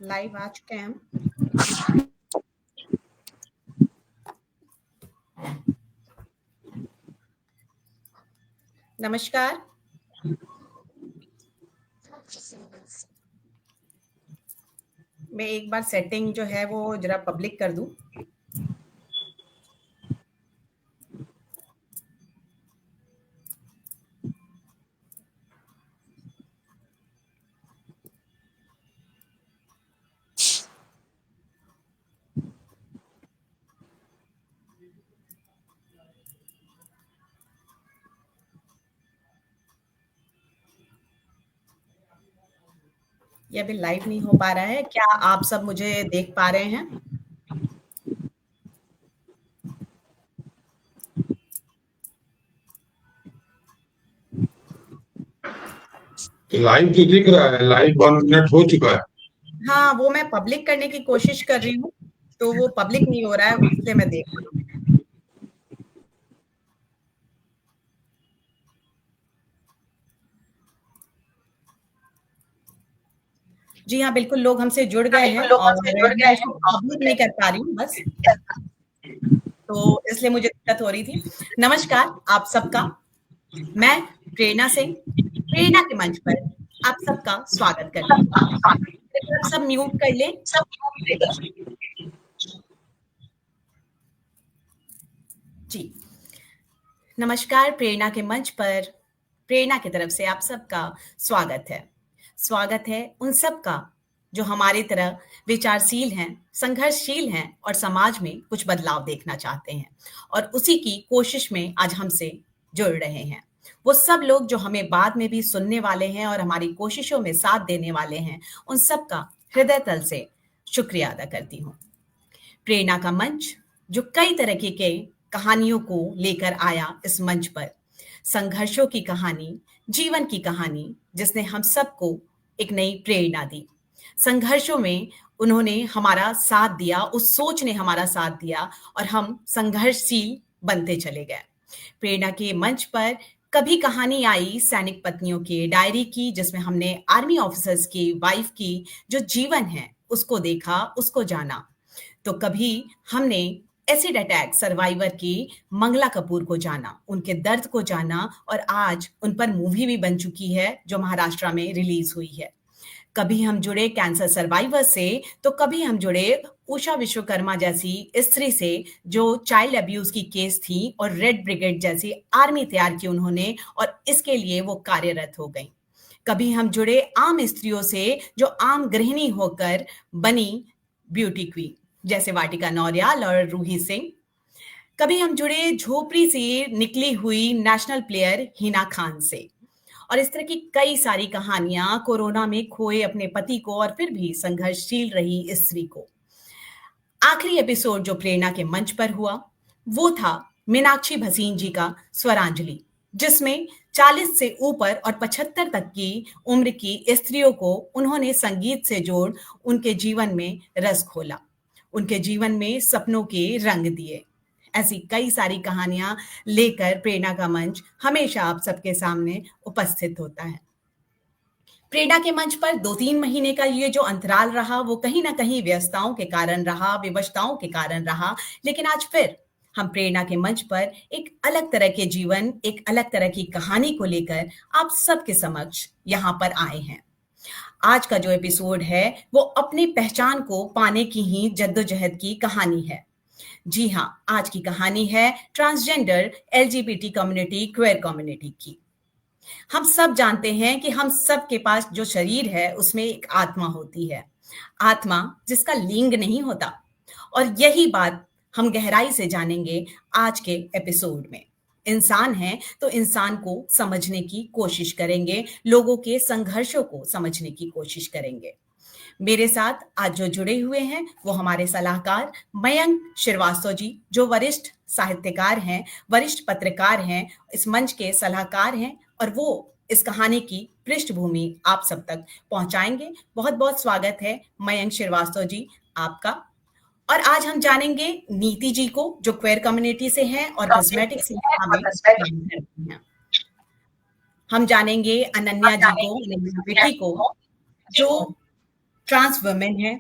Live आ चुके हैं हम। नमस्कार। मैं एक बार सेटिंग जो है वो जरा पब्लिक कर दूं। ये अभी लाइव नहीं हो पा रहा है। क्या आप सब मुझे देख पा रहे हैं? लाइव तो दिख रहा है, लाइव 1 मिनट हो चुका है। हाँ, वो मैं पब्लिक करने की कोशिश कर रही हूँ, तो वो पब्लिक नहीं हो रहा है, इसलिए मैं देख रही हूँ। जी हाँ, बिल्कुल लोग हमसे जुड़ गए हैं और मैं इसको पब्लिक नहीं कर पा रही हूँ बस, तो इसलिए मुझे दिक्कत हो रही थी। नमस्कार आप सबका, मैं प्रेरणा सिंह, प्रेरणा के मंच पर आप सबका स्वागत करती हूँ। आप सब म्यूट कर लें। जी, नमस्कार। प्रेरणा के मंच पर प्रेरणा की तरफ से आप सबका स्वागत है। स्वागत है उन सबका जो हमारी तरह विचारशील हैं, संघर्षशील हैं और समाज में कुछ बदलाव देखना चाहते हैं और उसी की कोशिश में आज हमसे जुड़ रहे हैं। वो सब लोग जो हमें बाद में भी सुनने वाले हैं और हमारी कोशिशों में साथ देने वाले हैं, उन सबका हृदय तल से शुक्रिया अदा करती हूँ। प्रेरणा का मंच जो कई तरह के कहानियों को लेकर आया इस मंच पर, संघर्षों की कहानी, जीवन की कहानी जिसने हम सबको एक नई प्रेरणा दी। संघर्षों में उन्होंने हमारा साथ दिया, उस सोच ने हमारा साथ दिया और हम संघर्षशील बनते चले गए। प्रेरणा के मंच पर कभी कहानी आई सैनिक पत्नियों की डायरी की, जिसमें हमने आर्मी ऑफिसर्स की वाइफ की जो जीवन है उसको देखा, उसको जाना। तो कभी हमने एसिड अटैक सर्वाइवर की मंगला कपूर को जाना, उनके दर्द को जाना और आज उन पर मूवी भी बन चुकी है जो महाराष्ट्र में रिलीज हुई है। कभी हम जुड़े कैंसर सर्वाइवर से, तो कभी हम जुड़े उषा विश्वकर्मा जैसी स्त्री से जो चाइल्ड अब्यूज की केस थी और रेड ब्रिगेड जैसी आर्मी तैयार की उन्होंने और इसके लिए वो कार्यरत हो गई। कभी हम जुड़े आम स्त्रियों से जो आम गृहिणी होकर बनी ब्यूटी क्वीन, जैसे वाटिका नौरियाल और रूही सिंह। कभी हम जुड़े झोपड़ी से निकली हुई नेशनल प्लेयर हिना खान से। और इस तरह की कई सारी कहानियां, कोरोना में खोए अपने पति को और फिर भी संघर्षशील रही स्त्री को। आखिरी एपिसोड जो प्रेरणा के मंच पर हुआ वो था मीनाक्षी भसीन जी का स्वरांजलि, जिसमें 40 से ऊपर और 75 तक की उम्र की स्त्रियों को उन्होंने संगीत से जोड़ उनके जीवन में रस खोला, उनके जीवन में सपनों के रंग दिए। ऐसी कई सारी कहानियां लेकर प्रेरणा का मंच हमेशा आप सबके सामने उपस्थित होता है। प्रेरणा के मंच पर 2-3 महीने का ये जो अंतराल रहा वो कहीं ना कहीं व्यस्तताओं के कारण रहा, विवशताओं के कारण रहा, लेकिन आज फिर हम प्रेरणा के मंच पर एक अलग तरह के जीवन, एक अलग तरह की कहानी को लेकर आप सबके समक्ष यहाँ पर आए हैं। आज का जो एपिसोड है वो अपनी पहचान को पाने की ही जद्दोजहद की कहानी है। जी हाँ, आज की कहानी है transgender LGBT community, queer community की। हम सब जानते हैं कि हम सब के पास जो शरीर है उसमें एक आत्मा होती है, आत्मा जिसका लिंग नहीं होता। और यही बात हम गहराई से जानेंगे आज के एपिसोड में। इंसान है तो इंसान को समझने की कोशिश करेंगे, लोगों के संघर्षों को समझने की कोशिश करेंगे। मेरे साथ आज जो जुड़े हुए हैं वो हमारे सलाहकार मयंक श्रीवास्तव जी, जो वरिष्ठ साहित्यकार हैं, वरिष्ठ पत्रकार हैं, इस मंच के सलाहकार हैं और वो इस कहानी की पृष्ठभूमि आप सब तक पहुंचाएंगे। बहुत बहुत स्वागत है मयंक श्रीवास्तव जी आपका। और आज हम जानेंगे नीति जी को जो क्वेयर कम्युनिटी से हैं और कॉस्मेटिक संस्था में काम करती हैं। हम जानेंगे अनन्या जी को, अनन्या बेटी को, जो ट्रांस वुमेन हैं।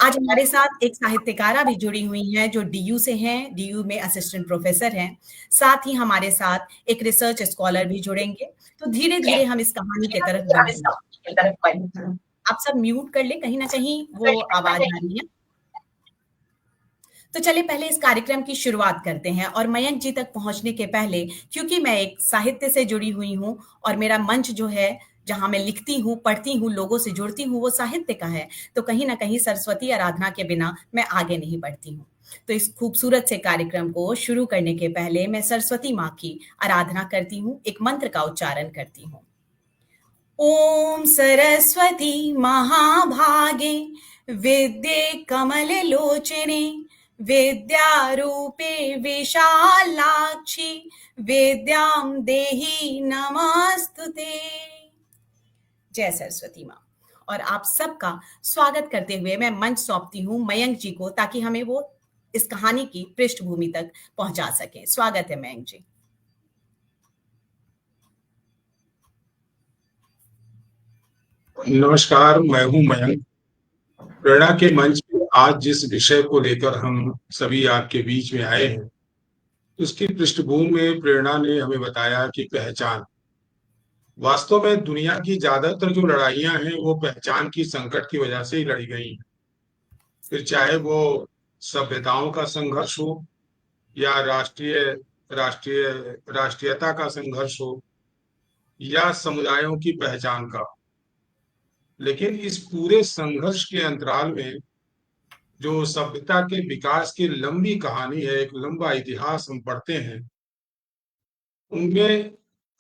आज हमारे साथ एक साहित्यकारा भी जुड़ी हुई हैं जो डीयू से हैं, डीयू में असिस्टेंट प्रोफेसर हैं। साथ ही हमारे साथ एक रिसर्च स्कॉलर भी जुड़ेंगे। तो धीरे-धीरे हम इस कहानी की तरफ बढ़ेंगे। आप सब म्यूट कर लें, कहीं न कहीं वो आवाज़ आ रही है। तो चलिए पहले इस कार्यक्रम की शुरुआत करते हैं और मयंक जी तक पहुँचने के पहले क्योंकि मैं एक साहित्य से जुड़ी हुई हूँ और मेरा मंच जो है, जहाँ मैं लिखती हूँ, पढ़ती हूँ, लोगों से जुड़ती हूँ, वो साहित्य का है। तो कहीं न कहीं सरस्वती आराधना के बिना मैं आगे नहीं बढ़ती हूँ। तो इस खूबसूरत से कार्यक्रम को शुरू करने के पहले मैं सरस्वती माँ की आराधना करती हूँ, एक मंत्र का उच्चारण करती हूँ। ॐ सरस्वती महाभागे विद्ये कमललोचने विद्यारूपे विशालाक्षि विद्यां देहि नमस्तुते। जय सरस्वती माँ। और आप सबका स्वागत करते हुए मैं मंच सौंपती हूँ मयंक जी को ताकि हमें वो इस कहानी की पृष्ठभूमि तक पहुंचा सके। स्वागत है मयंक जी। नमस्कार, मैं हूं मयंक। प्रेरणा के मंच पे आज जिस विषय को लेकर हम सभी आपके बीच में आए हैं, उसकी पृष्ठभूमि में प्रेरणा ने हमें बताया कि पहचान। वास्तव में दुनिया की ज्यादातर जो लड़ाइयां हैं वो पहचान की संकट की वजह से ही लड़ी गई हैं। फिर चाहे वो सभ्यताओं का संघर्ष हो या राष्ट्रीय राष्ट्रीयता का संघर्ष हो या समुदायों की पहचान का। लेकिन इस पूरे संघर्ष के अंतराल में जो सभ्यता के विकास की लंबी कहानी है, एक लंबा इतिहास हम पढ़ते हैं, उनमें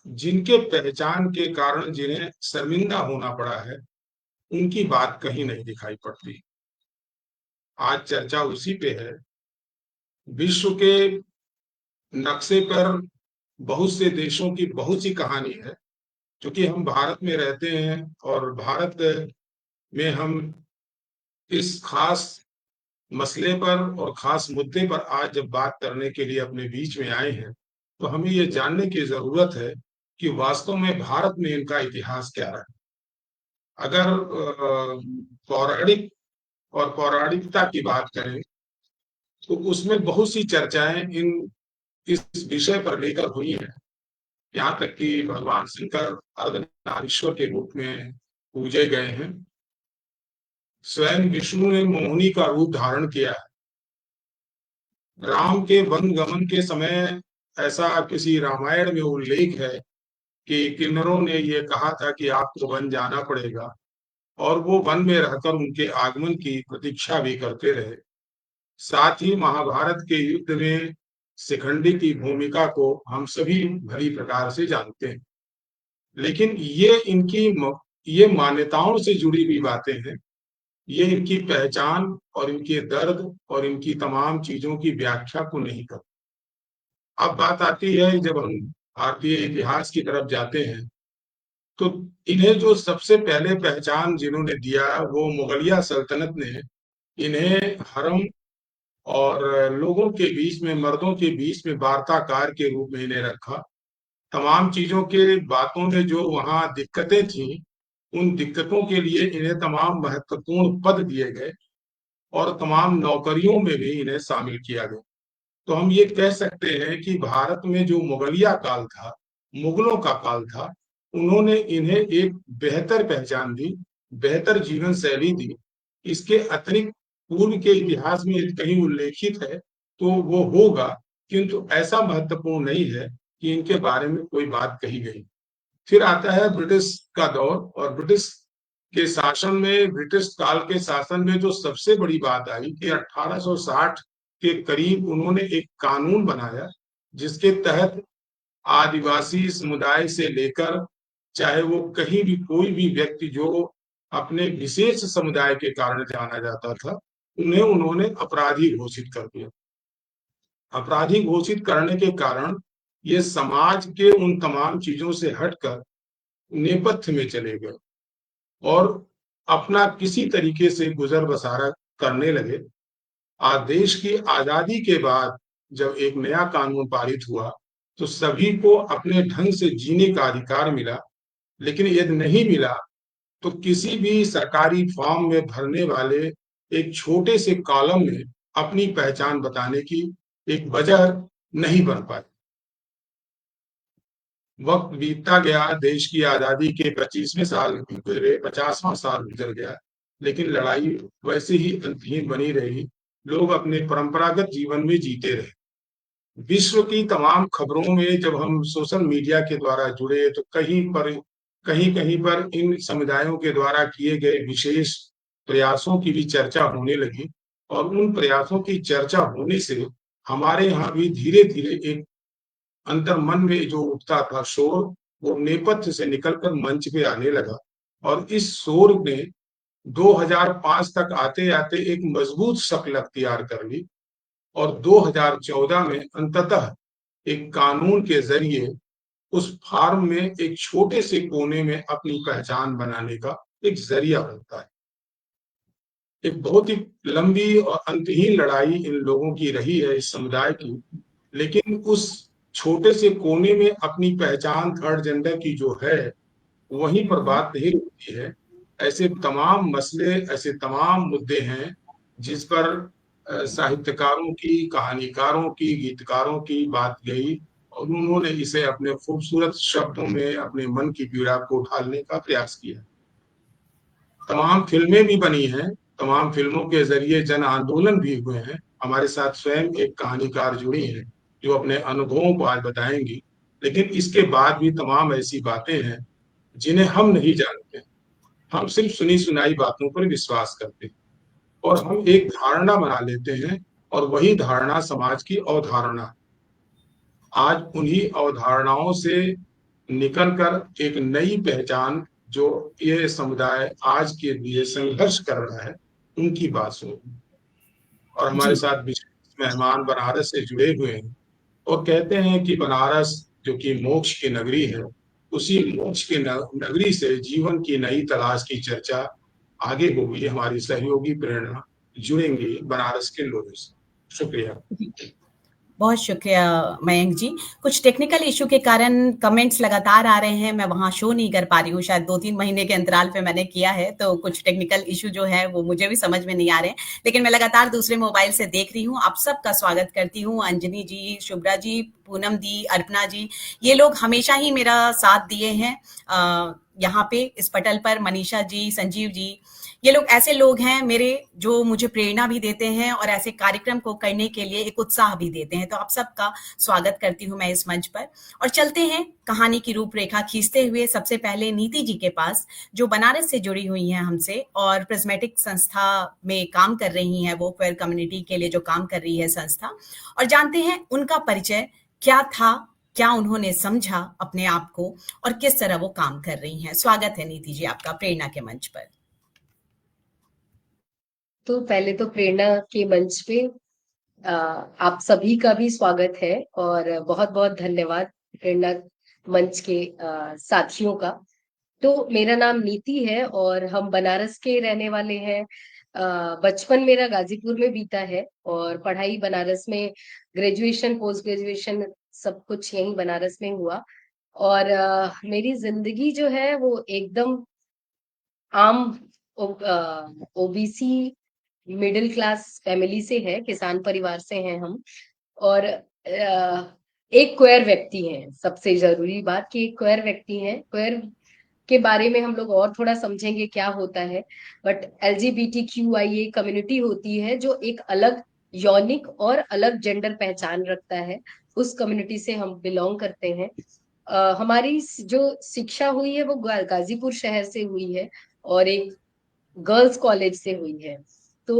जिनके पहचान के कारण जिन्हें शर्मिंदा होना पड़ा है, उनकी बात कहीं नहीं दिखाई पड़ती। आज चर्चा उसी पे है। विश्व के नक्शे पर बहुत से देशों की बहुत सी कहानी है। क्योंकि हम भारत में रहते हैं और भारत में हम इस खास मसले पर और खास मुद्दे पर आज जब बात करने के लिए अपने बीच में आए हैं, तो हमें ये जानने की जरूरत है कि वास्तव में भारत में इनका इतिहास क्या है। अगर पौराणिक और पौराणिकता की बात करें तो उसमें बहुत सी चर्चाएं इस विषय पर लेकर हुई हैं। यहाँ तक कि भगवान शंकर अर्धनारीश्वर के रूप में पूजे गए हैं। स्वयं विष्णु ने मोहिनी का रूप धारण किया है। राम के वन गमन के समय ऐसा किसी रामायण में उल्लेख है कि किन्नरों ने ये कहा था कि आपको वन जाना पड़ेगा, और वो वन में रहकर उनके आगमन की प्रतीक्षा भी करते रहे। साथ ही महाभारत के युद्ध में शिखंडी की भूमिका को हम सभी भली प्रकार से जानते हैं। लेकिन ये मान्यताओं से जुड़ी हुई बातें हैं। ये इनकी पहचान और इनके दर्द और इनकी तमाम चीजों की व्याख्या को नहीं करते। अब बात आती है जब हम भारतीय इतिहास की तरफ जाते हैं, तो इन्हें जो सबसे पहले पहचान जिन्होंने दिया वो मुगलिया सल्तनत ने इन्हें हरम और लोगों के बीच में, मर्दों के बीच में वार्ताकार के रूप में इन्हें रखा। तमाम चीजों के बातों में जो वहां दिक्कतें थी, उन दिक्कतों के लिए इन्हें तमाम महत्वपूर्ण पद दिए गए और तमाम नौकरियों में भी इन्हें शामिल किया गया। तो हम ये कह सकते हैं कि भारत में जो मुगलिया काल था, मुगलों का काल था, उन्होंने इन्हें एक बेहतर पहचान दी, बेहतर जीवन शैली दी। इसके अतिरिक्त पूर्व के इतिहास में कहीं उल्लेखित है तो वो होगा, किंतु ऐसा महत्वपूर्ण नहीं है कि इनके बारे में कोई बात कही गई। फिर आता है ब्रिटिश का दौर, और ब्रिटिश काल के शासन में जो सबसे बड़ी बात आई कि 1860 के करीब उन्होंने एक कानून बनाया जिसके तहत आदिवासी समुदाय से लेकर चाहे वो कहीं भी कोई भी व्यक्ति जो अपने विशेष समुदाय के कारण जाना जाता था, उन्हें उन्होंने अपराधी घोषित कर दिया। अपराधी घोषित करने के कारण ये समाज के उन तमाम चीजों से हटकर नेपथ्य में चले गए और अपना किसी तरीके से गुजर बसारा करने लगे। देश की आजादी के बाद जब एक नया कानून पारित हुआ तो सभी को अपने ढंग से जीने का अधिकार मिला, लेकिन यदि नहीं मिला तो किसी भी सरकारी फॉर्म में भरने वाले एक छोटे से कॉलम में अपनी पहचान बताने की एक वजह नहीं बन पाई। वक्त बीतता गया, देश की आजादी के 25वें साल गुजरे, 50वां साल गुजर गया, लेकिन लड़ाई वैसे ही अंतहीन बनी रही। लोग अपने परंपरागत जीवन में जीते रहे। विश्व की तमाम खबरों में जब हम सोशल मीडिया के द्वारा जुड़े तो कहीं कहीं पर इन समुदायों के द्वारा किए गए विशेष प्रयासों की भी चर्चा होने लगी, और उन प्रयासों की चर्चा होने से हमारे यहाँ भी धीरे धीरे एक अंतर मन में जो उठता था शोर, वो नेपथ्य से निकलकर मंच पे आने लगा। और इस शोर ने 2005 तक आते आते एक मजबूत शक्ल अख्तियार कर ली, और 2014 में अंततः एक कानून के जरिए उस फार्म में एक छोटे से कोने में अपनी पहचान बनाने का एक जरिया बनता है। एक बहुत ही लंबी और अंतहीन लड़ाई इन लोगों की रही है, इस समुदाय की, लेकिन उस छोटे से कोने में अपनी पहचान थर्ड जेंडर की जो है, वहीं पर बात नहीं रुकती है। ऐसे तमाम मसले, ऐसे तमाम मुद्दे हैं जिस पर साहित्यकारों की, कहानीकारों की, गीतकारों की बात गई, और उन्होंने इसे अपने खूबसूरत शब्दों में अपने मन की पीड़ा को ढालने का प्रयास किया। तमाम फिल्में भी बनी हैं, तमाम फिल्मों के जरिए जन आंदोलन भी हुए हैं। हमारे साथ स्वयं एक कहानीकार जुड़ी हैं जो अपने अनुभवों को आज बताएंगी। लेकिन इसके बाद भी तमाम ऐसी बातें हैं जिन्हें हम नहीं जानते। हम सिर्फ सुनी सुनाई बातों पर विश्वास करते हैं, और हम एक धारणा बना लेते हैं, और वही धारणा समाज की अवधारणा। आज उन्हीं अवधारणाओं से निकलकर एक नई पहचान जो ये समुदाय आज के लिए संघर्ष कर रहा है, उनकी बात सुनो। और हमारे जी। साथ विशेष मेहमान बनारस से जुड़े हुए हैं, और कहते हैं कि बनारस जो कि मोक्ष की नगरी है, उसी मोक्ष की नगरी से जीवन की नई तलाश की चर्चा आगे होगी। हमारी सहयोगी प्रेरणा जुड़ेंगी बनारस के लोगों से। शुक्रिया। बहुत शुक्रिया मयंक जी। कुछ टेक्निकल इशू के कारण कमेंट्स लगातार आ रहे हैं, मैं वहाँ शो नहीं कर पा रही हूँ, शायद 2-3 महीने के अंतराल पे मैंने किया है, तो कुछ टेक्निकल इशू जो है वो मुझे भी समझ में नहीं आ रहे हैं। लेकिन मैं लगातार दूसरे मोबाइल से देख रही हूँ। आप सबका स्वागत करती हूँ। अंजनी जी, शुभ्रा जी, पूनम दी, अर्पणा जी, ये लोग हमेशा ही मेरा साथ दिए हैं यहाँ पे इस पटल पर। मनीषा जी, संजीव जी, ये लोग ऐसे लोग हैं मेरे जो मुझे प्रेरणा भी देते हैं और ऐसे कार्यक्रम को करने के लिए एक उत्साह भी देते हैं। तो आप सबका स्वागत करती हूँ मैं इस मंच पर, और चलते हैं कहानी की रूपरेखा खींचते हुए सबसे पहले नीति जी के पास, जो बनारस से जुड़ी हुई हैं हमसे और प्रिज्मेटिक संस्था में काम कर रही हैं, वो क्वेयर कम्युनिटी के लिए जो काम कर रही है संस्था, और जानते हैं उनका परिचय क्या था, क्या उन्होंने समझा अपने आप को और किस तरह वो काम कर रही हैं। स्वागत है नीति जी आपका प्रेरणा के मंच पर। तो पहले तो प्रेरणा के मंच पे आप सभी का भी स्वागत है, और बहुत बहुत धन्यवाद प्रेरणा मंच के साथियों का। तो मेरा नाम नीति है और हम बनारस के रहने वाले हैं। बचपन मेरा गाजीपुर में बीता है और पढ़ाई बनारस में, ग्रेजुएशन पोस्ट ग्रेजुएशन सब कुछ यहीं बनारस में हुआ। और मेरी जिंदगी जो है वो एकदम आम ओबीसी मिडिल क्लास फैमिली से है, किसान परिवार से हैं हम। और एक क्वेयर व्यक्ति हैं। सबसे जरूरी बात कि एक क्वेयर व्यक्ति हैं। क्वेयर के बारे में हम लोग और थोड़ा समझेंगे क्या होता है, बट LGBTQIA कम्युनिटी होती है जो एक अलग यौनिक और अलग जेंडर पहचान रखता है। उस कम्युनिटी से हम बिलोंग करते हैं। हमारी जो शिक्षा हुई है वो गाजीपुर शहर से हुई है और एक गर्ल्स कॉलेज से हुई है। तो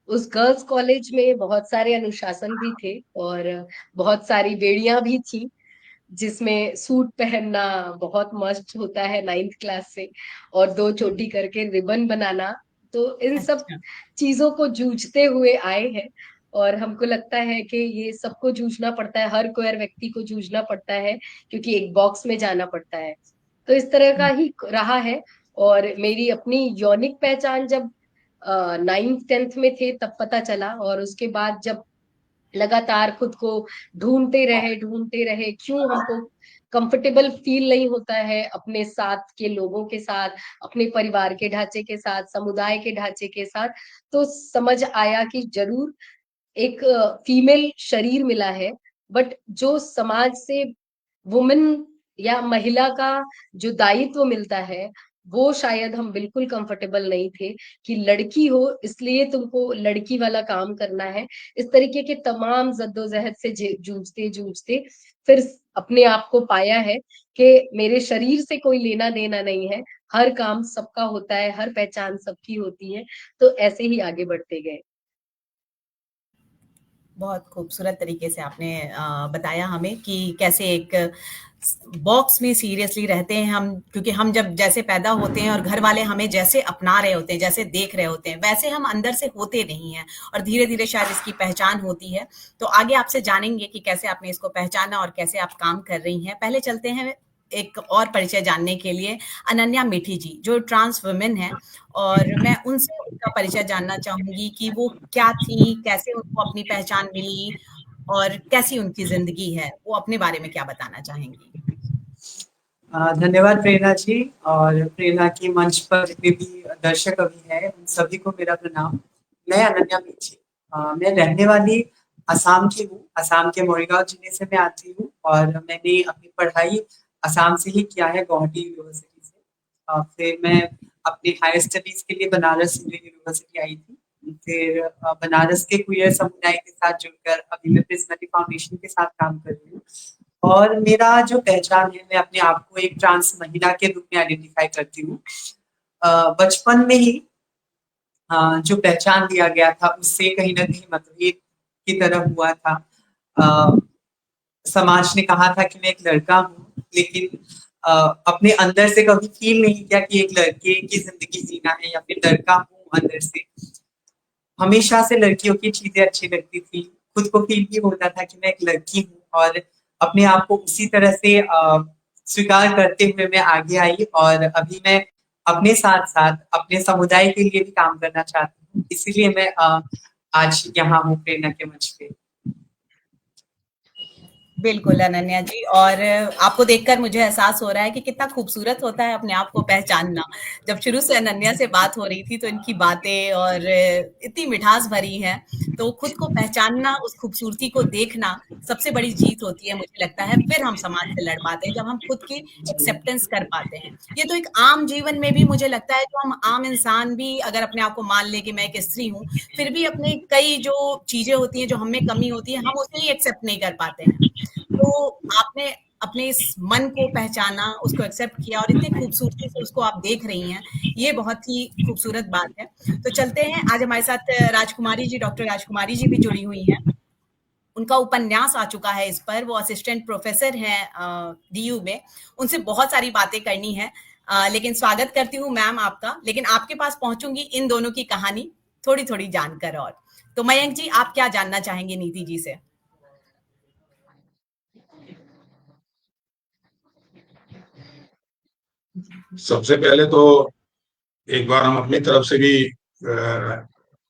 उस गर्ल्स कॉलेज में बहुत सारे अनुशासन भी थे और बहुत सारी बेड़ियां भी थी, जिसमें सूट पहनना बहुत मस्त होता है 9th क्लास से, और 2 चोटी करके रिबन बनाना। तो इन सब अच्छा। चीजों को जूझते हुए आए हैं, और हमको लगता है कि ये सबको जूझना पड़ता है, हर क्वेयर व्यक्ति को जूझना पड़ता है, क्योंकि एक बॉक्स में जाना पड़ता है। तो इस तरह का ही रहा है। और मेरी अपनी यौनिक पहचान जब 9th 10th में थे तब पता चला, और उसके बाद जब लगातार खुद को ढूंढते रहे, क्यों हमको कंफर्टेबल फील नहीं होता है अपने साथ के लोगों के साथ, अपने परिवार के ढांचे के साथ, समुदाय के ढांचे के साथ। तो समझ आया कि जरूर एक फीमेल शरीर मिला है, बट जो समाज से वुमेन या महिला का जो दायित्व मिलता है, वो शायद हम बिल्कुल कंफर्टेबल नहीं थे कि लड़की हो इसलिए तुमको लड़की वाला काम करना है। इस तरीके के तमाम जद्दोजहद से जूझते जूझते फिर अपने आप को पाया है कि मेरे शरीर से कोई लेना देना नहीं है, हर काम सबका होता है, हर पहचान सबकी होती है। तो ऐसे ही आगे बढ़ते गए। बहुत खूबसूरत तरीके से आपने बताया हमें कि कैसे एक बॉक्स में सीरियसली रहते हैं हम, क्योंकि हम जब जैसे पैदा होते हैं और घर वाले हमें जैसे अपना रहे होते हैं, जैसे देख रहे होते हैं, वैसे हम अंदर से होते नहीं हैं और धीरे धीरे शायद इसकी पहचान होती है। तो आगे आपसे जानेंगे कि कैसे आपने इसको पहचाना और कैसे आप काम कर रही हैं। पहले चलते हैं एक और परिचय जानने के लिए, अनन्या मीठी जी जो ट्रांस वुमेन है, और मैं उनसे उनका परिचय जानना चाहूंगी कि वो क्या थी, कैसे उनको अपनी पहचान मिली और कैसी उनकी जिंदगी है। वो अपने बारे में क्या बताना चाहेंगी? धन्यवाद प्रेरणा जी, और प्रेरणा की मंच पर जितने भी दर्शक अभी हैं उन सभी को मेरा प्रणाम। मैं अनन्या मीठी, मैं रहने वाली असम की हूँ। असम के मोरीगांव जिले से मैं आती हूँ और मैंने अपनी पढ़ाई असम से ही किया है, गुवाहाटी यूनिवर्सिटी से। फिर मैं अपने हायर स्टडीज के लिए बनारस हिंदू यूनिवर्सिटी आई थी। फिर बनारस के क्वियर समुदाय के साथ जुड़कर अभी मैं प्रिज्मेटिक फाउंडेशन के साथ काम कर रही हूँ। और मेरा जो पहचान है, मैं अपने आप को एक ट्रांस महिला के रूप में आइडेंटिफाई करती हूँ। बचपन में ही जो पहचान दिया गया था उससे कहीं ना कहीं मतभेद की तरह हुआ था। समाज ने कहा था कि मैं एक लड़का हूँ, लेकिन अपने अंदर से कभी फील नहीं किया कि एक लड़के की जिंदगी जीना है या फिर लड़का हूँ अंदर से। हमेशा से लड़कियों की चीजें अच्छी लगती थी, खुद को फील भी होता था कि मैं एक लड़की हूँ, और अपने आप को उसी तरह से स्वीकार करते हुए मैं आगे आई। और अभी मैं अपने साथ साथ अपने समुदाय के लिए भी काम करना चाहती हूँ, इसीलिए मैं आज यहाँ हूँ प्रेरणा के मंच पे। बिल्कुल अनन्या जी, और आपको देखकर मुझे एहसास हो रहा है कि कितना खूबसूरत होता है अपने आप को पहचानना। जब शुरू से अनन्या से बात हो रही थी तो इनकी बातें और इतनी मिठास भरी हैं, तो खुद को पहचानना, उस खूबसूरती को देखना सबसे बड़ी जीत होती है मुझे लगता है। फिर हम समाज से लड़ पाते हैं जब हम खुद की एक्सेप्टेंस कर पाते हैं। ये तो एक आम जीवन में भी मुझे लगता है, जो हम आम इंसान भी अगर अपने आप को मान ले कि मैं एक स्त्री हूँ, फिर भी अपने कई जो चीजें होती हैं, जो हमें कमी होती है, हम उसे ही एक्सेप्ट नहीं कर पाते हैं। तो आपने अपने इस मन को पहचाना, उसको एक्सेप्ट किया और इतनी खूबसूरती से उसको आप देख रही हैं, ये बहुत ही खूबसूरत बात है। तो चलते हैं, आज हमारे साथ राजकुमारी जी, डॉक्टर राजकुमारी जी भी जुड़ी हुई हैं। उनका उपन्यास आ चुका है इस पर, वो असिस्टेंट प्रोफेसर हैं डीयू में। उनसे बहुत सारी बातें करनी है, लेकिन स्वागत करती हूँ मैम आपका। लेकिन आपके पास पहुंचूंगी इन दोनों की कहानी थोड़ी थोड़ी जानकर। और तो मयंक जी, आप क्या जानना चाहेंगे नीति जी से? सबसे पहले तो एक बार हम अपनी तरफ से भी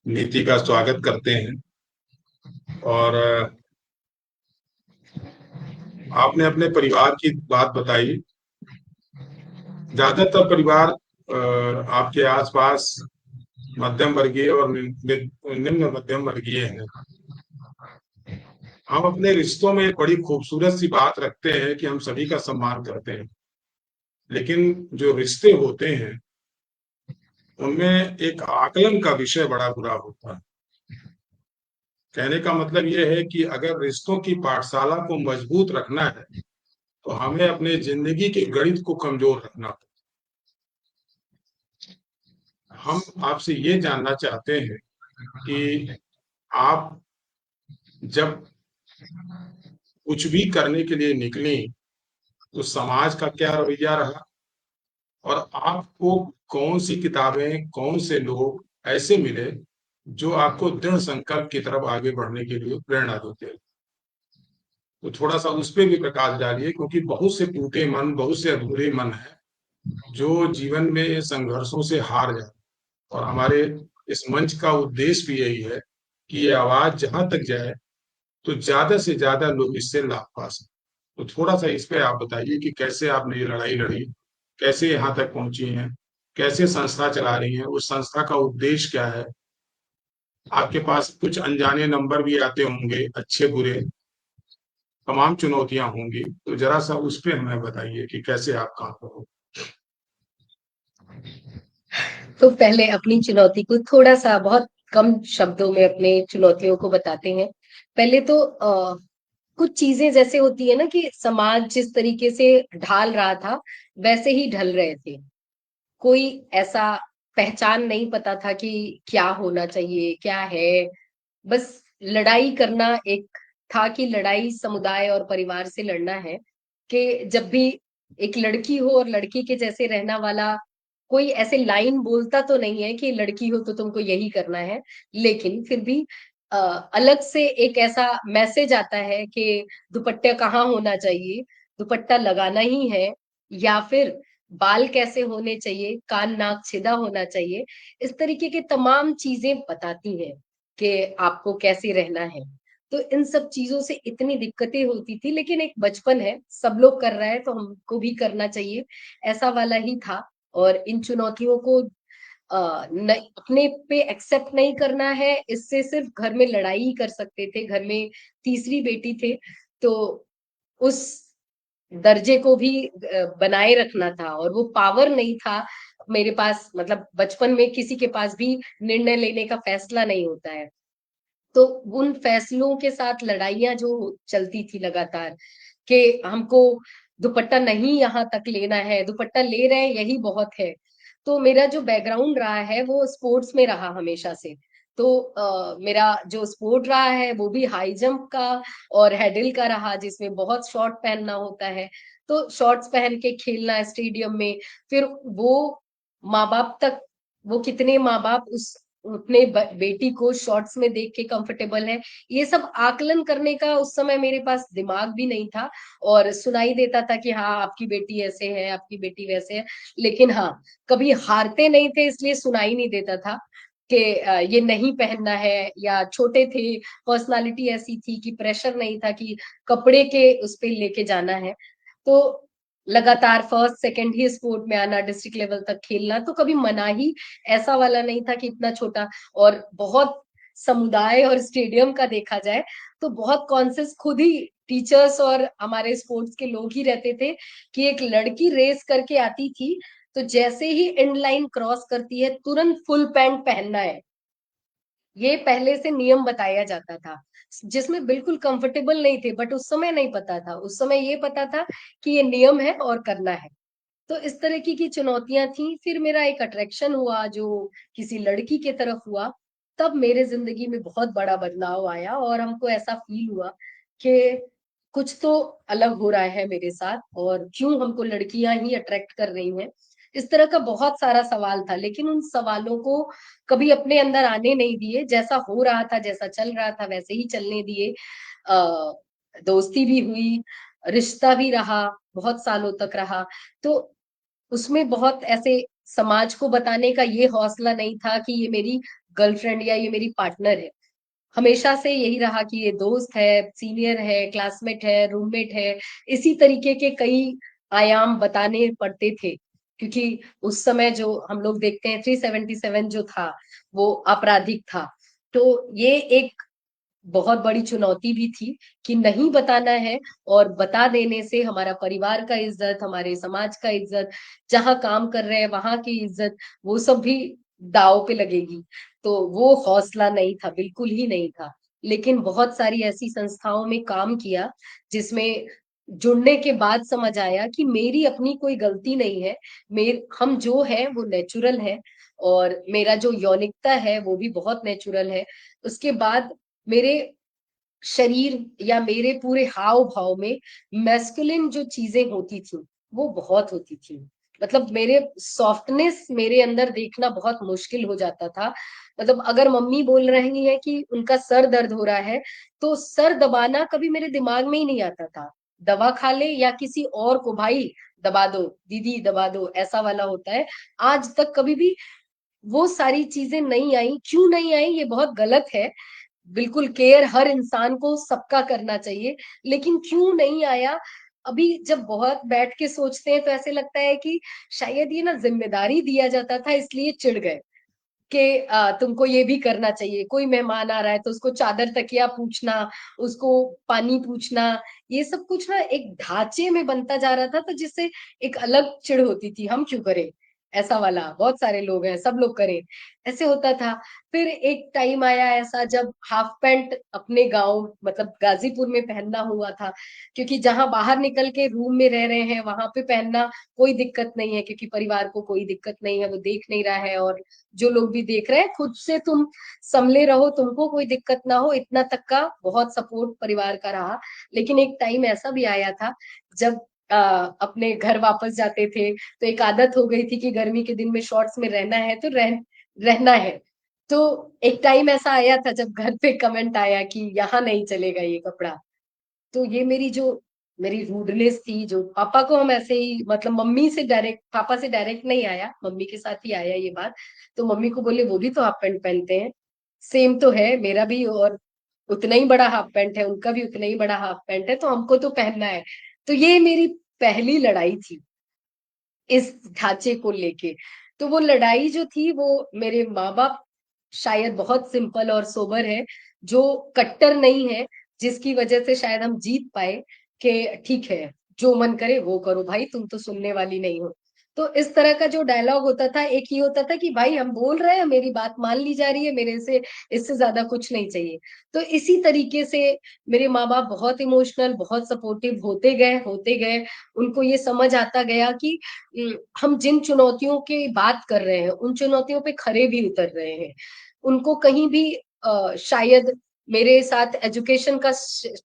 नीति का स्वागत करते हैं। और आपने अपने परिवार की बात बताई। ज्यादातर परिवार आपके आसपास मध्यम वर्गीय और निम्न मध्यम वर्गीय हैं। हम अपने रिश्तों में एक बड़ी खूबसूरत सी बात रखते हैं कि हम सभी का सम्मान करते हैं, लेकिन जो रिश्ते होते हैं उनमें एक आकलन का विषय बड़ा बुरा होता है। कहने का मतलब यह है कि अगर रिश्तों की पाठशाला को मजबूत रखना है तो हमें अपने जिंदगी के गणित को कमजोर रखना पड़ता। हम आपसे ये जानना चाहते हैं कि आप जब कुछ भी करने के लिए निकले तो समाज का क्या रवैया रहा, और आपको कौन सी किताबें, कौन से लोग ऐसे मिले जो आपको दृढ़ संकल्प की तरफ आगे बढ़ने के लिए प्रेरणा देते हैं। तो थोड़ा सा उस पर भी प्रकाश डालिए, क्योंकि बहुत से टूटे मन, बहुत से अधूरे मन हैं जो जीवन में संघर्षों से हार जाते। और हमारे इस मंच का उद्देश्य भी यही है कि ये आवाज जहां तक जाए तो ज्यादा से ज्यादा लोग इससे लाभ पा सकें। तो थोड़ा सा इस पे आप बताइए कि कैसे आपने ये लड़ाई लड़ी, कैसे यहाँ तक पहुंची हैं, कैसे संस्था चला रही हैं, उस संस्था का उद्देश्य क्या है। आपके पास कुछ अनजाने नंबर भी आते होंगे, अच्छे बुरे, तमाम चुनौतियां होंगी, तो जरा सा उस पे हमें बताइए कि कैसे आप काम करो। तो पहले अपनी चुनौती को थोड़ा सा बहुत कम शब्दों में अपने चुनौतियों को बताते हैं। पहले तो कुछ चीजें जैसे होती है ना कि समाज जिस तरीके से ढाल रहा था वैसे ही ढल रहे थे। कोई ऐसा पहचान नहीं पता था कि क्या होना चाहिए, क्या है। बस लड़ाई करना एक था कि लड़ाई समुदाय और परिवार से लड़ना है। कि जब भी एक लड़की हो और लड़की के जैसे रहना वाला कोई ऐसे लाइन बोलता तो नहीं है कि लड़की हो तो तुमको यही करना है, लेकिन फिर भी अलग से एक ऐसा मैसेज आता है कि दुपट्टा कहाँ होना चाहिए, दुपट्टा लगाना ही है, या फिर बाल कैसे होने चाहिए, कान नाक सीधा होना चाहिए। इस तरीके के तमाम चीजें बताती हैं कि आपको कैसे रहना है। तो इन सब चीजों से इतनी दिक्कतें होती थी, लेकिन एक बचपन है, सब लोग कर रहा है तो हमको भी करना चाहिए, ऐसा वाला ही था। और इन चुनौतियों को अपने पे एक्सेप्ट नहीं करना है, इससे सिर्फ घर में लड़ाई ही कर सकते थे। घर में तीसरी बेटी थे, तो उस दर्जे को भी बनाए रखना था, और वो पावर नहीं था मेरे पास। मतलब बचपन में किसी के पास भी निर्णय लेने का फैसला नहीं होता है, तो उन फैसलों के साथ लड़ाइयां जो चलती थी लगातार कि हमको दुपट्टा नहीं यहाँ तक लेना है, दुपट्टा ले रहे हैं यही बहुत है। तो मेरा जो बैकग्राउंड रहा है वो स्पोर्ट्स में रहा हमेशा से। तो मेरा जो स्पोर्ट रहा है वो भी हाई जंप का और हेडिल का रहा, जिसमें बहुत शॉर्ट पहनना होता है। तो शॉर्ट्स पहन के खेलना स्टेडियम में, फिर वो माँ बाप तक, वो कितने माँ बाप उस अपने बेटी को शॉर्ट्स में देख के कंफर्टेबल है, ये सब आकलन करने का उस समय मेरे पास दिमाग भी नहीं था। और सुनाई देता था कि हाँ आपकी बेटी ऐसे है, आपकी बेटी वैसे है, लेकिन हाँ कभी हारते नहीं थे इसलिए सुनाई नहीं देता था कि ये नहीं पहनना है। या छोटे थे, पर्सनालिटी ऐसी थी कि प्रेशर नहीं था कि कपड़े के उस पे लेके जाना है। तो लगातार फर्स्ट सेकंड ही स्पोर्ट में आना, डिस्ट्रिक्ट लेवल तक खेलना, तो कभी मना ही ऐसा वाला नहीं था कि इतना छोटा। और बहुत समुदाय और स्टेडियम का देखा जाए तो बहुत कॉन्शियस खुद ही टीचर्स और हमारे स्पोर्ट्स के लोग ही रहते थे कि एक लड़की रेस करके आती थी तो जैसे ही एंड लाइन क्रॉस करती है तुरंत फुल पैंट पहनना है, ये पहले से नियम बताया जाता था, जिसमें बिल्कुल कंफर्टेबल नहीं थे। बट उस समय नहीं पता था, उस समय ये पता था कि ये नियम है और करना है। तो इस तरह की चुनौतियां थी। फिर मेरा एक अट्रैक्शन हुआ जो किसी लड़की के तरफ हुआ, तब मेरे जिंदगी में बहुत बड़ा बदलाव आया और हमको ऐसा फील हुआ कि कुछ तो अलग हो रहा है मेरे साथ, और क्यों हमको लड़कियां ही अट्रैक्ट कर रही हैं। इस तरह का बहुत सारा सवाल था, लेकिन उन सवालों को कभी अपने अंदर आने नहीं दिए। जैसा हो रहा था, जैसा चल रहा था, वैसे ही चलने दिए। दोस्ती भी हुई, रिश्ता भी रहा, बहुत सालों तक रहा। तो उसमें बहुत ऐसे समाज को बताने का ये हौसला नहीं था कि ये मेरी गर्लफ्रेंड या ये मेरी पार्टनर है। हमेशा से यही रहा कि ये दोस्त है, सीनियर है, क्लासमेट है, रूममेट है। इसी तरीके के कई आयाम बताने पड़ते थे, क्योंकि उस समय जो हम लोग देखते हैं 377 जो था वो आपराधिक था। तो ये एक बहुत बड़ी चुनौती भी थी कि नहीं बताना है, और बता देने से हमारा परिवार का इज्जत, हमारे समाज का इज्जत, जहां काम कर रहे हैं वहां की इज्जत, वो सब भी दाव पे लगेगी। तो वो हौसला नहीं था, बिल्कुल ही नहीं था। लेकिन बहुत सारी ऐसी संस्थाओं में काम किया जिसमें जुड़ने के बाद समझ आया कि मेरी अपनी कोई गलती नहीं है। हम जो है वो नेचुरल है, और मेरा जो यौनिकता है वो भी बहुत नेचुरल है। उसके बाद मेरे शरीर या मेरे पूरे हाव भाव में मैस्कुलिन जो चीजें होती थी वो बहुत होती थी। मतलब मेरे सॉफ्टनेस मेरे अंदर देखना बहुत मुश्किल हो जाता था। मतलब अगर मम्मी बोल रही है कि उनका सर दर्द हो रहा है, तो सर दबाना कभी मेरे दिमाग में ही नहीं आता था। दवा खा ले या किसी और को, भाई दबा दो, दीदी दबा दो, ऐसा वाला होता है। आज तक कभी भी वो सारी चीजें नहीं आई। क्यों नहीं आई, ये बहुत गलत है। बिल्कुल केयर हर इंसान को सबका करना चाहिए, लेकिन क्यों नहीं आया? अभी जब बहुत बैठ के सोचते हैं तो ऐसे लगता है कि शायद ये ना जिम्मेदारी दिया जाता था इसलिए चिढ़ गए कि तुमको ये भी करना चाहिए। कोई मेहमान आ रहा है तो उसको चादर तकिया पूछना, उसको पानी पूछना, ये सब कुछ ना एक ढांचे में बनता जा रहा था, तो जिससे एक अलग चिढ़ होती थी, हम क्यों करें ऐसा वाला, बहुत सारे लोग हैं सब लोग करें, ऐसे होता था। फिर एक टाइम आया ऐसा जब हाफ पैंट अपने गांव मतलब गाजीपुर में पहनना हुआ था, क्योंकि जहां बाहर निकल के रूम में रह रहे हैं वहां पे पहनना कोई दिक्कत नहीं है, क्योंकि परिवार को कोई दिक्कत नहीं है, वो देख नहीं रहा है, और जो लोग भी देख रहे हैं खुद से तुम संभले रहो, तुमको कोई दिक्कत ना हो, इतना तक का बहुत सपोर्ट परिवार का रहा। लेकिन एक टाइम ऐसा भी आया था जब अपने घर वापस जाते थे तो एक आदत हो गई थी कि गर्मी के दिन में शॉर्ट्स में रहना है तो रहना है। तो एक टाइम ऐसा आया था जब घर पे कमेंट आया कि यहाँ नहीं चलेगा ये कपड़ा। तो ये मेरी रूडनेस थी, जो पापा को हम ऐसे ही मतलब मम्मी से डायरेक्ट, पापा से डायरेक्ट नहीं आया, मम्मी के साथ ही आया ये बात। तो मम्मी को बोले वो भी तो हाफ पैंट पहनते हैं, सेम तो है मेरा भी, और उतना ही बड़ा हाफ पैंट है, उनका भी उतना ही बड़ा हाफ पैंट है, तो हमको तो पहनना है। तो ये मेरी पहली लड़ाई थी इस ढांचे को लेके। तो वो लड़ाई जो थी वो मेरे माँ बाप शायद बहुत सिंपल और सोबर है, जो कट्टर नहीं है, जिसकी वजह से शायद हम जीत पाए कि ठीक है जो मन करे वो करो भाई, तुम तो सुनने वाली नहीं हो। तो इस तरह का जो डायलॉग होता था, एक ही होता था कि भाई हम बोल रहे हैं, मेरी बात मान ली जा रही है, मेरे से इससे ज्यादा कुछ नहीं चाहिए। तो इसी तरीके से मेरे माँ बाप बहुत इमोशनल, बहुत सपोर्टिव होते गए। उनको ये समझ आता गया कि हम जिन चुनौतियों की बात कर रहे हैं उन चुनौतियों पे खरे भी उतर रहे हैं। उनको कहीं भी शायद मेरे साथ एजुकेशन का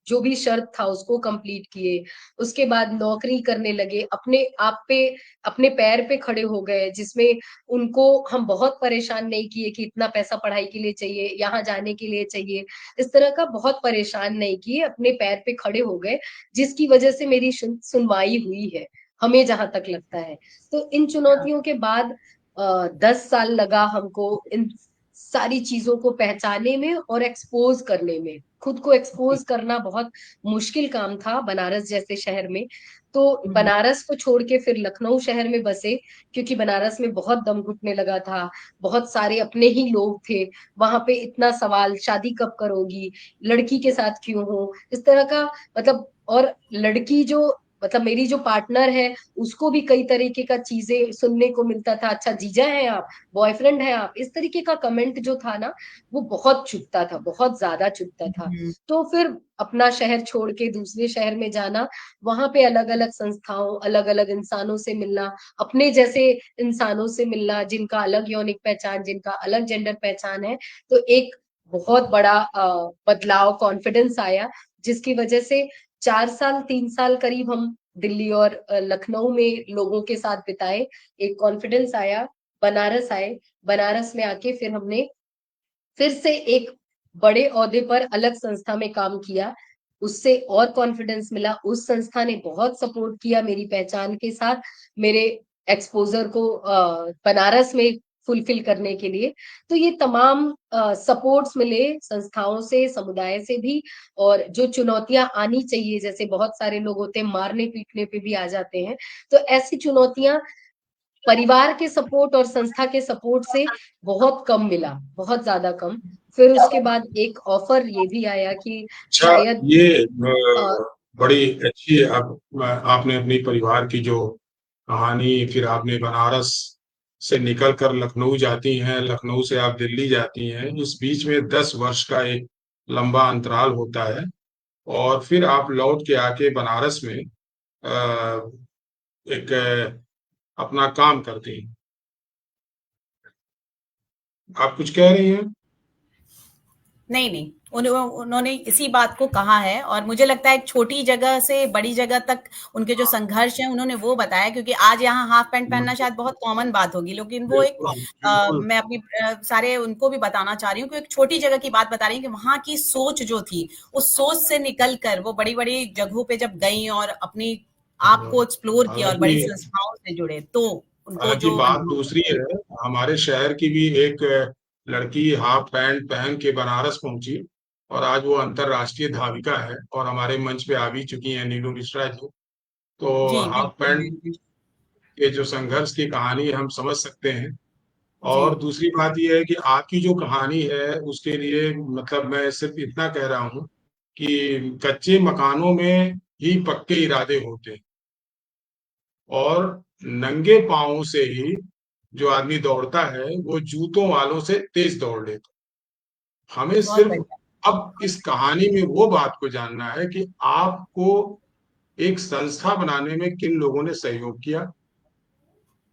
जो भी शर्त था उसको कंप्लीट किए, उसके बाद नौकरी करने लगे, अपने आप पे अपने पैर पे खड़े हो गए, जिसमें उनको हम बहुत परेशान नहीं किए कि इतना पैसा पढ़ाई के लिए चाहिए, यहाँ जाने के लिए चाहिए, इस तरह का बहुत परेशान नहीं किए, अपने पैर पे खड़े हो गए, जिसकी वजह से मेरी सुनवाई हुई है, हमें जहां तक लगता है। तो इन चुनौतियों के बाद 10 साल लगा हमको इन सारी चीजों को पहचाने में और एक्सपोज करने में। खुद को एक्सपोज करना बहुत मुश्किल काम था बनारस जैसे शहर में। तो बनारस को छोड़ के फिर लखनऊ शहर में बसे, क्योंकि बनारस में बहुत दम घुटने लगा था, बहुत सारे अपने ही लोग थे वहां पे, इतना सवाल शादी कब करोगी, लड़की के साथ क्यों हो, इस तरह का मतलब। और लड़की जो मतलब मेरी जो पार्टनर है उसको भी कई तरीके का चीजें सुनने को मिलता था, अच्छा जीजा है आप, बॉयफ्रेंड है आप, इस तरीके का कमेंट जो था ना वो बहुत चुभता था, बहुत ज्यादा चुभता था। तो फिर अपना शहर छोड़ के दूसरे शहर में जाना, वहां पे अलग अलग संस्थाओं, अलग अलग इंसानों से मिलना, अपने जैसे इंसानों से मिलना जिनका अलग यौनिक पहचान, जिनका अलग जेंडर पहचान है, तो एक बहुत बड़ा बदलाव, कॉन्फिडेंस आया, जिसकी वजह से 4 साल 3 साल करीब हम दिल्ली और लखनऊ में लोगों के साथ बिताए, एक कॉन्फिडेंस आया, बनारस आए, बनारस में आके फिर हमने फिर से एक बड़े ओहदे पर अलग संस्था में काम किया, उससे और कॉन्फिडेंस मिला, उस संस्था ने बहुत सपोर्ट किया मेरी पहचान के साथ, मेरे एक्सपोजर को बनारस में फुलफिल करने के लिए। तो ये तमाम सपोर्ट्स मिले संस्थाओं से, समुदाय से भी, और जो चुनौतियां आनी चाहिए, जैसे बहुत सारे लोग होते हैं मारने पीटने पे भी आ जाते हैं, तो ऐसी चुनौतियां परिवार के सपोर्ट और संस्था के सपोर्ट से बहुत कम मिला, बहुत ज्यादा कम। फिर उसके बाद एक ऑफर ये भी आया कि अच्छा, शायद ये अ, बड़ी अच्छी आपने अपनी परिवार की जो कहानी, फिर आपने बनारस से निकल कर लखनऊ जाती हैं, लखनऊ से आप दिल्ली जाती हैं, इस बीच में 10 वर्ष का एक लंबा अंतराल होता है, और फिर आप लौट के आके बनारस में एक अपना काम करती हैं। आप कुछ कह रही हैं? नहीं नहीं, उन्होंने इसी बात को कहा है, और मुझे लगता है एक छोटी जगह से बड़ी जगह तक उनके जो संघर्ष हैं उन्होंने वो बताया, क्योंकि आज यहाँ हाफ पैंट पहनना शायद बहुत कॉमन बात होगी, लेकिन वो एक बिल्कुल बिल्कुल। मैं अपनी सारे उनको भी बताना चाह रही हूँ कि एक छोटी जगह की बात बता रही हूँ कि वहां की सोच जो थी, उस सोच से निकल कर वो बड़ी बड़ी जगहों पे जब गई और अपनी आप को एक्सप्लोर किया और बड़ी हालांकि संस्थाओं से जुड़े, तो उनको हालांकि जो बात अनुभव दूसरी है, हमारे शहर की भी एक लड़की हाफ पैंट पहन के बनारस पहुंची, और आज वो अंतरराष्ट्रीय धाविका है और हमारे मंच पे आ भी चुकी हैं नीलू मिश्रा जी। तो जी, हाफ पैंट बिल्कुल। के जो संघर्ष की कहानी हम समझ सकते हैं। जी। और दूसरी बात ये है कि आपकी जो कहानी है उसके लिए मतलब मैं सिर्फ इतना कह रहा हूँ कि कच्चे मकानों में ही पक्के इरादे होते हैं और नंगे पांवों से ही जो आदमी दौड़ता है वो जूतों वालों से तेज दौड़ लेता है। हमें बहुत सिर्फ बढ़िया। अब इस कहानी में वो बात को जानना है कि आपको एक संस्था बनाने में किन लोगों ने सहयोग किया,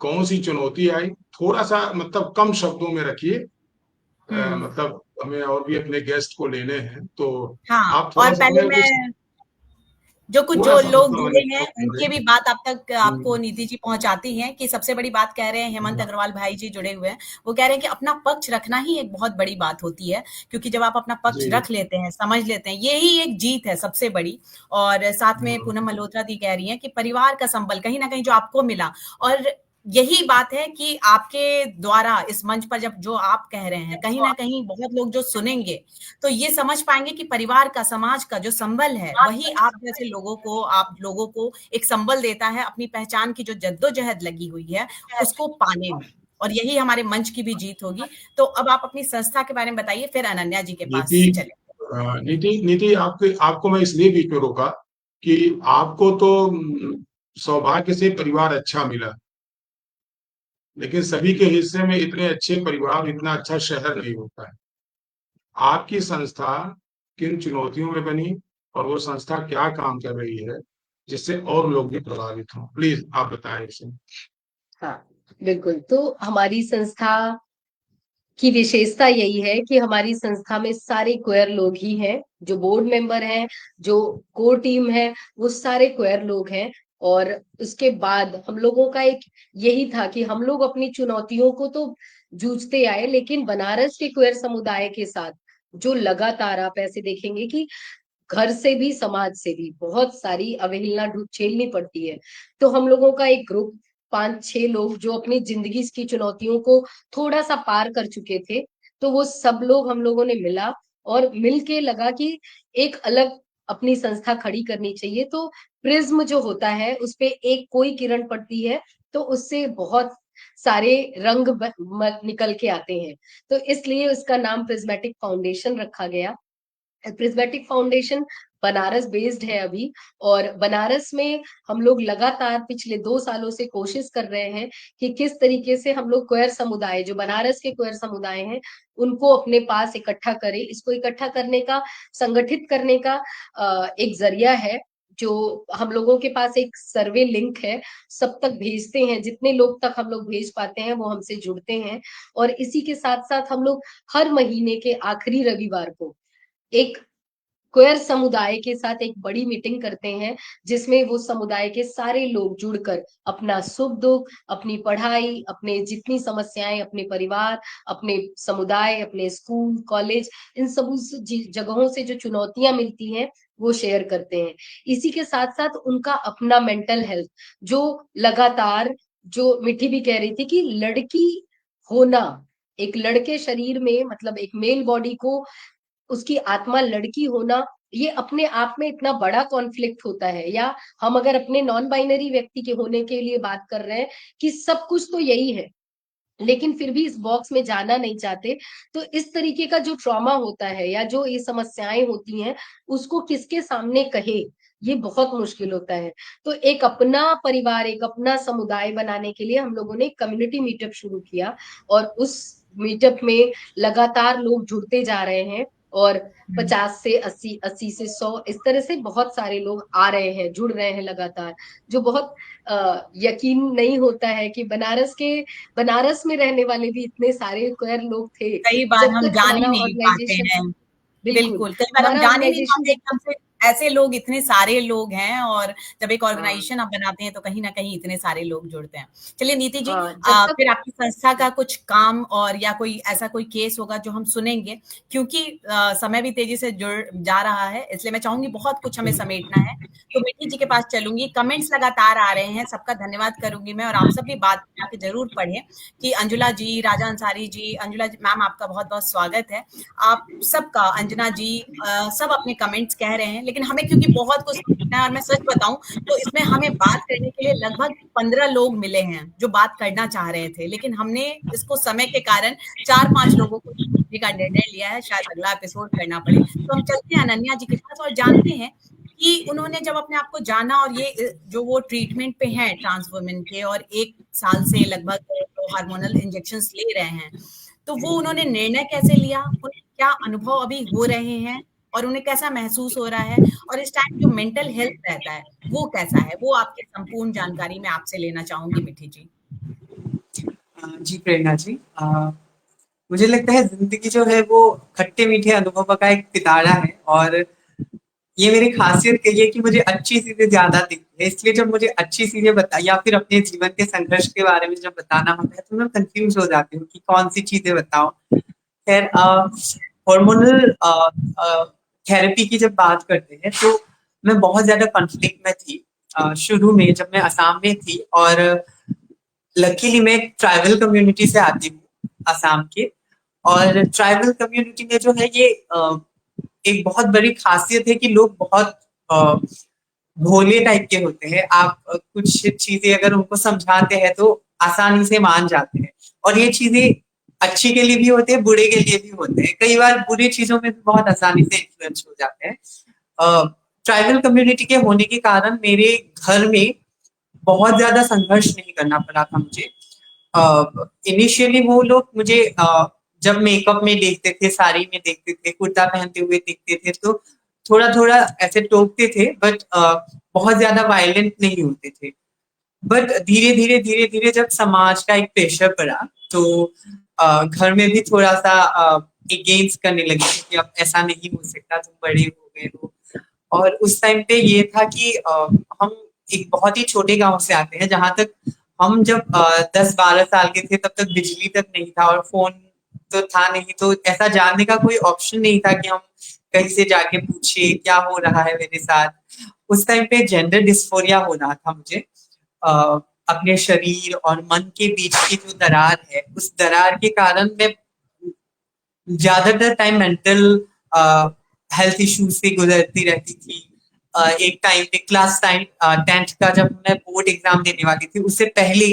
कौन सी चुनौती आई, थोड़ा सा मतलब कम शब्दों में रखिए। हुँ। मतलब हमें और भी अपने गेस्ट को लेने हैं, तो हाँ, आप थोड़ा और सा पहले हमें कुछ मैं जो थोड़ा सा लोग मतलब जुड़े हमें हैं, कम उनके करें। भी बात आप तक आपको हम्म, नीति जी पहुँचाती हैं कि सबसे बड़ी बात कह रहे हैं हेमंत हाँ, अग्रवाल भाई जी जुड़े हुए हैं। वो कह रहे हैं कि अपना पक्ष रखना ही एक बहुत बड़ी बात होती है, क्योंकि जब आप अपना पक्ष जी, रख लेते हैं, समझ लेते हैं, यही एक जीत है सबसे बड़ी। और साथ में हाँ, पूनम मल्होत्रा दी कह रही हैं कि परिवार का संबल कहीं न कहीं जो आपको मिला, और यही बात है कि आपके द्वारा इस मंच पर जब जो आप कह रहे हैं, कहीं न कहीं बहुत लोग जो सुनेंगे, तो ये समझ पाएँगे कि परिवार का, समाज का जो संबल है, वही आप जैसे लोगों को, आप लोगों को एक संबल देता है अपनी पहचान की जो जद्दोजहद लगी हुई है, उसको पाने में। और यही हमारे मंच की भी जीत होगी। तो अब आप अपनी संस्था के बारे में बताइए, फिर अनन्या जी के नीति पास चलें। नीति नीति आपके आपको मैं इसलिए बीच में रोका कि आपको तो सौभाग्य से परिवार अच्छा मिला, लेकिन सभी के हिस्से में इतने अच्छे परिवार, इतना अच्छा शहर नहीं होता है। आपकी संस्था किन चुनौतियों में बनी और वो संस्था क्या काम कर रही है जिससे और लोग भी प्रभावित हों, प्लीज आप बताएं इसे। हाँ, बिल्कुल। तो हमारी संस्था की विशेषता यही है कि हमारी संस्था में सारे क्वेयर लोग ही हैं, जो बोर्ड मेंबर हैं, जो कोर टीम है, वो सारे क्वेयर लोग हैं। और उसके बाद हम लोगों का एक यही था कि हम लोग अपनी चुनौतियों को तो जूझते आए, लेकिन बनारस के क्वेयर समुदाय के साथ जो लगातार आप ऐसे देखेंगे कि घर से भी समाज से भी बहुत सारी अवहेलना झेलनी पड़ती है। तो हम लोगों का एक ग्रुप 5-6 लोग जो अपनी जिंदगी की चुनौतियों को थोड़ा सा पार कर चुके थे, तो वो सब लोग हम लोगों ने मिला और मिल के लगा कि एक अलग अपनी संस्था खड़ी करनी चाहिए। तो प्रिज्म जो होता है उसपे एक कोई किरण पड़ती है तो उससे बहुत सारे रंग निकल के आते हैं। तो इसलिए उसका नाम प्रिज्मेटिक फाउंडेशन रखा गया। प्रिज्मेटिक फाउंडेशन बनारस बेस्ड है अभी। और बनारस में हम लोग लगातार पिछले 2 सालों से कोशिश कर रहे हैं कि किस तरीके से हम लोग क्वेयर समुदाय, जो बनारस के क्वेयर समुदाय हैं, उनको अपने पास इकट्ठा करें। इसको इकट्ठा करने का, संगठित करने का एक जरिया है, जो हम लोगों के पास एक सर्वे लिंक है, सब तक भेजते हैं। जितने लोग तक हम लोग भेज पाते हैं वो हमसे जुड़ते हैं। और इसी के साथ साथ हम लोग हर महीने के आखिरी रविवार को एक क्वेयर समुदाय के साथ एक बड़ी मीटिंग करते हैं, जिसमें वो समुदाय के सारे लोग जुड़कर अपना सुख दुख, अपनी पढ़ाई, अपने जितनी समस्याएं, अपने परिवार, अपने समुदाय, अपने स्कूल कॉलेज, इन सब जगहों से जो चुनौतियां मिलती हैं वो शेयर करते हैं। इसी के साथ साथ उनका अपना मेंटल हेल्थ, जो लगातार, जो मिठी भी कह रही थी कि लड़की होना, एक लड़के शरीर में, मतलब एक मेल बॉडी को, उसकी आत्मा लड़की होना, ये अपने आप में इतना बड़ा कॉन्फ्लिक्ट होता है। या हम अगर अपने नॉन बाइनरी व्यक्ति के होने के लिए बात कर रहे हैं कि सब कुछ तो यही है, लेकिन फिर भी इस बॉक्स में जाना नहीं चाहते। तो इस तरीके का जो ट्रॉमा होता है या जो ये समस्याएं होती हैं, उसको किसके सामने कहे, ये बहुत मुश्किल होता है। तो एक अपना परिवार, एक अपना समुदाय बनाने के लिए हम लोगों ने कम्युनिटी मीटअप शुरू किया। और उस मीटअप में लगातार लोग जुड़ते जा रहे हैं। और 50 से 80, 80 से 100, इस तरह से बहुत सारे लोग आ रहे हैं, जुड़ रहे हैं लगातार। जो बहुत यकीन नहीं होता है कि बनारस में रहने वाले भी इतने सारे क्वेयर लोग थे, कई बार जब हम तक जान ही हमारा नहीं पाते ऑर्गेनाइजेशन, हैं। बिल्कुल, बिल्कुल, कई बार हम हमारा जान ही नहीं ऑर्गेनाइजेशन पाते जब एकदम से ऐसे लोग, इतने सारे लोग हैं, और जब एक ऑर्गेनाइजेशन आप बनाते हैं तो कहीं ना कहीं इतने सारे लोग जुड़ते हैं। चलिए नीति जी, जब तक फिर आपकी संस्था का कुछ काम और या कोई ऐसा कोई केस होगा जो हम सुनेंगे, क्योंकि समय भी तेजी से जुड़ जा रहा है, इसलिए मैं चाहूंगी बहुत कुछ हमें समेटना है, तो मिठी जी के पास चलूंगी। कमेंट्स लगातार आ रहे हैं, सबका धन्यवाद करूंगी मैं, और आप सब भी बात आके जरूर पढ़ें कि अंजुला जी, राजा अंसारी जी, अंजुला जी मैम, आपका बहुत बहुत स्वागत है। आप सबका, अंजना जी, सब अपने कमेंट्स कह रहे हैं, लेकिन हमें क्योंकि बहुत कुछ समझना है, और मैं सच बताऊं तो इसमें हमें बात करने के लिए लगभग 15 लोग मिले हैं जो बात करना चाह रहे थे, लेकिन हमने इसको समय के कारण 4-5 लोगों को का निर्णय लिया है, शायद अगला एपिसोड करना पड़े। तो हम चलते हैं अनन्या जी के पास और जानते हैं कि उन्होंने जब अपने आप को जाना, और ये जो वो ट्रीटमेंट पे हैं ट्रांस वुमेन के, और 1 साल से लगभग हार्मोनल इंजेक्शंस ले रहे हैं, तो वो उन्होंने निर्णय कैसे लिया, उन्हें क्या अनुभव अभी हो रहे हैं, और उन्हें कैसा महसूस हो रहा है, और इस टाइम जो मेंटल हेल्थ रहता है वो कैसा है, वो आपकी संपूर्ण जानकारी मैं आपसे लेना चाहूंगी मिठी जी। जी प्रेरणा जी, मुझे लगता है जिंदगी जो है वो खट्टे मीठे अनुभवों का एक पिटारा है, और ये मेरी खासियत कही है कि मुझे अच्छी चीजें ज्यादा दिखती है, इसलिए जब मुझे अच्छी चीजें बता या फिर अपने जीवन के संघर्ष के बारे में जब बताना होता है तो मैं कंफ्यूज हो जाती हूँ कि कौन सी चीजें बताऊं। खैर, हार्मोनल थेरेपी की जब बात करते हैं तो मैं बहुत ज्यादा कॉन्फ्लिक्ट में थी शुरू में, जब मैं असम में थी, और लकीली मैं ट्राइबल कम्युनिटी से आती हूँ असम के, और ट्राइबल कम्युनिटी में जो है ये एक बहुत बड़ी खासियत है कि लोग बहुत भोले टाइप के होते हैं। आप कुछ चीजें अगर उनको समझाते हैं तो आसानी से मान जाते हैं, और ये चीजें अच्छी के लिए भी होते हैं, बुरे के लिए भी होते हैं। कई बार बुरी चीजों में भी बहुत आसानी से इन्फ्लुएंस हो जाते हैं। ट्राइबल कम्युनिटी के होने के कारण मेरे घर में बहुत ज्यादा संघर्ष नहीं करना पड़ा था मुझे। इनिशियली वो लोग मुझे जब मेकअप में देखते थे, साड़ी में देखते थे, कुर्ता पहनते हुए देखते थे, तो थोड़ा थोड़ा ऐसे टोकते थे, बट बहुत ज्यादा वायलेंट नहीं होते थे। बट धीरे धीरे जब समाज का एक प्रेशर पड़ा तो घर में भी थोड़ा सा अगेंस्ट करने लगे कि अब ऐसा नहीं हो सकता, तुम बड़े हो गए हो। और उस टाइम पे ये था कि हम एक बहुत ही छोटे गांव से आते हैं, जहां तक हम जब 10-12 साल के थे तब तक बिजली तक नहीं था और फोन तो था नहीं, तो ऐसा जानने का कोई ऑप्शन नहीं था कि हम कहीं से जाके पूछे क्या हो रहा है मेरे साथ। उस टाइम पे जेंडर डिस्फोरिया हो रहा था मुझे। अपने शरीर और मन के बीच की जो दरार है, उस दरार के कारण मैं ज्यादातर टाइम मेंटल हेल्थ इश्यूज से गुजरती रहती थी। एक टाइम पे क्लास 10th का जब मैं बोर्ड एग्जाम देने वाली थी, उससे पहले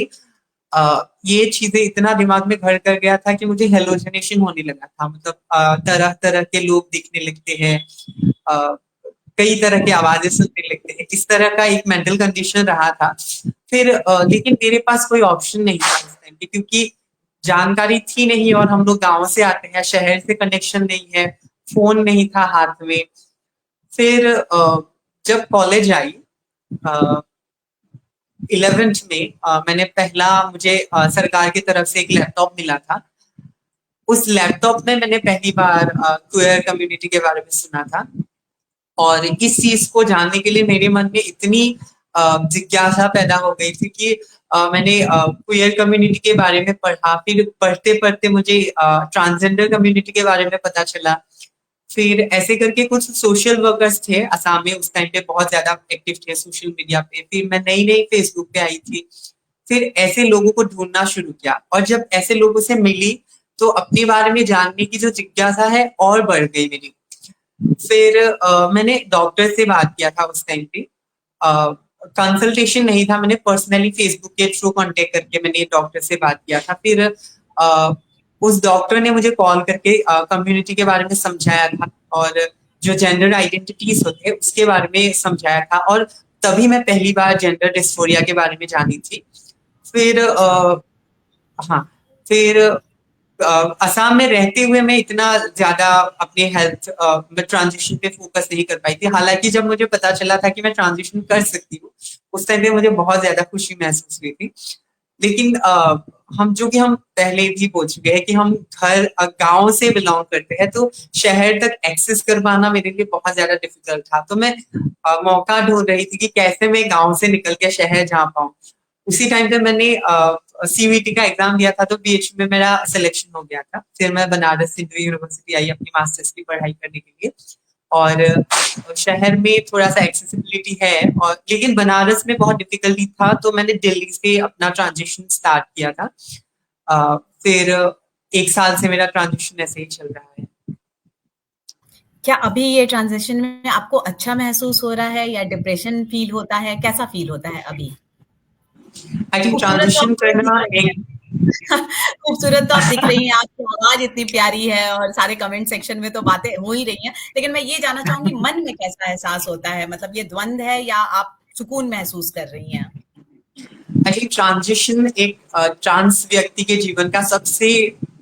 ये चीजें इतना दिमाग में घर कर गया था कि मुझे हेलोसिनेशन होने लगा था। मतलब तरह तरह के लोग दिखने लगते हैं, कई तरह की आवाजें सुनने लगते हैं, इस तरह का एक मेंटल कंडीशन रहा था। फिर लेकिन मेरे पास कोई ऑप्शन नहीं था उस टाइम पे, क्योंकि जानकारी थी नहीं, और हम लोग गांव से आते हैं, शहर से कनेक्शन नहीं है, फोन नहीं था हाथ में। फिर जब कॉलेज आई 11th में, मैंने पहला मुझे सरकार की तरफ से एक लैपटॉप मिला था। उस लैपटॉप में मैंने पहली बार क्वेयर कम्युनिटी के बारे में सुना था, और इस चीज को जानने के लिए मेरे मन में इतनी जिज्ञासा पैदा हो गई थी कि मैंने क्वेयर कम्युनिटी के बारे में पढ़ा। फिर पढ़ते पढ़ते मुझे ट्रांसजेंडर कम्युनिटी के बारे में पता चला। फिर ऐसे करके कुछ सोशल वर्कर्स थे असम में, उस टाइम पे बहुत ज्यादा एक्टिव थे सोशल मीडिया पे। फिर मैं नई नई फेसबुक पे आई थी, फिर ऐसे लोगों को ढूंढना शुरू किया, और जब ऐसे लोगों से मिली तो अपने बारे में जानने की जो जिज्ञासा है और बढ़ गई मेरी। फिर मैंने डॉक्टर से बात किया था उस टाइम पे। कंसल्टेशन नहीं था, मैंने पर्सनली फेसबुक के थ्रू कांटेक्ट करके मैंने डॉक्टर से बात किया था। फिर उस डॉक्टर ने मुझे कॉल करके कम्युनिटी के बारे में समझाया था, और जो जेंडर आइडेंटिटीज होते हैं उसके बारे में समझाया था, और तभी मैं पहली बार जेंडर डिस्फोरिया के बारे में जानी थी। फिर हाँ, फिर असम में रहते हुए मैं इतना ज्यादा अपने हेल्थ में ट्रांजिशन पे फोकस नहीं कर पाई थी। हालांकि जब मुझे पता चला था कि मैं ट्रांजिशन कर सकती हूँ, उस टाइम पे मुझे बहुत ज्यादा खुशी महसूस हुई थी। लेकिन हम पहले भी बोल चुके हैं कि हम गांव से बिलोंग करते हैं, तो शहर तक एक्सेस कर पाना मेरे लिए बहुत ज्यादा डिफिकल्ट था। तो मैं मौका ढूंढ रही थी कि कैसे मैं गांव से निकल के शहर जा पाऊँ। उसी टाइम पे मैंने सीवीटी का एग्जाम दिया था, तो बीएचयू में मेरा सिलेक्शन हो गया था। फिर मैं बनारस हिंदू यूनिवर्सिटी आई अपनी मास्टर्स की पढ़ाई करने के लिए। और शहर में थोड़ा सा एक्सेसिबिलिटी है, और लेकिन बनारस में बहुत डिफिकल्टी था, तो मैंने दिल्ली से अपना ट्रांजिशन स्टार्ट किया था। फिर 1 साल से मेरा ट्रांजिशन ऐसे ही चल रहा है। क्या अभी ये ट्रांजिशन में आपको अच्छा महसूस हो रहा है या डिप्रेशन फील होता है? कैसा फील होता है अभी? आई थिंक खूबसूरत तो ट्रांजिशन करना एक खूबसूरत तो आप दिख रही हैं, आपकी आवाज इतनी प्यारी है और सारे कमेंट सेक्शन में तो बातें हो ही रही हैं। लेकिन मैं ये जानना चाहूंगी मन में कैसा एहसास होता है? मतलब ये द्वंद है या आप सुकून महसूस कर रही हैं? आई थिंक ट्रांजिशन एक ट्रांस व्यक्ति के जीवन का सबसे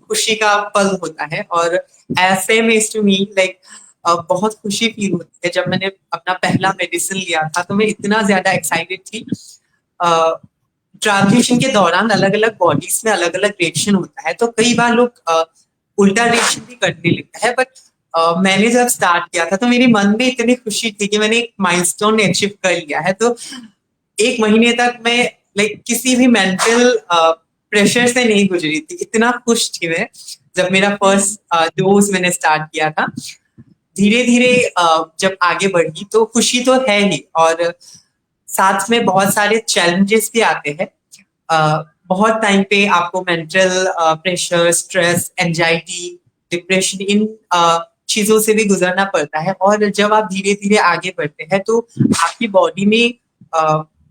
खुशी का पल होता है, और ऐसे में टू मी लाइक बहुत खुशी फील होती है। जब मैंने अपना पहला मेडिसिन लिया था, तो मैं इतना ज्यादा एक्साइटेड थी। ट्रांजिशन के दौरान अलग अलग बॉडीज में अलग अलग रिएक्शन होता है, तो कई बार लोग उल्टा रिएक्शन भी करने लगता है। बट मैंने जब स्टार्ट किया था, तो मेरे मन में इतनी खुशी थी कि मैंने एक माइलस्टोन अचीव कर लिया है। तो 1 महीने तक मैं लाइक किसी भी मेंटल प्रेशर से नहीं गुजरी थी, इतना खुश थी मैं जब मेरा फर्स्ट डोज मैंने स्टार्ट किया था। धीरे धीरे जब आगे बढ़ी तो खुशी तो है ही, और साथ में बहुत सारे चैलेंजेस भी आते हैं। बहुत टाइम पे आपको mental pressure, stress, anxiety, depression, इन चीजों से भी गुजरना पड़ता है। और जब आप धीरे धीरे आगे बढ़ते हैं, तो आपकी बॉडी में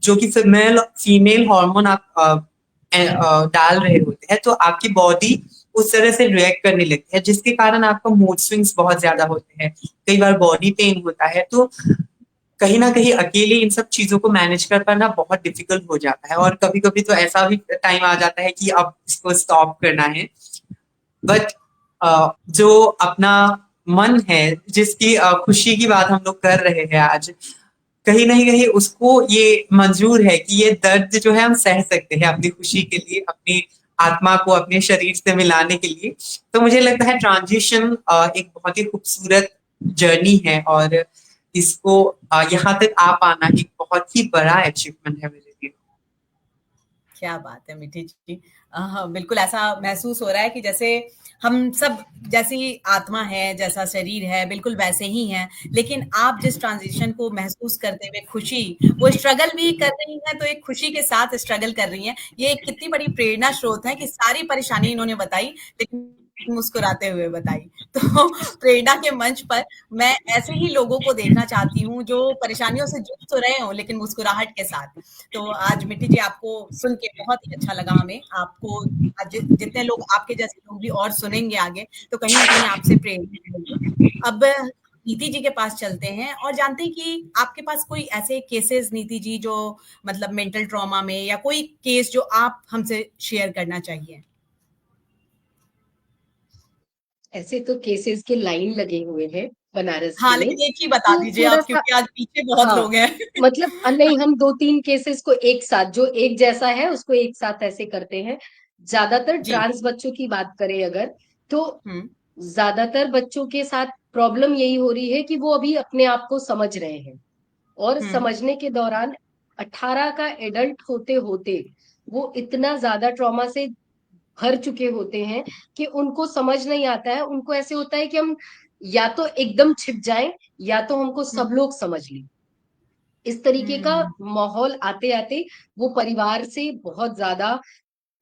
जो कि फीमेल हार्मोन आप डाल रहे होते हैं, तो आपकी बॉडी उस तरह से रिएक्ट करने लगती है, जिसके कारण आपको मूड स्विंग्स बहुत ज्यादा होते हैं, कई बार बॉडी पेन होता है। तो कहीं ना कहीं अकेले इन सब चीजों को मैनेज कर पाना बहुत डिफिकल्ट हो जाता है, और कभी कभी तो ऐसा भी टाइम आ जाता है कि अब इसको स्टॉप करना है। बट जो अपना मन है, जिसकी खुशी की बात हम लोग कर रहे हैं आज, कहीं ना कहीं उसको ये मंजूर है कि ये दर्द जो है हम सह सकते हैं अपनी खुशी के लिए, अपनी आत्मा को अपने शरीर से मिलाने के लिए। तो मुझे लगता है ट्रांजिशन एक बहुत ही खूबसूरत जर्नी है, और इसको यहाँ तक आ पाना एक बहुत ही बड़ा अचीवमेंट है मेरे लिए। क्या बात है मिठी जी। बिल्कुल ऐसा महसूस हो रहा है कि जैसे हम सब जैसी आत्मा है, जैसा शरीर है, बिल्कुल वैसे ही हैं। लेकिन आप जिस ट्रांजिशन को महसूस करते हुए खुशी, वो स्ट्रगल भी कर रही हैं, तो एक खुशी के साथ स्ट्रगल कर रही हैं। ये एक कितनी बड़ी प्रेरणा स्रोत है कि सारी परेशानी इन्होंने बताई, लेकिन मुस्कुराते हुए बताई। तो प्रेरणा के मंच पर मैं ऐसे ही लोगों को देखना चाहती हूँ जो परेशानियों से जूझ तो रहे हों, लेकिन मुस्कुराहट के साथ। तो आज मिट्टी जी आपको सुन के बहुत ही अच्छा लगा हमें। आपको आज जितने लोग आपके जैसे लोग भी और सुनेंगे आगे, तो कहीं न कहीं आपसे प्रेरणा मिलेगी। अब नीति जी के पास चलते हैं और जानते हैं कि आपके पास कोई ऐसे केसेस नीति जी जो मतलब मेंटल ट्रॉमा में, या कोई केस जो आप हमसे शेयर करना चाहिए? ऐसे तो केसेस के लाइन लगे हुए हैं बनारस हाँ, में, लेकिन एक ही बता तो दीजिए थोड़ा आप, सा क्योंकि आज पीछे बहुत हाँ, लोग हैं। मतलब नहीं, हम 2-3 केसेस को एक साथ, जो एक जैसा है उसको एक साथ ऐसे करते हैं। ज्यादातर जी। ट्रांस बच्चों की बात करें अगर, तो हुँ, ज्यादातर बच्चों के साथ प्रॉब्लम यही हो रही है कि वो अभी अपने आप को समझ रहे हैं, और हुँ, समझने के दौरान 18 का एडल्ट होते होते वो इतना ज्यादा ट्रॉमा से भर चुके होते हैं कि उनको समझ नहीं आता है। उनको ऐसे होता है कि हम या तो एकदम छिप जाएं, या तो हमको हुँ, सब लोग समझ लें। इस तरीके का हुँ, माहौल आते आते वो परिवार से बहुत ज्यादा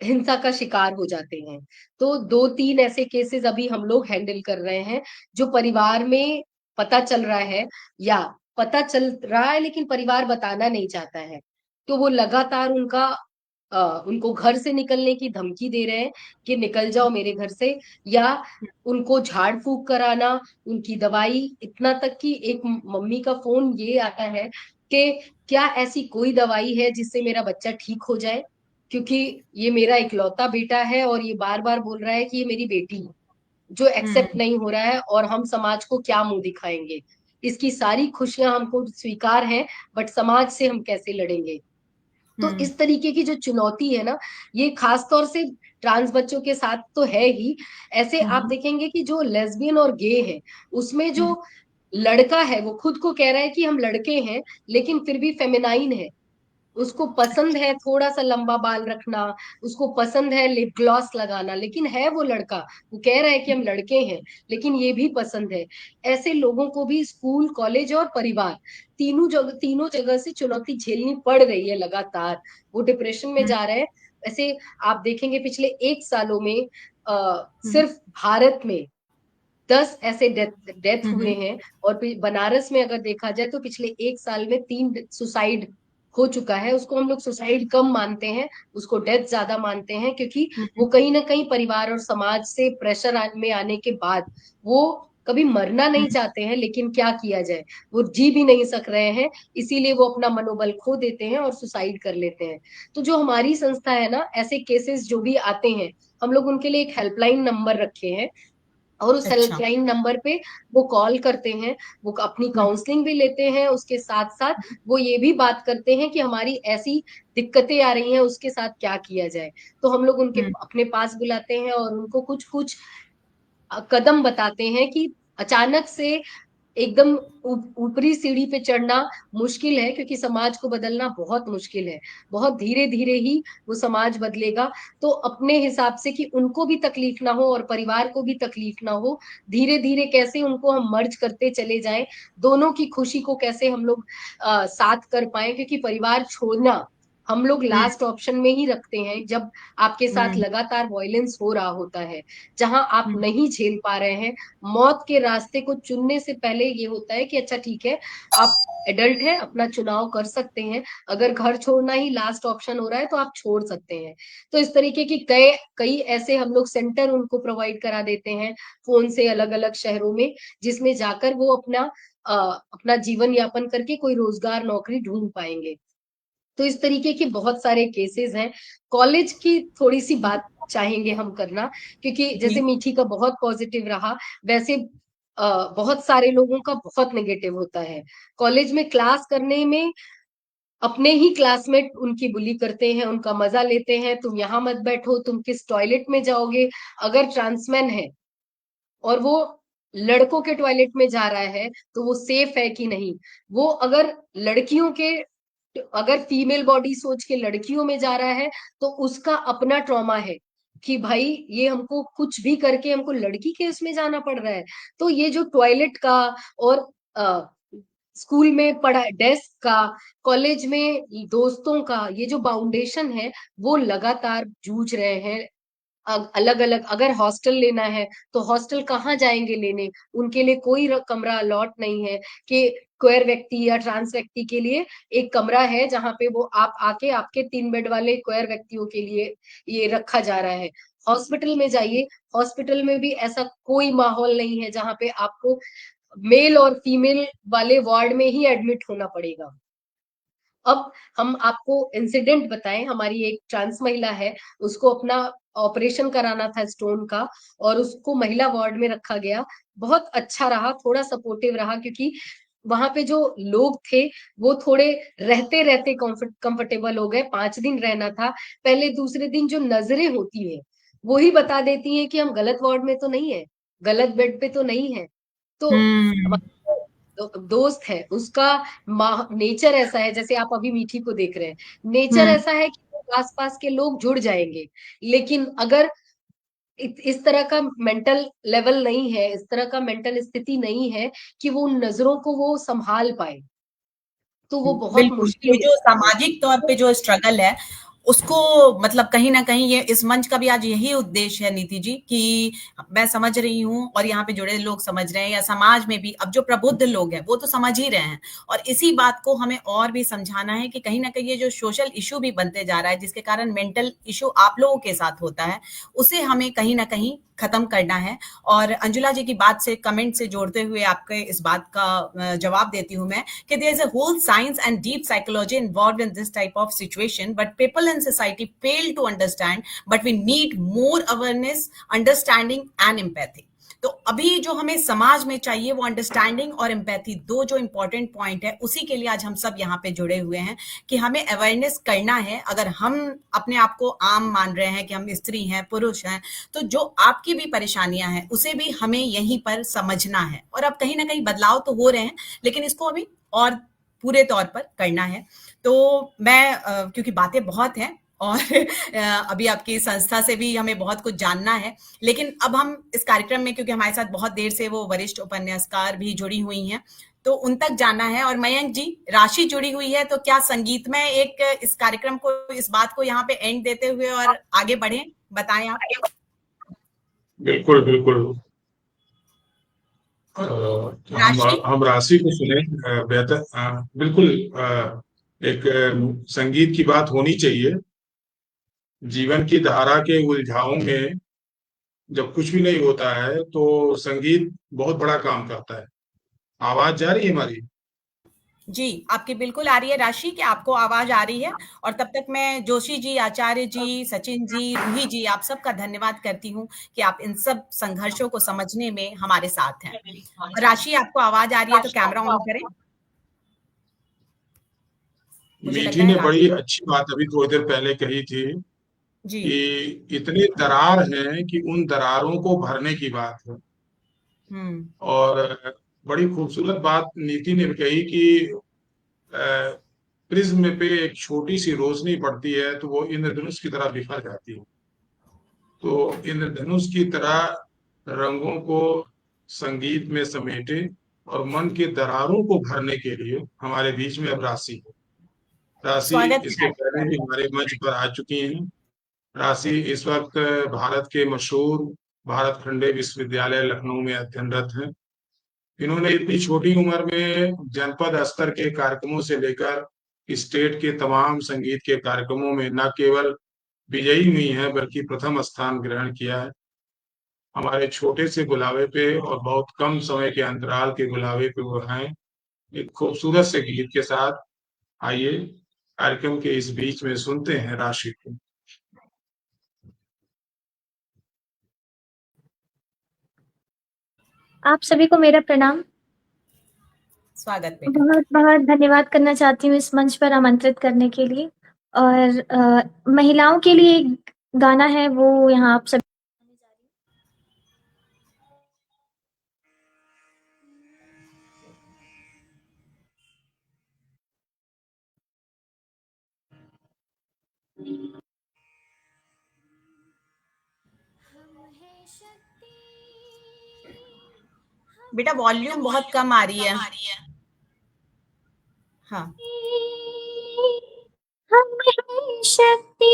हिंसा का शिकार हो जाते हैं। तो 2-3 ऐसे केसेस अभी हम लोग हैंडल कर रहे हैं, जो परिवार में पता चल रहा है, या पता चल रहा है लेकिन परिवार बताना नहीं चाहता है। तो वो लगातार उनको घर से निकलने की धमकी दे रहे हैं कि निकल जाओ मेरे घर से, या उनको झाड़ फूक कराना, उनकी दवाई, इतना तक कि एक मम्मी का फोन ये आता है कि क्या ऐसी कोई दवाई है जिससे मेरा बच्चा ठीक हो जाए, क्योंकि ये मेरा इकलौता बेटा है और ये बार बार बोल रहा है कि ये मेरी बेटी है, जो एक्सेप्ट हुँ। नहीं हो रहा है, और हम समाज को क्या मुंह दिखाएंगे। इसकी सारी खुशियां हमको स्वीकार हैं, बट समाज से हम कैसे लड़ेंगे। तो इस तरीके की जो चुनौती है ना, ये खास तौर से ट्रांस बच्चों के साथ तो है ही। ऐसे आप देखेंगे कि जो लेस्बियन और गे है, उसमें जो लड़का है वो खुद को कह रहा है कि हम लड़के हैं, लेकिन फिर भी फेमिनाइन है। उसको पसंद है थोड़ा सा लंबा बाल रखना, उसको पसंद है लिप ग्लॉस लगाना, लेकिन है वो लड़का, वो कह रहा है कि हम लड़के हैं, लेकिन ये भी पसंद है। ऐसे लोगों को भी स्कूल, कॉलेज और परिवार तीनों जगह से चुनौती झेलनी पड़ रही है लगातार। वो डिप्रेशन में जा रहे हैं। ऐसे आप देखेंगे पिछले 1 सालों में सिर्फ भारत में 10 ऐसे डेथ हुए हैं, और बनारस में अगर देखा जाए तो पिछले 1 साल में 3 सुसाइड हो चुका है। उसको हम लोग सुसाइड कम मानते हैं, उसको डेथ ज्यादा मानते हैं, क्योंकि वो कहीं ना कहीं परिवार और समाज से प्रेशर में आने के बाद वो कभी मरना नहीं चाहते हैं, लेकिन क्या किया जाए, वो जी भी नहीं सक रहे हैं, इसीलिए वो अपना मनोबल खो देते हैं और सुसाइड कर लेते हैं। तो जो हमारी संस्था है ना, ऐसे केसेस जो भी आते हैं, हम लोग उनके लिए एक हेल्पलाइन नंबर रखे हैं, और उस अच्छा। हेल्पलाइन नंबर पे वो कॉल करते हैं, वो अपनी काउंसलिंग भी लेते हैं, उसके साथ साथ वो ये भी बात करते हैं कि हमारी ऐसी दिक्कतें आ रही हैं, उसके साथ क्या किया जाए। तो हम लोग उनके अपने पास बुलाते हैं और उनको कुछ कुछ कदम बताते हैं कि अचानक से एकदम ऊपरी सीढ़ी पे चढ़ना मुश्किल है, क्योंकि समाज को बदलना बहुत मुश्किल है। बहुत धीरे धीरे ही वो समाज बदलेगा। तो अपने हिसाब से कि उनको भी तकलीफ ना हो और परिवार को भी तकलीफ ना हो, धीरे धीरे कैसे उनको हम मर्ज करते चले जाएं, दोनों की खुशी को कैसे हम लोग साथ कर पाए, क्योंकि परिवार छोड़ना हम लोग लास्ट ऑप्शन में ही रखते हैं जब आपके साथ लगातार वायलेंस हो रहा होता है, जहां आप नहीं झेल पा रहे हैं। मौत के रास्ते को चुनने से पहले ये होता है कि अच्छा ठीक है, आप एडल्ट है, अपना चुनाव कर सकते हैं, अगर घर छोड़ना ही लास्ट ऑप्शन हो रहा है तो आप छोड़ सकते हैं। तो इस तरीके की कई ऐसे हम लोग सेंटर उनको प्रोवाइड करा देते हैं फोन से, अलग अलग शहरों में, जिसमें जाकर वो अपना जीवन यापन करके कोई रोजगार, नौकरी ढूंढ पाएंगे। तो इस तरीके के बहुत सारे केसेस हैं। कॉलेज की थोड़ी सी बात चाहेंगे हम करना, क्योंकि जैसे मीठी का बहुत पॉजिटिव रहा, वैसे बहुत सारे लोगों का बहुत नेगेटिव होता है। कॉलेज में क्लास करने में अपने ही क्लासमेट उनकी बुली करते हैं, उनका मजा लेते हैं, तुम यहाँ मत बैठो, तुम किस टॉयलेट में जाओगे। अगर ट्रांसमैन है और वो लड़कों के टॉयलेट में जा रहा है तो वो सेफ है कि नहीं। वो अगर फीमेल बॉडी सोच के लड़कियों में जा रहा है तो उसका अपना ट्रॉमा है कि भाई ये हमको कुछ भी करके हमको लड़की के उसमें जाना पड़ रहा है। तो ये जो टॉयलेट का और स्कूल में पढ़ा डेस्क का, कॉलेज में दोस्तों का, ये जो बाउंडेशन है वो लगातार जूझ रहे हैं। अलग अलग अगर हॉस्टल लेना है तो हॉस्टल कहाँ जाएंगे लेने, उनके लिए कोई कमरा अलॉट नहीं है कि क्वेयर व्यक्ति या ट्रांस व्यक्ति के लिए एक कमरा है जहां पे वो आप आके आपके 3 बेड वाले क्वेयर व्यक्तियों के लिए ये रखा जा रहा है। हॉस्पिटल में जाइए, हॉस्पिटल में भी ऐसा कोई माहौल नहीं है जहां पे आपको मेल और फीमेल वाले वार्ड में ही एडमिट होना पड़ेगा। अब हम आपको इंसिडेंट बताएं, हमारी एक ट्रांस महिला है, उसको अपना ऑपरेशन कराना था स्टोन का, और उसको महिला वार्ड में रखा गया। बहुत अच्छा रहा, थोड़ा सपोर्टिव रहा, क्योंकि वहां पे जो लोग थे वो थोड़े रहते रहते कंफर्टेबल हो गए। 5 दिन रहना था। पहले दूसरे दिन जो नजरें होती है वो ही बता देती है कि हम गलत वार्ड में तो नहीं है, गलत बेड पे तो नहीं है। तो दोस्त है उसका नेचर ऐसा है, जैसे आप अभी मीठी को देख रहे हैं, नेचर ऐसा है कि आसपास के लोग जुड़ जाएंगे। लेकिन अगर इस तरह का मेंटल लेवल नहीं है, इस तरह का मेंटल स्थिति नहीं है कि वो उन नजरों को वो संभाल पाए, तो वो बहुत बिल्कुल, मुश्किल ये हो जो जाता है। सामाजिक तौर पे जो स्ट्रगल है, उसको मतलब कहीं न कहीं ये इस मंच का भी आज यही उद्देश्य है नीति जी, कि मैं समझ रही हूँ और यहाँ पे जुड़े लोग समझ रहे हैं, या समाज में भी अब जो प्रबुद्ध लोग हैं, वो तो समझ ही रहे हैं। और इसी बात को हमें और भी समझाना है कि कहीं न कहीं ये जो सोशल इश्यू भी बनते जा रहा है, जिसके कारण मेंटल इश्यू आप लोगों के साथ होता है, उसे हमें कहीं न कहीं खत्म करना है। और अंजुला जी की बात से, कमेंट से जोड़ते हुए आपके इस बात का जवाब देती हूँ मैं कि there is a whole science and deep psychology involved in this type of situation, but people in society fail to understand, but we need more awareness, understanding and empathy. तो अभी जो हमें समाज में चाहिए वो अंडरस्टैंडिंग और एम्पैथी, दो जो इंपॉर्टेंट पॉइंट है, उसी के लिए आज हम सब यहाँ पे जुड़े हुए हैं कि हमें अवेयरनेस करना है। अगर हम अपने आप को आम मान रहे हैं कि हम स्त्री हैं, पुरुष हैं, तो जो आपकी भी परेशानियां हैं उसे भी हमें यहीं पर समझना है। और अब कहीं ना कहीं बदलाव तो हो रहे हैं, लेकिन इसको अभी और पूरे तौर पर करना है। तो मैं क्योंकि बातें बहुत हैं और अभी आपकी संस्था से भी हमें बहुत कुछ जानना है, लेकिन अब हम इस कार्यक्रम में, क्योंकि हमारे साथ बहुत देर से वो वरिष्ठ उपन्यासकार भी जुड़ी हुई हैं, तो उन तक जाना है। और मयंक जी, राशि जुड़ी हुई है, तो क्या संगीत में एक इस कार्यक्रम को, इस बात को यहाँ पे एंड देते हुए और आगे बढ़े, बताएं आप। बिल्कुल बिल्कुल। राशि, हम राशि को सुने बेहतर। बिल्कुल। एक संगीत की बात होनी चाहिए। जीवन की धारा के उलझावों में जब कुछ भी नहीं होता है तो संगीत बहुत बड़ा काम करता है। आवाज जा रही है हमारी? जी आपकी बिल्कुल आ रही है राशि, कि आपको आवाज आ रही है। और तब तक मैं जोशी जी, आचार्य जी, सचिन जी, रूही जी, आप सबका धन्यवाद करती हूँ कि आप इन सब संघर्षों को समझने में हमारे साथ हैं। राशि, आपको आवाज आ रही है तो कैमरा ऑन करें। मुझे मीठी लगता है ने राशि बड़ी अच्छी बात अभी थोड़ी देर पहले कही थी जी। कि इतनी दरार है कि उन दरारों को भरने की बात है। हम्म। और बड़ी खूबसूरत बात नीति ने कही कि प्रिज्म पे एक छोटी सी रोशनी पड़ती है तो वो इंद्रधनुष की तरह बिखर जाती है। तो इंद्रधनुष की तरह रंगों को संगीत में समेटे और मन के दरारों को भरने के लिए हमारे बीच में अब राशि है। राशि स्वागत इसके है। पहले भी हमारे मंच पर आ चुकी हैं। राशि इस वक्त भारत के मशहूर भारत खंडे विश्वविद्यालय लखनऊ में अध्ययनरत हैं। इन्होंने इतनी छोटी उम्र में जनपद स्तर के कार्यक्रमों से लेकर स्टेट के तमाम संगीत के कार्यक्रमों में न केवल विजयी हुई हैं बल्कि प्रथम स्थान ग्रहण किया है। हमारे छोटे से बुलावे पे और बहुत कम समय के अंतराल के बुलावे पे वो हैं एक खूबसूरत से गीत के साथ। आइए कार्यक्रम के इस बीच में सुनते हैं राशि को। आप सभी को मेरा प्रणाम। स्वागत बेटा। बहुत बहुत धन्यवाद करना चाहती हूँ इस मंच पर आमंत्रित करने के लिए। और महिलाओं के लिए एक गाना है, वो यहाँ आप सभी बेटा वॉल्यूम बहुत कम आ रही है। हाँ। हम हैं शक्ति,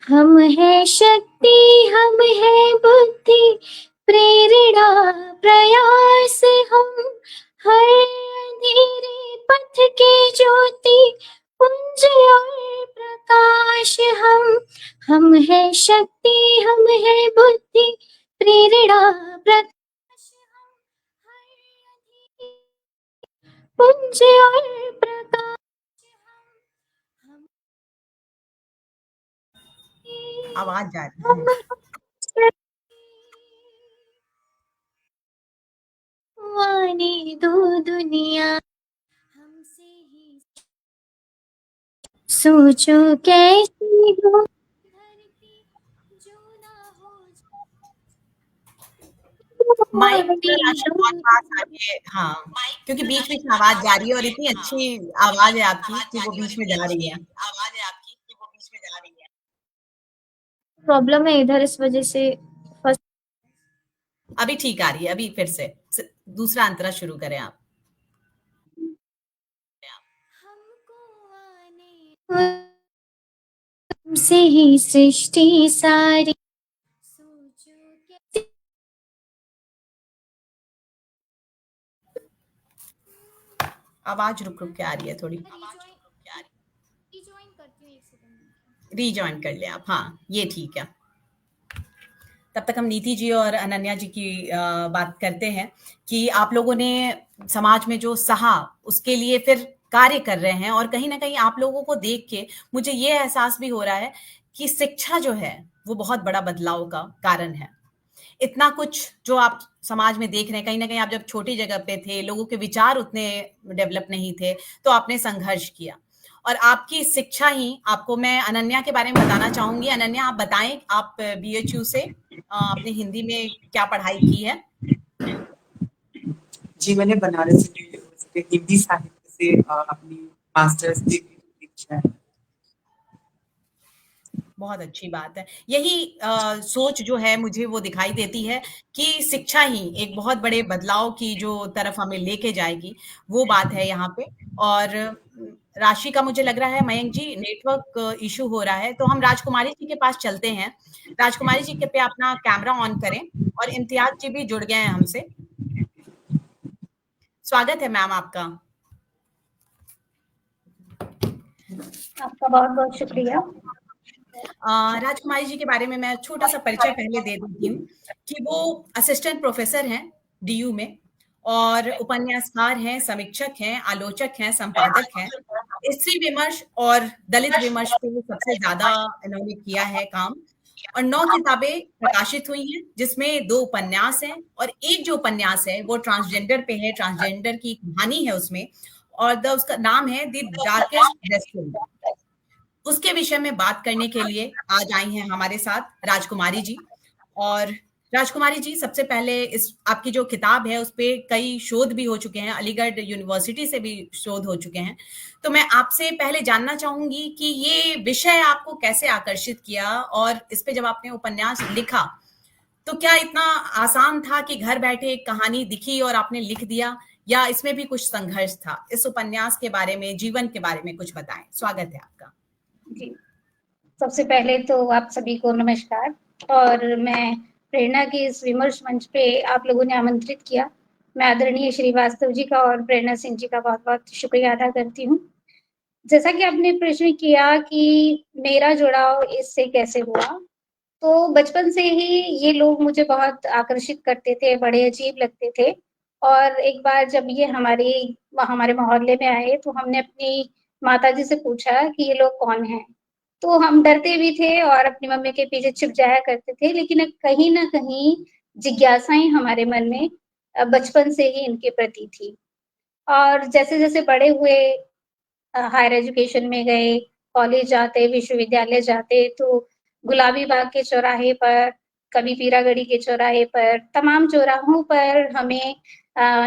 हम हैं शक्ति, हम हैं बुद्धि, प्रेरणा प्रयास, हम हर अंधेरे पथ के ज्योति, पुंज और प्रकाश। हम हैं शक्ति, हम हैं बुद्धि, प्रेरणा प्रकाश, हम हर अंधेरे पुंज और प्रकाश। आवाज जा रही है। वाने दो दुनिया हमसे ही, सोचो कैसी हो धरती जो ना हो माइक राशि बहुत पास आ रही है। हाँ, क्योंकि बीच बीच में आवाज जा रही है और इतनी अच्छी आवाज है आपकी कि वो बीच में जा रही है। प्रॉब्लम है इधर, इस वजह से अभी ठीक आ रही है। अभी फिर से दूसरा अंतरा शुरू करें आप। हमसे ही सृष्टि सारी, आवाज रुक रुक के आ रही है थोड़ी। रीजॉइन कर ले आप। हाँ, ये ठीक है। तब तक हम नीति जी और अनन्या जी की बात करते हैं कि आप लोगों ने समाज में जो सहा उसके लिए फिर कार्य कर रहे हैं। और कहीं ना कहीं आप लोगों को देख के मुझे ये एहसास भी हो रहा है कि शिक्षा जो है वो बहुत बड़ा बदलाव का कारण है। इतना कुछ जो आप समाज में देख रहे हैं, कहीं न कहीं आप जब छोटी जगह पे थे, लोगों के विचार उतने डेवलप नहीं थे, तो आपने संघर्ष किया और आपकी शिक्षा ही आपको मैं अनन्या के बारे में बताना चाहूँगी। अनन्या, आप बताएँ, आप बीएचयू से आपने हिंदी में क्या पढ़ाई की है? जी, मैंने बनारस हिंदू से हिंदी साहित्य से अपनी मास्टर्स डिग्री की है। बहुत अच्छी बात है। यही सोच जो है मुझे वो दिखाई देती है कि शिक्षा ही एक बहुत बड़े बदलाव की जो तरफ हमें लेके जाएगी, वो बात है यहाँ पे। और राशि का मुझे लग रहा है मयंक जी नेटवर्क इश्यू हो रहा है, तो हम राजकुमारी जी के पास चलते हैं। राजकुमारी जी के पे अपना कैमरा ऑन करें और इम्तियाज़ जी भी जुड़ गए हैं हमसे। स्वागत है मैम आपका। आपका बहुत-बहुत शुक्रिया। राजकुमारी जी के बारे में मैं छोटा-सा परिचय पहले दे देती हूँ कि वो असिस्टेंट प्रोफ़ेसर हैं डीयू में और उपन्यासकार हैं, समीक्षक हैं, आलोचक हैं, संपादक हैं। स्त्री विमर्श और दलित विमर्श पे सबसे ज़्यादा इन्होंने किया है काम और 9 किताबें प्रकाशित हुई हैं, जिसमें 2 उपन्यास हैं और एक जो उपन्यास है, वो ट्रांसजेंडर पे है, ट्रांसजेंडर की कहानी है उसमें और उसका नाम है द डार्केस्ट डेस्टिनी। उसके विषय में बात करने के लिए आज आई हैं हमारे साथ राजकुमारी जी। और राजकुमारी जी, सबसे पहले इस आपकी जो किताब है, उसपे कई शोध भी हो चुके हैं, अलीगढ़ यूनिवर्सिटी से भी शोध हो चुके हैं। तो मैं आपसे पहले जानना चाहूँगी कि ये विषय आपको कैसे आकर्षित किया और इस पे जब आपने उपन्यास लिखा, तो क्या इतना आसान था कि घर बैठे एक कहानी दिखी और आपने लिख दिया या इसमें भी कुछ संघर्ष था? इस उपन्यास के बारे में, जीवन के बारे में कुछ बताएँ। स्वागत है आपका। जी, सबसे पहले तो आप सभी को नमस्कार और मैं प्रेरणा की इस विमर्श मंच पे आप लोगों ने आमंत्रित किया। मैं आदरणीय श्रीवास्तव जी का और प्रेरणा सिंह जी का बहुत-बहुत शुक्रिया अदा करती हूँ। जैसा कि आपने प्रश्न किया कि मेरा जुड़ाव इससे कैसे हुआ, तो बचपन से ही ये लोग मुझे बहुत आकर्षित करते थे, बड़े अजीब लगते थे और एक बार जब ये हमारे मोहल्ले में आए, तो हमने अपनी माताजी से पूछा कि ये लोग कौन हैं? तो हम डरते भी थे और अपनी मम्मी के पीछे छिप जाया करते थे, लेकिन कहीं न कहीं जिज्ञासाएँ हमारे मन में बचपन से ही इनके प्रति थी। और जैसे-जैसे बड़े हुए हायर एजुकेशन में गए, कॉलेज जाते, विश्वविद्यालय जाते, तो गुलाबी बाग के चौराहे पर, कभी पीरागढ़ी के चौराहे पर, तमाम चौराहों पर हमें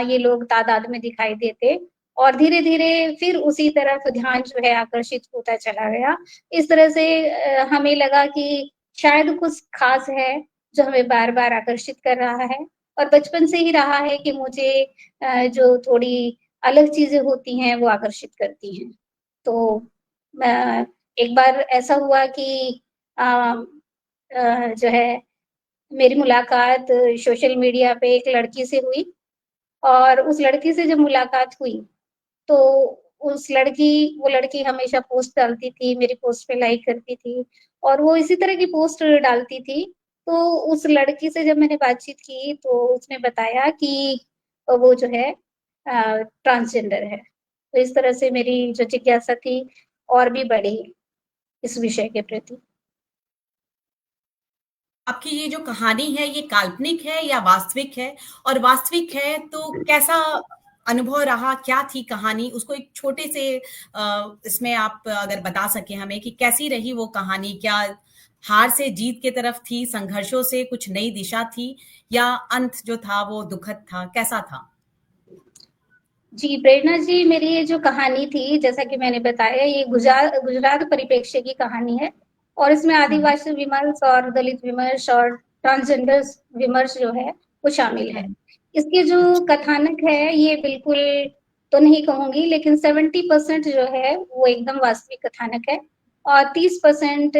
ये लोग तादाद में दिखाई देते और धीरे-धीरे फिर उसी तरफ ध्यान जो है आकर्षित होता चला गया। इस तरह से हमें लगा कि शायद कुछ ख़ास है, जो हमें बार-बार आकर्षित कर रहा है और बचपन से ही रहा है कि मुझे जो थोड़ी अलग चीज़ें होती हैं, वो आकर्षित करती हैं। तो एक बार ऐसा हुआ कि अ जो है मेरी मुलाकात सोशल मीडिया पे एक लड़की से हुई और उस लड़की से जब मुलाकात हुई, तो वो लड़की हमेशा पोस्ट डालती थी, मेरी पोस्ट पे लाइक करती थी और वो इसी तरह की पोस्ट डालती थी। तो उस लड़की से जब मैंने बातचीत की, तो उसने बताया कि वो जो है ट्रांसजेंडर है। तो इस तरह से मेरी जो जिज्ञासा थी और भी बढ़ी इस विषय के प्रति। आपकी ये जो कहानी है ये काल्पनिक है या वास्तविक है? और वास्तविक है तो कैसा अनुभव रहा? क्या थी कहानी? उसको एक छोटे से इसमें आप अगर बता सकें हमें कि कैसी रही वो कहानी? क्या हार से जीत की तरफ थी, संघर्षों से कुछ नई दिशा थी या अंत जो था वो दुखद था? कैसा था? जी, प्रेरणा जी, मेरी ये जो कहानी थी, जैसा कि मैंने बताया, ये गुजरात परिप्रेक्ष्य की कहानी है और इसमें आदिवासी विमर्श और दलित विमर्श और ट्रांसजेंडर्स विमर्श जो है, वो शामिल है। इसके जो कथानक है, ये बिल्कुल तो नहीं कहूँगी, लेकिन 70% जो है, वो एकदम वास्तविक कथानक है और 30%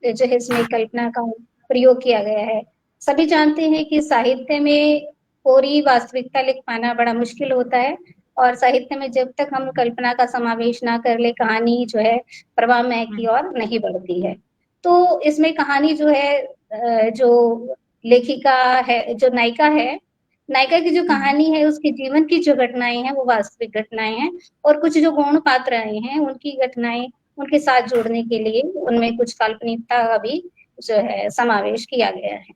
जो है, इसमें कल्पना का प्रयोग किया गया है। सभी जानते हैं कि साहित्य में पूरी वास्तविकता लिख पाना बड़ा मुश्किल होता है और साहित्य में जब तक हम कल्पना का समावेश ना कर ले, कहानी जो है प्रवाहमय की ओर नहीं बढ़ती है। तो इसमें कहानी जो है जो लेखिका है, जो नायिका की जो कहानी है, उसके जीवन की जो घटनाएँ हैं, वो वास्तविक घटनाएँ हैं और कुछ जो गौण पात्र आए हैं, उनकी घटनाएँ उनके साथ जोड़ने के लिए उनमें कुछ काल्पनिकता का भी जो है समावेश किया गया है।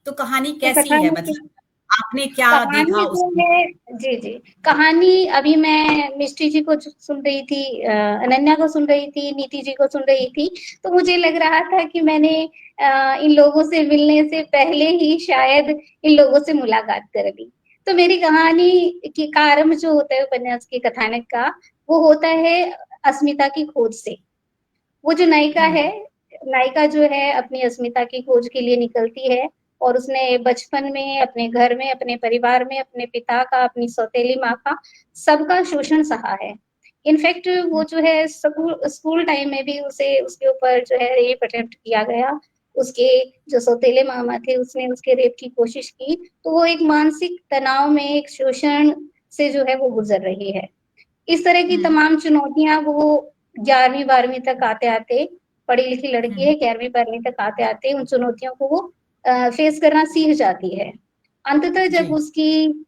तो कहानी तो कैसी है, कहानी मतलब आपने क्या देखा कहानी जो उसमें? है, जी जी, कहानी अभी मैं मिष्टी जी को सुन रही थी, अनन्या को सुन रही थी, नीति जी को सुन रही थी, तो मुझे लग रहा था कि मैंने इन लोगों से मिलने से पहले ही शायद इन लोगों से मुलाकात कर ली। तो मेरी कहानी की का आरंभ जो होता है उपन्यास के कथानक का, वो होता है अस्मिता की खोज से। वो जो नायिका है, नायिका जो है अपनी अस्मिता की खोज के लिए निकलती है, और उसने बचपन में अपने घर में, अपने परिवार में, अपने पिता का, अपनी सौतेली माँ का, सबका शोषण सहा है। इनफैक्ट वो जो है स्कूल टाइम में भी उसे उसके ऊपर जो है रेप अटेम्प्ट किया गया। उसके जो सौतेले मामा थे उसने उसके रेप की कोशिश की, तो वो एक मानसिक तनाव में, एक शोषण से जो है वो गुजर रही है। इस तरह की तमाम चुनौतियां वो 11वीं 12वीं तक आते आते, पढ़ी लिखी लड़की है, 11वीं 12वीं तक आते आते उन चुनौतियों को वो फेस करना सीख जाती है। अंततः जब जी। उसकी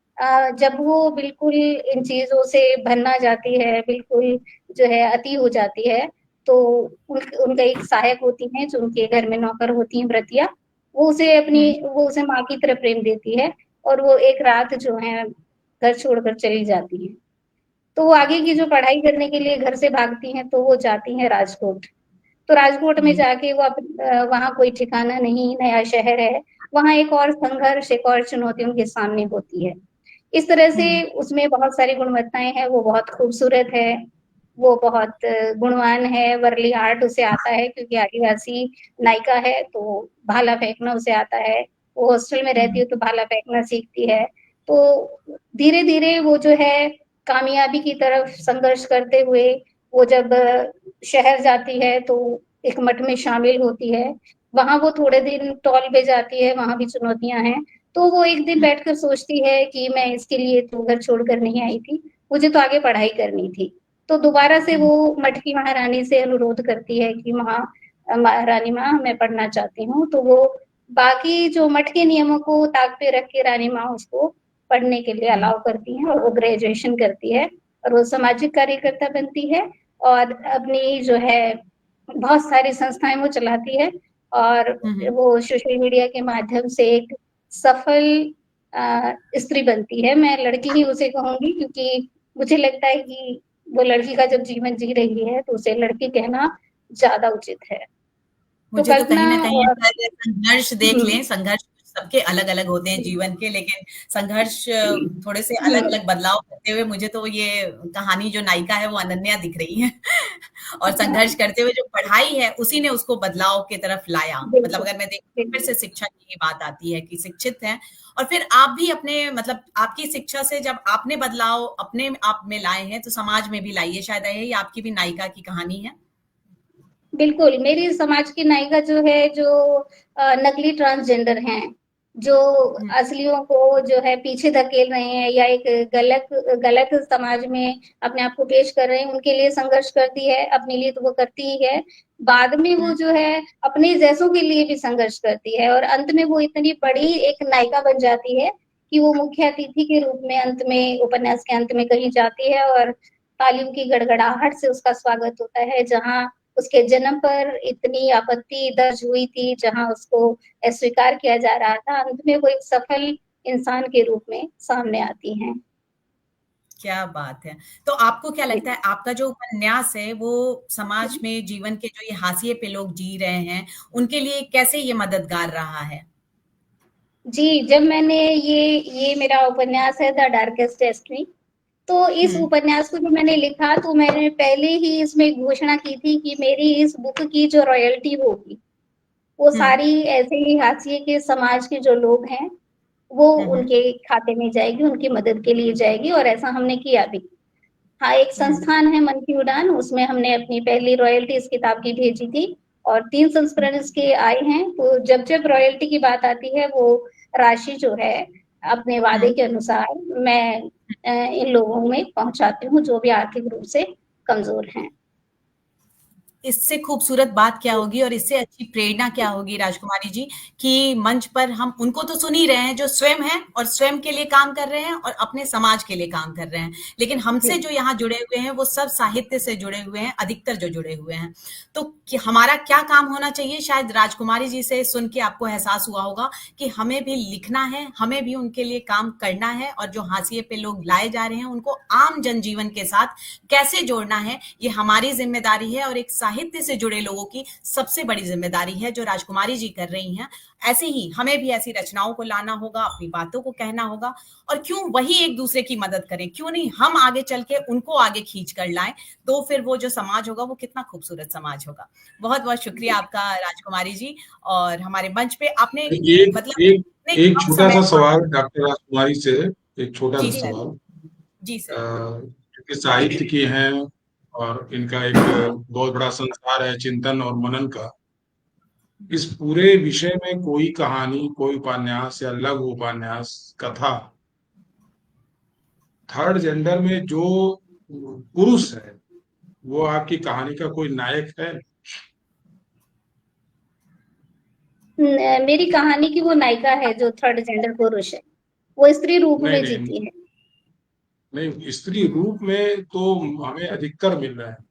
जब वो बिल्कुल इन चीजों से भरना जाती है, बिल्कुल जो है अति हो जाती है, तो उनका एक सहायक होती है जो उनके घर में नौकर होती है, व्रतिया। वो उसे माँ की तरह प्रेम देती है, और वो एक रात जो है घर छोड़कर चली जाती है। तो वो आगे की जो पढ़ाई करने के लिए घर से भागती हैं, तो वो जाती हैं राजकोट। तो राजकोट में जाके वो वहाँ कोई ठिकाना नहीं, नया शहर है, वहाँ एक और संघर्ष, एक और चुनौती उनके सामने होती है। इस तरह से उसमें बहुत सारी गुणवत्ताएं हैं, वो बहुत खूबसूरत है, वो बहुत गुणवान है, वर्ली आर्ट उसे आता है क्योंकि आदिवासी नायिका है, तो भाला फेंकना उसे आता है। वो हॉस्टल में रहती है तो भाला फेंकना सीखती है। तो धीरे धीरे वो जो है कामयाबी की तरफ संघर्ष करते हुए, वो जब शहर जाती है तो एक मठ में शामिल होती है। वहां वो थोड़े दिन टॉल पे जाती है, वहां भी चुनौतियां हैं। तो वो एक दिन बैठकर सोचती है कि मैं इसके लिए तो घर छोड़कर नहीं आई थी, मुझे तो आगे पढ़ाई करनी थी। तो दोबारा से वो मठ की महारानी से अनुरोध करती है कि रानी माँ, मैं पढ़ना चाहती हूँ। तो वो बाकी जो मठ के नियमों को ताक पे रख के रानी माँ उसको पढ़ने के लिए अलाउ करती हैं, और वो ग्रेजुएशन करती है, और वो सामाजिक कार्यकर्ता बनती है, और अपनी जो है बहुत सारी संस्थाएं वो चलाती है, और वो सोशल मीडिया के माध्यम से एक सफल स्त्री बनती है। मैं लड़की ही उसे कहूंगी, क्योंकि मुझे लगता है कि वो लड़की का जब जीवन जी रही है तो उसे लड़की कहना ज्यादा उचित है। तो मुझे तो कहीं कल्पना न कहीं और ऐसा है, संघर्ष देख लें, संघर्ष सबके अलग-अलग होते हैं जीवन के, लेकिन संघर्ष थोड़े से अलग-अलग बदलाव करते हुए मुझे तो ये कहानी जो नायिका है वो अनन्या दिख रही है। और संघर्ष करते हुए जो पढ़ाई है उसी ने उसको बदलाव की तरफ लाया। मतलब बिल्कुल अगर मैं देखूँ फिर बिल्कुल से शिक्षा की ही बात आती है कि शिक्षित हैं, और फिर आप भी अपने मतलब आपकी शिक्षा से जब आपने बदलाव अपने आप में लाए हैं तो समाज में भी लाइए, शायद यही आपकी भी नायिका की कहानी है। बिल्कुल, मेरी समाज की नायिका जो है, जो नकली ट्रांसजेंडर हैं, जो असलियों को जो है पीछे धकेल रहे हैं, या एक गलत गलत समाज में अपने आप को पेश कर रहे हैं, उनके लिए संघर्ष करती है। अपने लिए तो वो करती ही है, बाद में वो जो है अपने जैसों के लिए भी संघर्ष करती है, और अंत में वो इतनी बड़ी एक नायिका बन जाती है कि वो मुख्य अतिथि के रूप में अंत में, उपन्यास के अंत में कहीं जाती है, और तालियों की गड़गड़ाहट से उसका स्वागत होता है। जहाँ उसके जन्म पर इतनी आपत्ति दर्ज हुई थी, जहां उसको अस्वीकार किया जा रहा था, अंत में वो एक सफल इंसान के रूप में सामने आती हैं। क्या बात है! तो आपको क्या लगता है आपका जो उपन्यास है वो समाज में जीवन के जो ये हाशिए पे लोग जी रहे हैं, उनके लिए कैसे ये मददगार रहा है? जी, जब मैंने ये मेरा उपन्यास है द डार्केस्ट डेस्टिनी, तो इस हुँ, उपन्यास को जो मैंने लिखा, तो मैंने पहले ही इसमें घोषणा की थी कि मेरी इस बुक की जो रॉयल्टी होगी, वो हुँ, सारी ऐसे ही हाशिए के समाज के जो लोग हैं, वो हुँ, हुँ, उनके खाते में जाएगी, उनकी मदद के लिए जाएगी, और ऐसा हमने किया भी। हाँ, एक हुँ। संस्थान है मन की उड़ान, उसमें हमने अपनी पहली रॉयल्टी इस किताब की भेजी थी, और 3 संस्करण इसके आए हैं। तो जब-जब रॉयल्टी की बात आती है, वो राशि जो है अपने वादे हुँ। के अनुसार मैं इन लोगों में पहुँचाती हूँ, जो भी आर्थिक रूप से कमज़ोर हैं। इससे खूबसूरत बात क्या होगी और इससे अच्छी प्रेरणा क्या होगी राजकुमारी जी, कि मंच पर हम उनको तो सुन ही रहे हैं जो स्वयं हैं और स्वयं के लिए काम कर रहे हैं और अपने समाज के लिए काम कर रहे हैं, लेकिन हमसे जो यहाँ जुड़े हुए हैं वो सब साहित्य से जुड़े हुए हैं, अधिकतर जो जुड़े हुए हैं। तो हमारा क्या काम होना चाहिए, शायद राजकुमारी जी से सुन के आपको एहसास हुआ होगा कि हमें भी लिखना है, हमें भी उनके लिए काम करना है, और जो हाशिए पे लोग लाए जा रहे हैं उनको आम जनजीवन के साथ कैसे जोड़ना है, ये हमारी जिम्मेदारी है और एक साहित्य से जुड़े लोगों की सबसे बड़ी जिम्मेदारी है जो राजकुमारी जी कर रही हैं। ऐसे ही हमें भी ऐसी रचनाओं को लाना होगा, अपनी बातों को कहना होगा, और क्यों वही एक दूसरे की मदद करें, क्यों नहीं हम आगे चल के उनको आगे खींच कर लाएं, तो फिर वो जो समाज होगा वो कितना खूबसूरत समाज होगा। बहुत बहुत शुक्रिया आपका राजकुमारी जी, और हमारे मंच पे आपने एक मतलब एक इतने एक कम छोटा सा समय। सवाल डॉक्टर राजकुमारी से, एक छोटा जी सा सर। सवाल। जी सर। क्योंकि साहित्य की हैं और इनका एक बहुत बड़ा संसार है चिंतन और मनन का, इस पूरे विषय में कोई कहानी, कोई उपन्यास या लघु उपन्यास, कथा, थर्ड जेंडर में जो पुरुष है वो आपकी कहानी का कोई नायक है? मेरी कहानी की वो नायिका है जो थर्ड जेंडर पुरुष है, वो स्त्री रूप नहीं में नहीं जीती है। नहीं, स्त्री रूप में तो हमें अधिकतर मिल रहा है।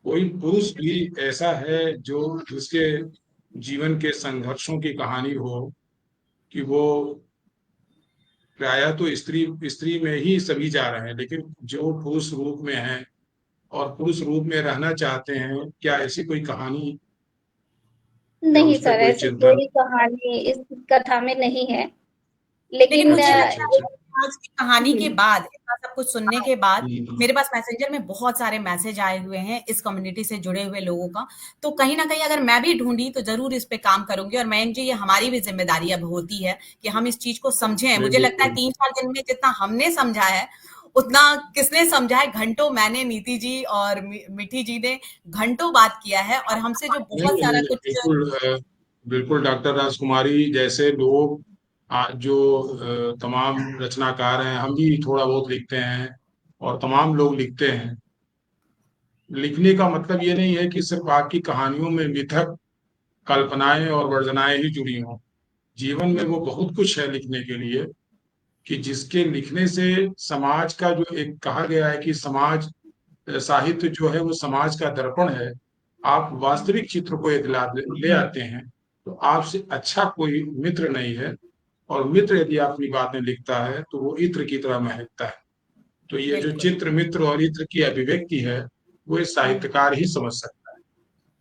कोई पुरुष भी ऐसा है जो जिसके जीवन के संघर्षों की कहानी हो, कि वो प्रायः तो स्त्री स्त्री में ही सभी जा रहे हैं, लेकिन जो पुरुष रूप में हैं और पुरुष रूप में रहना चाहते हैं, क्या ऐसी कोई कहानी या नहीं उस पर सर, कोई ऐसी चिंतन? कोई कहानी इस कथा में नहीं है, लेकिन लेकिन मुझे अच्छा अच्छा लगता है अच्छा। कि आज की कहानी के बाद, इतना सब कुछ सुनने के बाद, हम्म, मेरे पास मैसेंजर में बहुत सारे मैसेज आए हुए हैं इस कम्युनिटी से जुड़े हुए लोगों का, तो कहीं ना कहीं अगर मैं भी ढूंढी तो जरूर इस पे काम करूंगी। और मैं जी, ये हमारी भी जिम्मेदारी अब होती है कि हम इस चीज को समझें। नहीं मुझे लगता है बिल्कुल। 3-4 दिन में जितना हमने समझा है उतना किसने समझा है, घंटों मैंने, नीति जी और मिठी जी ने घंटों बात किया है, और हमसे जो नहीं बहुत सारा कुछ। बिल्कुल बिल्कुल डॉक्टर राजकुमारी जैसे लोग जो तमाम रचनाकार हैं, हम भी थोड़ा बहुत लिखते हैं और तमाम लोग लिखते हैं। लिखने का मतलब ये नहीं है कि सिर्फ आपकी कहानियों में मिथक, कल्पनाएं और वर्जनाएं ही जुड़ी हों। जीवन में वो बहुत कुछ है लिखने के लिए, कि जिसके लिखने से समाज का, जो एक कहा गया है कि समाज, साहित्य जो है वो समाज का दर्पण है। आप वास्तविक चित्र को एक ले आते हैं, तो आपसे अच्छा कोई मित्र नहीं है। और मित्र यदि अपनी बातें लिखता है तो वो इत्र की तरह महकता है। तो ये जो बिल्कुल। चित्र, मित्र और इत्र की अभिव्यक्ति है, वो एक साहित्यकार ही समझ सकता है।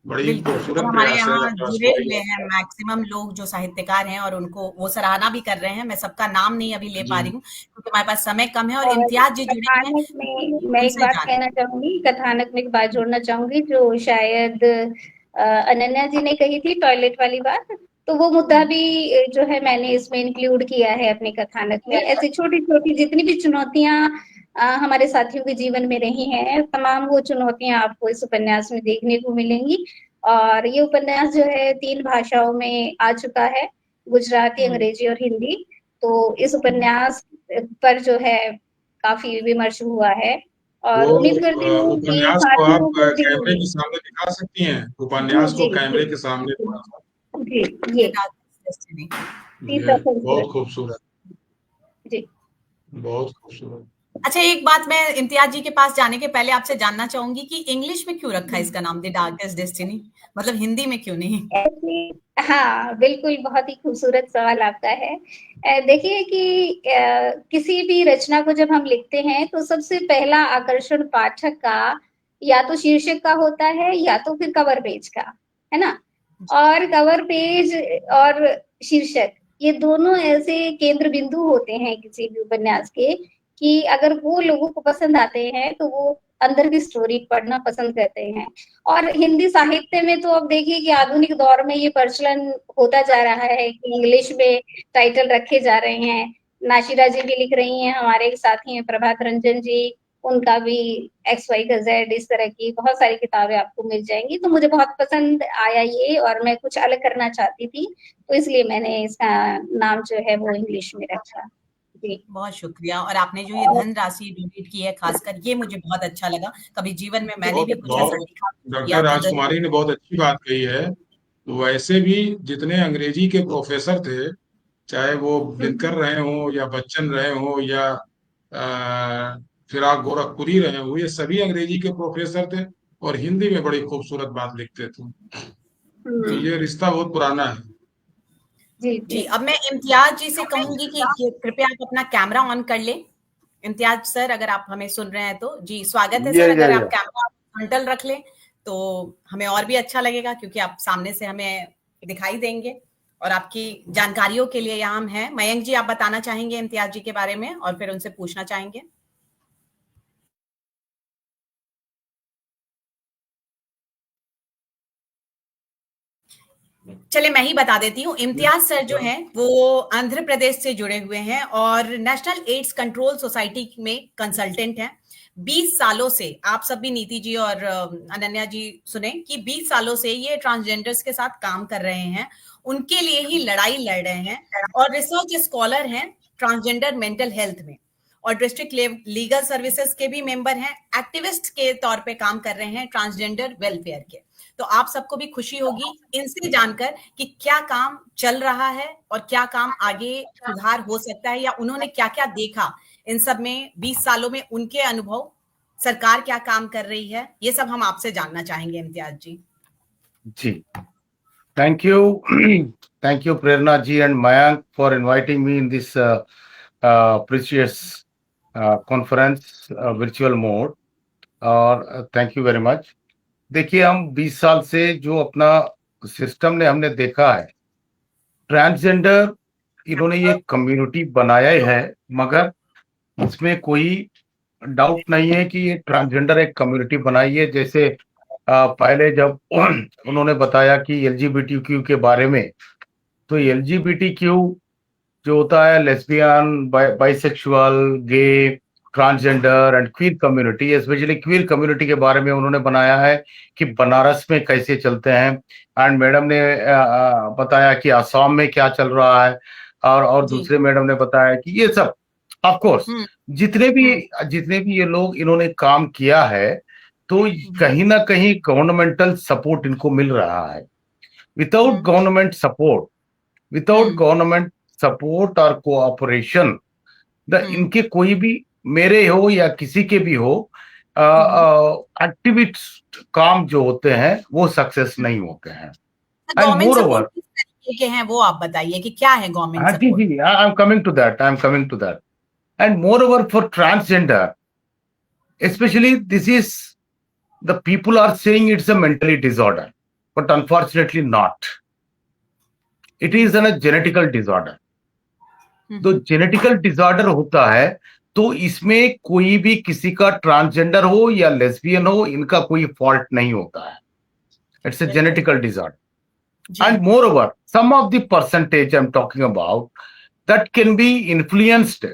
बड़ी बिल्कुल, और खूबसूरत हमारे प्रयास है यहाँ डॉक्टर जुड़े राजकुमारी हुए का। हैं मैक्सिमम लोग जो साहित्यकार हैं, और उनको वो सराहना भी कर रहे हैं। मैं सबका नाम नहीं अभी ले पा जी रही हूँ क्योंकि हमारे पास समय कम है, और और इम्तियाज जी जुड़े हैं, कथानक में मैं एक उनसे बात जान। कहना चाहूंगी, कथानक में एक बात जोड़ना चाहूंगी जो शायद अनन्या जी ने कही थी, टॉयलेट वाली बात। तो वो मुद्दा भी जो है मैंने इसमें इंक्लूड किया है अपने कथानक में। ऐसी छोटी छोटी जितनी भी चुनौतियां हमारे साथियों के जीवन में रही हैं, तमाम वो चुनौतियां आपको इस उपन्यास में देखने को मिलेंगी। और ये उपन्यास जो है 3 भाषाओं में आ चुका है, गुजराती, अंग्रेजी और हिंदी। तो इस उपन्यास पर जो है काफी विमर्श हुआ है, वो और उम्मीद करती हूँ कि उपन्यास को आप साथियों को कैमरे भी। के सामने दिखा सकती हैं? जी उपन्यास को जी जी कैमरे के सामने थोड़ा सा। जी। The ये Darkest Destiny। तीसरा ये बहुत खूबसूरत। खूबसूरत, जी बहुत खूबसूरत। अच्छा, एक बात मैं इम्तियाज जी के पास जाने के पहले आपसे जानना चाहूंगी कि इंग्लिश में क्यों रखा है इसका नाम द डार्केस्ट डेस्टिनी, मतलब हिंदी में क्यों नहीं? ऐसे, हाँ बिल्कुल, बहुत ही खूबसूरत सवाल आपका है। देखिए कि किसी भी रचना को जब हम लिखते हैं तो सबसे पहला आकर्षण पाठक का या तो शीर्षक का होता है या तो फिर कवर पेज का, है ना। और कवर पेज और शीर्षक, ये दोनों ऐसे केंद्र बिंदु होते हैं किसी भी उपन्यास के, कि अगर वो लोगों को पसंद आते हैं तो वो अंदर की स्टोरी पढ़ना पसंद करते हैं। और हिंदी साहित्य में तो अब देखिए कि आधुनिक दौर में ये प्रचलन होता जा रहा है कि इंग्लिश में टाइटल रखे जा रहे हैं। नाशिरा जी भी लिख रही हैं, हमारे एक साथी हैं प्रभात रंजन जी, उनका भी XYZ, इस तरह की बहुत सारी किताबें आपको मिल जाएंगी। तो मुझे बहुत पसंद आया ये, और मैं कुछ अलग करना चाहती थी, तो इसलिए मैंने इसका नाम जो है वो इंग्लिश में रखा। जी बहुत शुक्रिया। और आपने जो ये धनराशि डोनेट की है खासकर, ये मुझे बहुत अच्छा लगा। कभी जीवन में मैंने भी कुछ ऐसा बहुत सीखा डॉक्टर किया था तो राजकुमारी ने बहुत अच्छी बात कही है। वैसे भी जितने अंग्रेजी के प्रोफेसर थे, चाहे वो दिनकर रहे हों या बच्चन रहे हों या फिराक गोरखपुरी रहे हों, ये सभी अंग्रेजी के प्रोफेसर थे और हिंदी में बड़ी खूबसूरत बात लिखते थे। तो जी ये रिश्ता बहुत पुराना है। जी जी। जी अब मैं इम्तियाज जी से कहूंगी कि कृपया आप अपना कैमरा ऑन कर लें। इम्तियाज सर, अगर आप हमें सुन रहे हैं तो जी स्वागत है सर। अगर आप कैमरा फ्रंटल रख लें तो हमें और भी अच्छा लगेगा, क्योंकि आप सामने से हमें दिखाई देंगे और आपकी जानकारियों के लिए यहाँ हम हैं। मयंक जी, आप बताना चाहेंगे इम्तियाज जी के बारे में और फिर उनसे पूछना चाहेंगे। चले मैं ही बता देती हूँ। इम्तियाज सर जो हैं वो आंध्र प्रदेश से जुड़े हुए हैं और नेशनल एड्स कंट्रोल सोसाइटी में कंसल्टेंट हैं। 20 सालों से, आप सब भी नीति जी और अनन्या जी सुने कि 20 सालों से ये ट्रांसजेंडर्स के साथ काम कर रहे हैं, उनके लिए ही लड़ाई लड़ रहे हैं और रिसर्च स्कॉलर हैं ट्रांसजेंडर मेंटल हेल्थ में और डिस्ट्रिक्ट लीगल सर्विसेज के भी मेंबर हैं। एक्टिविस्ट के तौर पे काम कर रहे हैं ट्रांसजेंडर वेलफेयर के। तो आप सबको भी खुशी होगी इनसे जानकर कि क्या काम चल रहा है और क्या काम आगे सुधार हो सकता है, या उन्होंने क्या क्या देखा इन सब में 20 सालों में, उनके अनुभव, सरकार क्या काम कर रही है, ये सब हम आपसे जानना चाहेंगे इम्तियाज जी। जी, thank you. Thank you, Prerna ji and Mayank, for inviting me in this precious conference, virtual mode. और thank you very much. देखिए, हम 20 साल से जो अपना सिस्टम ने हमने देखा है, ट्रांसजेंडर इन्होंने ये कम्युनिटी बनाया ही है, मगर इसमें कोई डाउट नहीं है कि ये ट्रांसजेंडर एक कम्युनिटी बनाई है। जैसे पहले जब उन्होंने बताया कि LGBTQ के बारे में, तो LGBTQ जो होता है lesbian, bisexual, gay, transgender and queer community, specially queer community के बारे में उन्होंने बनाया है कि बनारस में कैसे चलते हैं। एंड मैडम ने बताया कि असम में क्या चल रहा है, और दूसरे मैडम ने बताया कि ये सब ऑफ कोर्स जितने भी ये लोग इन्होंने काम किया है, तो कहीं ना कहीं गवर्नमेंटल सपोर्ट इनको मिल रहा है। विदाउट गवर्नमेंट सपोर्ट और कोऑपरेशन, इनके कोई भी, मेरे हो या किसी के भी हो, एक्टिविस्ट काम जो होते हैं वो सक्सेस नहीं होते हैं। गवर्नमेंट सपोर्ट किस तरीके के हैं वो आप बताइए कि क्या है गवर्नमेंट सपोर्ट। जी, I am coming to that. And moreover for transgender especially, this is, the people are saying it's a mentally disorder, but unfortunately not. It is a genetical disorder. तो genetical disorder होता है, तो इसमें कोई भी किसी का transgender हो या लेस्बियन हो, इनका कोई फॉल्ट नहीं होता है। It's a genetical disorder. And moreover, some of the percentage I'm talking about, that can be influenced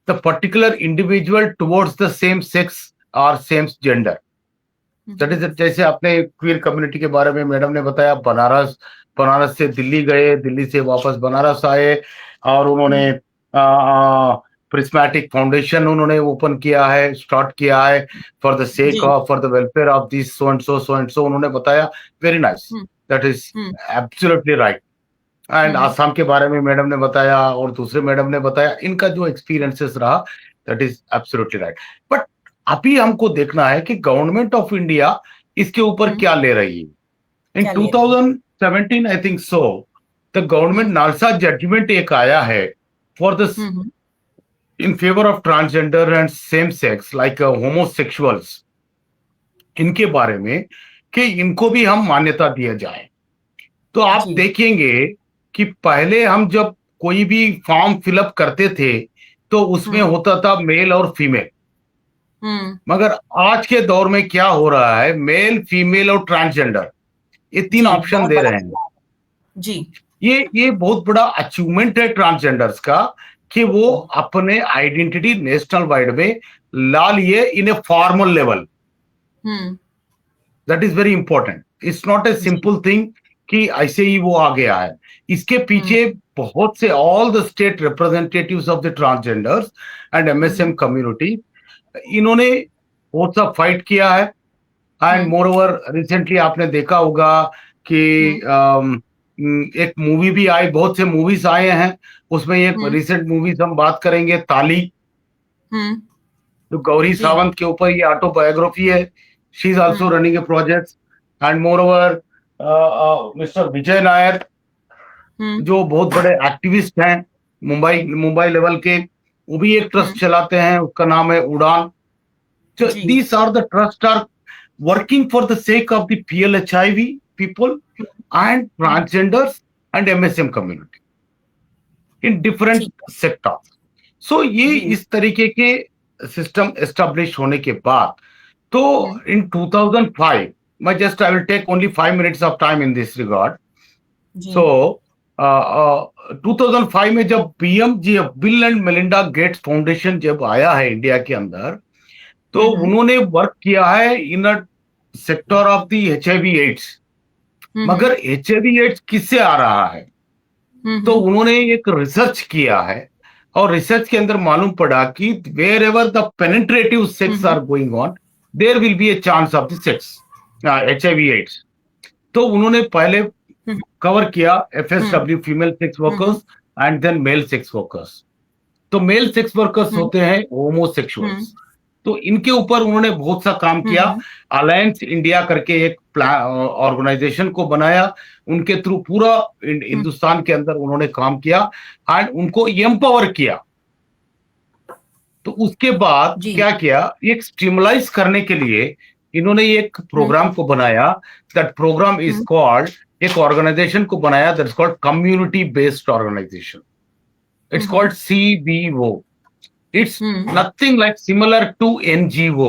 the particular individual towards the same sex or same gender. That is, जैसे आपने queer community के बारे में madam ने बताया, बनारस से दिल्ली गए, दिल्ली से वापस बनारस आए और उन्होंने प्रिस्मेटिक फाउंडेशन उन्होंने ओपन किया है, स्टार्ट किया है for the sake of, for the welfare of this so and so उन्होंने बताया। Very nice, that is absolutely right. And Assam के बारे में मैडम ने बताया और दूसरे मैडम ने बताया, इनका जो एक्सपीरियंसेस रहा, that is absolutely right. But अभी हमको देखना है कि गवर्नमेंट ऑफ इंडिया इसके ऊपर क्या ले रही है। In 2017 I think so, the government NALSA judgement एक आया है for the in favour of transgender and same sex like homosexuals, इनके बारे में कि इनको भी हम मान्यता दिया जाए। तो आप देखेंगे कि पहले हम जब कोई भी फॉर्म फिलअप करते थे तो उसमें होता था मेल और फीमेल, मगर आज के दौर में क्या हो रहा है, मेल, फीमेल और ट्रांसजेंडर, ये 3 ऑप्शन दे रहे हैं जी। ये बहुत बड़ा अचीवमेंट है ट्रांसजेंडर्स का कि वो अपने आइडेंटिटी नेशनल वाइड में ला लिए in a formal level. That is very important. It's not a simple thing कि ऐसे ही वो आ गया है। इसके पीछे बहुत से all the state representatives of the transgenders and MSM community, इन्होंने बहुत सा फाइट किया है। एंड मोर ओवर रिसेंटली आपने देखा होगा कि एक मूवी भी आई, बहुत से मूवीज आए हैं, उसमें एक रिसेंट मूवीज हम बात करेंगे, ताली, जो गौरी सावंत के ऊपर ये ऑटोबायोग्राफी है। She is also running a project. And moreover mister Vijay Nair, जो बहुत बड़े एक्टिविस्ट हैं मुंबई लेवल के, वो भी एक ट्रस्ट चलाते हैं, उसका नाम है उड़ान। So these are the trusts are working for the sake of the PLHIV people and transgenders and MSM community in different sectors. So ये इस तरीके के सिस्टम एस्टेब्लिश होने के बाद, तो in 2005, I will take only 5 minutes of time in this regard. So 2005 में जब BMG, bill and Melinda Gates foundation जब आया है इंडिया के अंदर, तो उन्होंने वर्क किया है in a sector of the HIV AIDS. मगर HIV एड्स किससे आ रहा है? तो उन्होंने एक रिसर्च किया है, और रिसर्च के अंदर मालूम पड़ा कि wherever the penetrative sex are going on, there will be a chance of the sex HIV AIDS. तो उन्होंने पहले कवर किया FSW, female sex workers, and then male sex workers. तो मेल सेक्स वर्कर्स होते हैं homosexuals, तो इनके ऊपर उन्होंने बहुत सा काम किया। अलायंस इंडिया करके एक ऑर्गेनाइजेशन को बनाया, उनके थ्रू पूरा हिंदुस्तान के अंदर उन्होंने काम किया एंड उनको एम्पावर किया। तो उसके बाद क्या किया, एक स्टिमुलाइज करने के लिए इन्होंने एक प्रोग्राम को बनाया। दैट प्रोग्राम इज कॉल्ड, एक ऑर्गेनाइजेशन को बनाया, that is called community based organisation. It's called CBO। It's nothing like similar to NGO,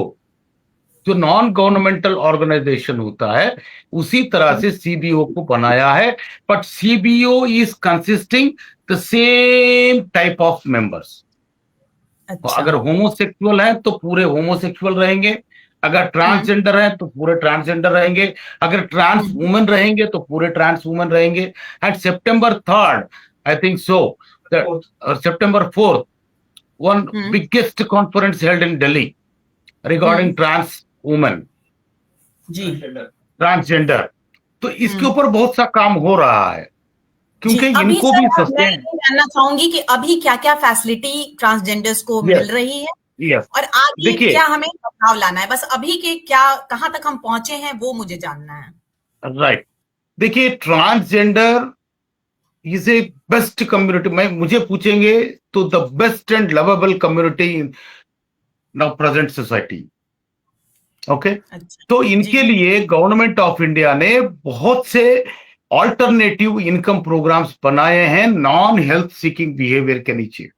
जो नॉन गवर्नमेंटल ऑर्गेनाइजेशन होता है, उसी तरह से CBO को बनाया है। But CBO is consisting the same type of members. अगर होमोसेक्सुअल हैं तो पूरे होमोसेक्सुअल रहेंगे, अगर ट्रांसजेंडर हैं तो पूरे ट्रांसजेंडर रहेंगे, अगर ट्रांस वुमेन रहेंगे तो पूरे ट्रांस वुमेन रहेंगे। And September 3rd, I think so, September 4th, one biggest conference held in Delhi regarding trans women, transgender। तो इसके ऊपर बहुत सा काम हो रहा है, क्योंकि इनको भी मैं जानना चाहूंगी कि अभी क्या क्या फैसिलिटी ट्रांसजेंडर्स को मिल रही है, और आगे क्या हमें बदलाव लाना है। बस अभी के क्या, कहाँ तक हम पहुंचे हैं, वो मुझे जानना है। राइट। देखिए, transgender is a best community. मुझे पूछेंगे तो the best and lovable community in now present society. Okay, तो इनके लिए गवर्नमेंट ऑफ इंडिया ने बहुत से ऑल्टरनेटिव इनकम प्रोग्राम्स बनाए हैं नॉन हेल्थ सीकिंग बिहेवियर के नीचे।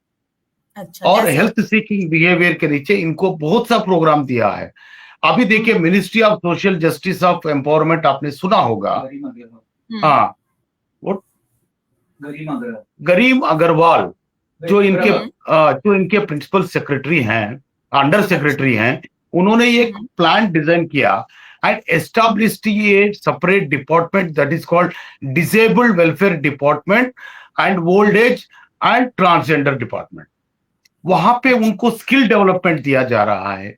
और हेल्थ सीकिंग बिहेवियर के नीचे इनको बहुत सा प्रोग्राम दिया है। अभी देखिए, ministry of social justice of empowerment आपने सुना होगा। हाँ, गरीम अग्रवाल जो इनके प्रिंसिपल सेक्रेटरी हैं, अंडर सेक्रेटरी हैं, उन्होंने एक प्लान डिजाइन किया and established A separate department that is called disabled welfare department and old age and transgender department. वहां पे उनको स्किल डेवलपमेंट दिया जा रहा है।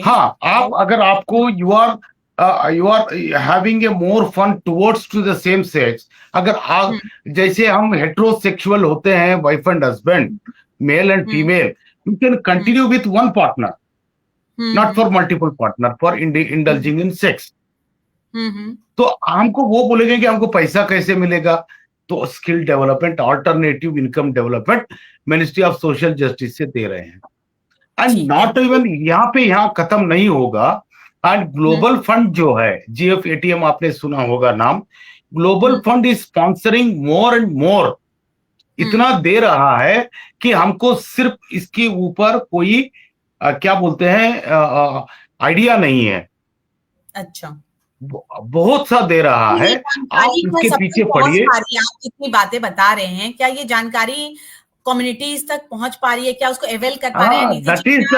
हाँ, अगर आपको you are having a more fun towards to the same sex, अगर आप जैसे हम हेट्रोसेक्सुअल होते हैं, wife and husband, male and female, you can continue with one partner, not for multiple partner, for indulging in sex. तो हमको वो बोलेंगे कि हमको पैसा कैसे मिलेगा, तो skill development, alternative income development ministry of social justice से दे रहे हैं। एंड नॉट इवन यहाँ खत्म नहीं होगा। एंड ग्लोबल फंड जो है, GFATM आपने सुना होगा नाम, global fund is sponsoring more and more, इतना दे रहा है कि हमको सिर्फ इसके ऊपर कोई क्या बोलते हैं आइडिया नहीं है। अच्छा, बहुत सा दे रहा है, आप इसके पीछे पढ़िए। आप जितनी बातें बता रहे हैं, क्या ये जानकारी कम्युनिटीज तक पहुंच पा रही है, क्या उसको अवेल कर पा रहे हैं? दैट इज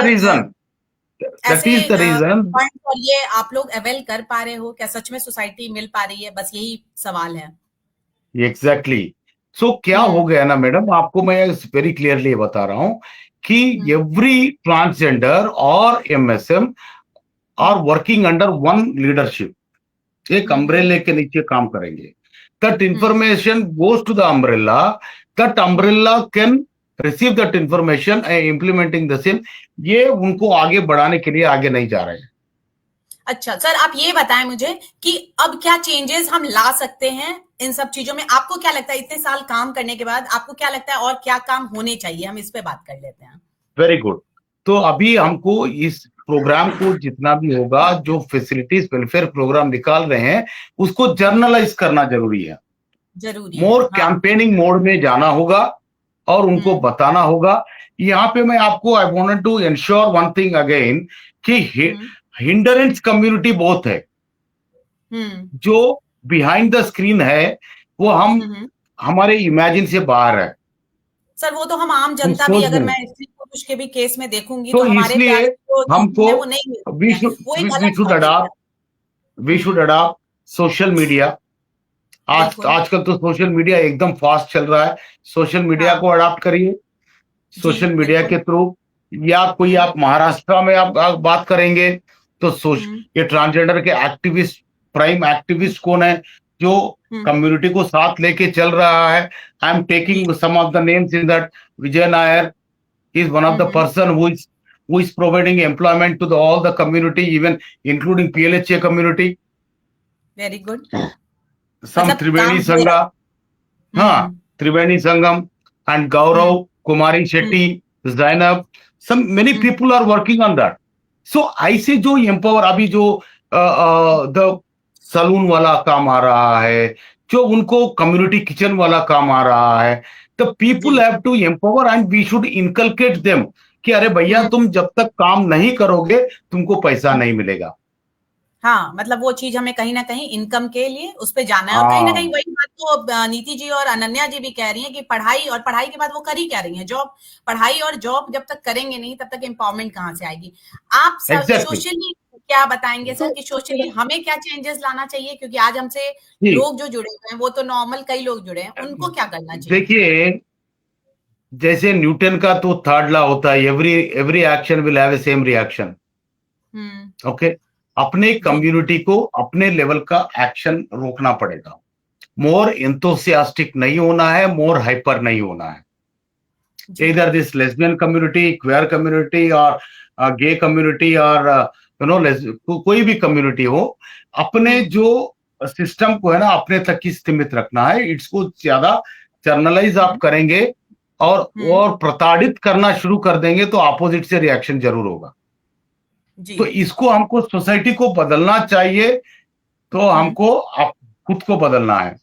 द रीजन, और ये आप लोग अवेल कर पा रहे हो, क्या सच में सोसाइटी मिल पा रही है? बस यही सवाल है। एग्जैक्टली। सो क्या हो गया ना मैडम, आपको मैं वेरी क्लियरली बता रहा हूं कि एवरी ट्रांसजेंडर और MSM are working under one leadership, एक अम्ब्रेला के नीचे काम करेंगे. That information goes to the umbrella. That umbrella can receive that information and implementing the same. ये उनको आगे बढ़ाने के लिए आगे नहीं जा रहे हैं. अच्छा सर, आप ये बताएं मुझे कि अब क्या चेंजेस हम ला सकते हैं इन सब चीजों में? आपको क्या लगता है, इतने साल काम करने के बाद आपको क्या लगता है और क्या काम होने चाहिए? हम इस पे बात कर लेते हैं. Very good. तो अभी हमको इस प्रोग्राम को जितना भी होगा, जो फैसिलिटीज वेलफेयर प्रोग्राम निकाल रहे हैं, उसको जर्नलाइज करना जरूरी है. मोर कैंपेनिंग मोड में जाना होगा और उनको बताना होगा. यहाँ पे मैं आपको I wanted to ensure one thing again कि हिंडरेंस कम्युनिटी बहुत है. जो बिहाइंड द स्क्रीन है वो हम हमारे इमेजिन से बाहर है. सर वो तो हम आम जनता भी, अगर मैं स्त्री पुरुष के भी केस में देखूंगी तो इसलिए हमको we should adopt social media. आजकल तो सोशल मीडिया एकदम फास्ट चल रहा है. सोशल मीडिया को अडॉप्ट करिए. सोशल मीडिया के थ्रू, या कोई आप महाराष्ट्र में आप बात करेंगे तो ये ट्रांसजेंडर के एक्टिविस्ट, प्राइम एक्टिविस्ट कौन है जो कम्युनिटी को साथ लेके चल रहा है? I am taking some of the names in that. Vijay Nair is one of the person who is providing employment to all the community, even including PLHA community. Very good. Some Triveni Sangha, Triveni Sangam, and Gaurav, Kumari Shetty, Zainab, many people are working on that. So I say जो empower, अभी जो the salon वाला काम आ रहा है, जो उनको community kitchen वाला काम आ रहा है, the people have to empower and we should inculcate them कि अरे भैया तुम जब तक काम नहीं करोगे तुमको पैसा नहीं मिलेगा. हाँ, मतलब वो चीज हमें कहीं ना कहीं इनकम के लिए उस पे जाना है. और कहीं ना कहीं वही बात तो नीति जी और अनन्या जी भी कह रही हैं कि पढ़ाई के बाद वो कर ही क्या रही हैं, जॉब. पढ़ाई और जॉब जब तक करेंगे नहीं तब तक एम्पावरमेंट कहाँ से आएगी? आप सोशली क्या बताएंगे सर कि सोशली हमें क्या चेंजेस लाना चाहिए? क्योंकि आज हमसे लोग जो जुड़े हुए हैं वो तो नॉर्मल कई लोग जुड़े हैं, उनको क्या करना चाहिए? देखिए, जैसे न्यूटन का तो थर्ड लॉ होता है, every action will have a same reaction. Okay, अपने कम्युनिटी को अपने लेवल का एक्शन रोकना पड़ेगा. मोर एंथुसियास्टिक नहीं होना है, मोर हाइपर नहीं होना है. इधर this lesbian community, queer community और गे कम्युनिटी और कोई भी कम्युनिटी हो, अपने जो सिस्टम को है ना अपने तक ही सीमित रखना है. इसको ज्यादा जर्नलाइज आप करेंगे और प्रताड़ित करना शुरू कर देंगे तो अपोजिट से रिएक्शन जरूर होगा. तो इसको हमको सोसाइटी को बदलना चाहिए. तो हमको खुद को बदलना है.